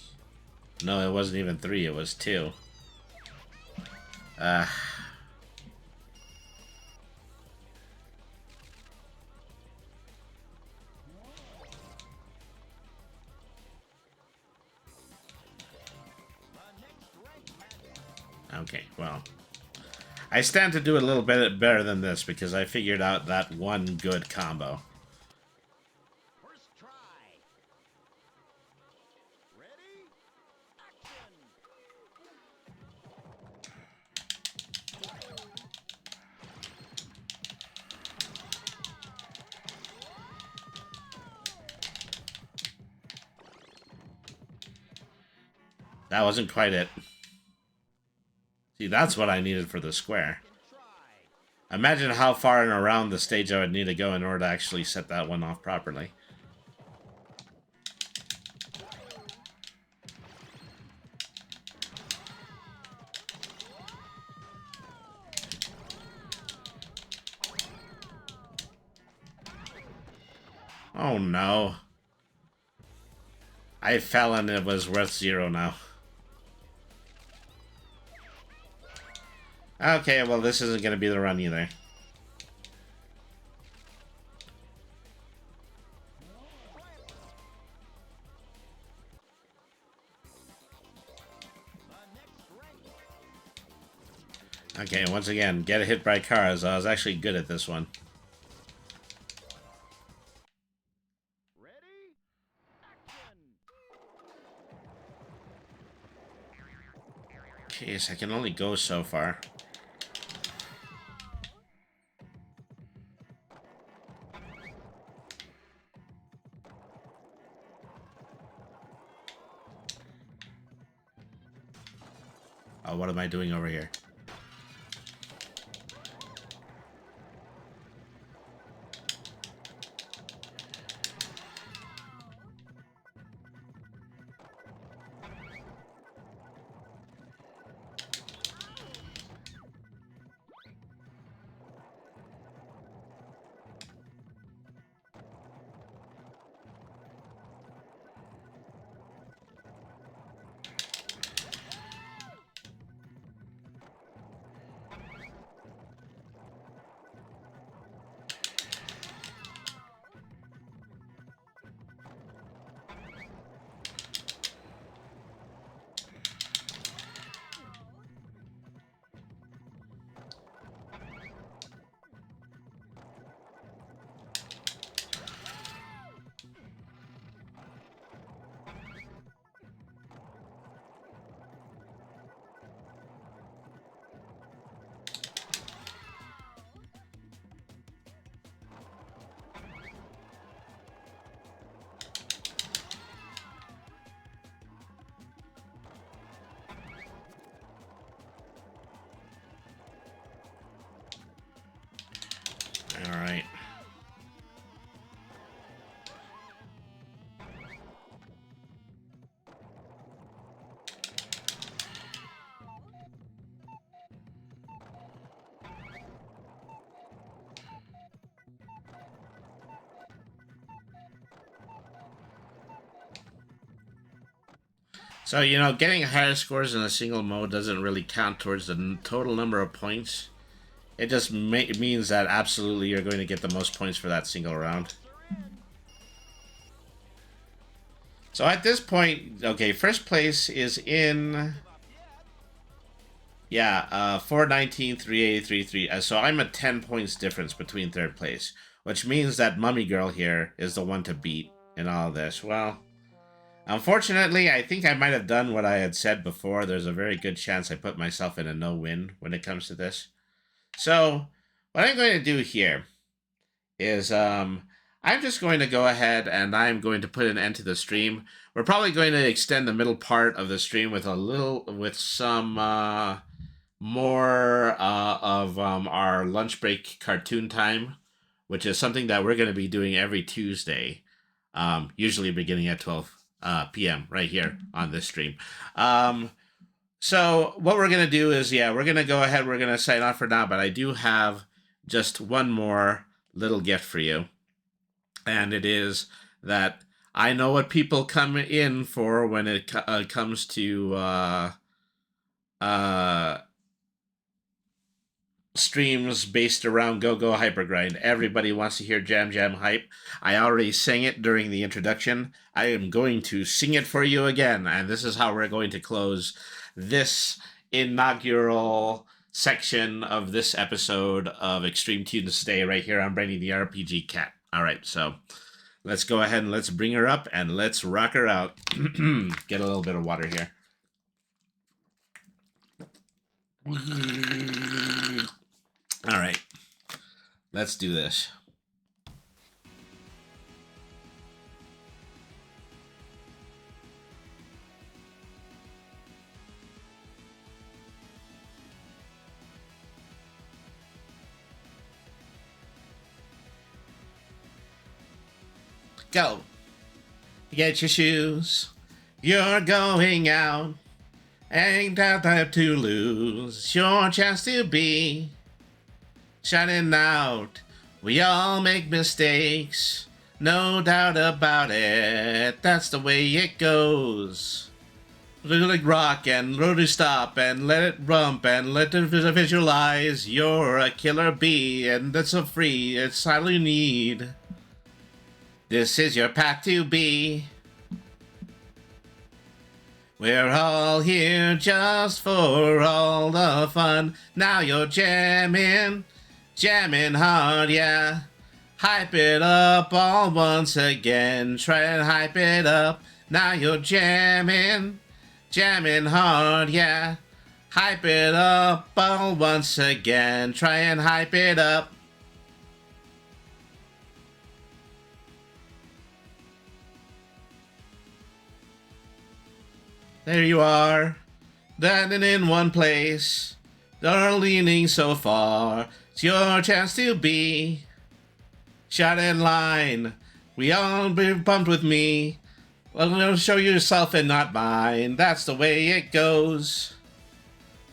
No, it wasn't even 3, it was 2. Okay, well. I stand to do a little bit better than this because I figured out that one good combo. First try. Ready? Action. That wasn't quite it. See, that's what I needed for the square. Imagine how far and around the stage I would need to go in order to actually set that one off properly. Oh no. I fell and it was worth 0 now. Okay, well this isn't going to be the run either. Okay, once again, get hit by cars. I was actually good at this one. Ready? Action. Jeez, I can only go so far. Oh, what am I doing over here? All right. So, you know, getting higher scores in a single mode doesn't really count towards the total number of points. It just means that absolutely you're going to get the most points for that single round. So at this point, okay, first place is in... Yeah, 419, 383, 3. So I'm at 10 points difference between third place, which means that Mummy Girl here is the one to beat in all of this. Well... Unfortunately, I think I might have done what I had said before. There's a very good chance I put myself in a no-win when it comes to this. So, what I'm going to do here is I'm just going to go ahead and I'm going to put an end to the stream. We're we're probably going to extend the middle part of the stream with some more of our lunch break cartoon time, which is something that we're going to be doing every Tuesday, usually beginning at 12 p.m. right here on this stream. So what we're going to do is, we're going to go ahead. We're going to sign off for now, but I do have just one more little gift for you. And it is that I know what people come in for when it comes to streams based around Go Hypergrind. Everybody wants to hear Jam Hype. I already sang it during the introduction. I am going to sing it for you again, and this is how we're going to close this inaugural section of this episode of Extreme TOONSDAY right here on Brainy the RPG Cat. All right, so let's go ahead and let's bring her up and let's rock her out. Get a little bit of water here. All right, let's do this. Go. Get your shoes. You're going out. Ain't got time to lose. It's your chance to be shining out. We all make mistakes. No doubt about it. That's the way it goes. Like rock and roll to stop and let it rump and let it visualize. You're a killer bee and that's so free. It's all you need. This is your path to be. We're all here just for all the fun. Now you're jamming hard, yeah. Hype it up all once again. Try and hype it up. Now you're jamming hard, yeah. Hype it up all once again. Try and hype it up. There you are, standing in one place, you're leaning so far, it's your chance to be shot in line. We all be bumped with me, well, show yourself and not mine, that's the way it goes.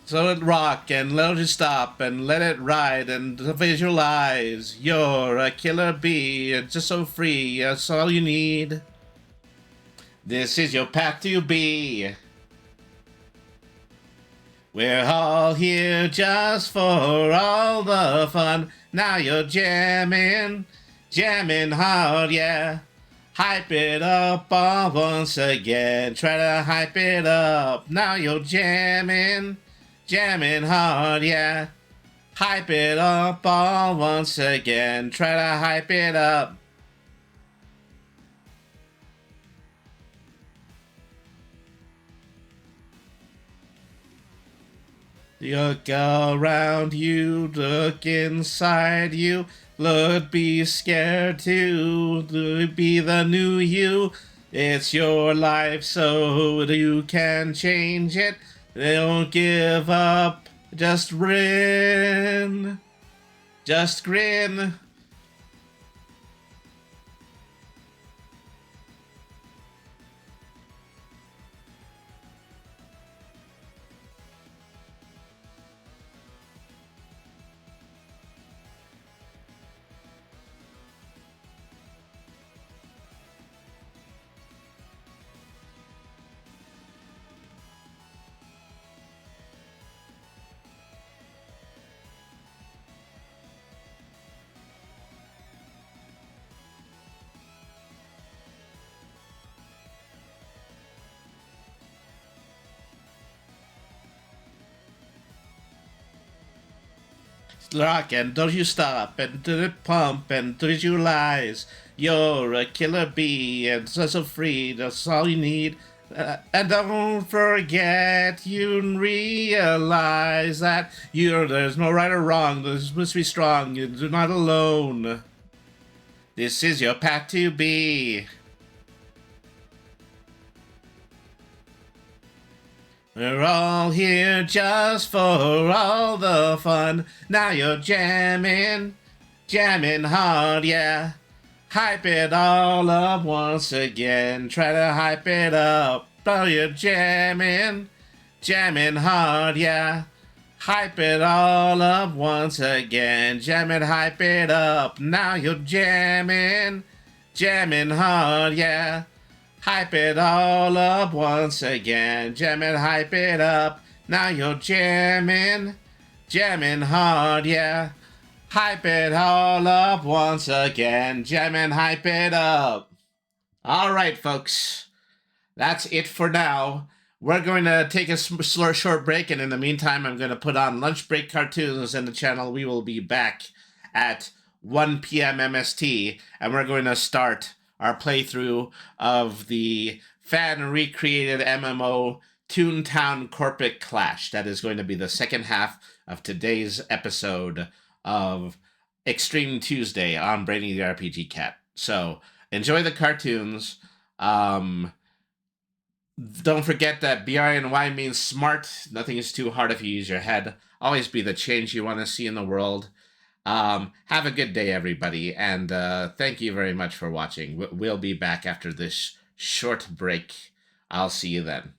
So let it rock and let it stop and let it ride and visualize. You're a killer bee, it's just so free, that's all you need. This is your path to be. We're all here just for all the fun. Now you're jamming hard, yeah. Hype it up all once again. Try to hype it up. Now you're jamming hard, yeah. Hype it up all once again. Try to hype it up. Look around you, look inside you, look, be scared to be the new you. It's your life, so you can change it. Don't give up, just grin. Just grin. Rock and don't you stop and do it pump and visualize. You're a killer bee and so free, that's all you need. And don't forget, you realize that there's no right or wrong, there's must be strong, you're not alone. This is your path to be. We're all here just for all the fun. Now you're jamming, jamming hard, yeah. Hype it all up once again. Try to hype it up. Oh, you're jamming, jamming hard, yeah. Hype it all up once again. Jam it, hype it up. Now you're jamming, jamming hard, yeah. Hype it all up once again. Jam it, hype it up. Now you're jamming, jamming hard, yeah. Hype it all up once again. Jam and hype it up. All right, folks. That's it for now. We're going to take a short break, and in the meantime, I'm going to put on lunch break cartoons in the channel. We will be back at 1 p.m. MST, and we're going to start our playthrough of the fan-recreated MMO Toontown Corporate Clash. That is going to be the second half of today's episode of Extreme Tuesday on Brainy the RPG Cat. So, enjoy the cartoons. Don't forget that BRNY means smart. Nothing is too hard if you use your head. Always be the change you want to see in the world. Have a good day, everybody, and thank you very much for watching. We'll be back after this short break. I'll see you then.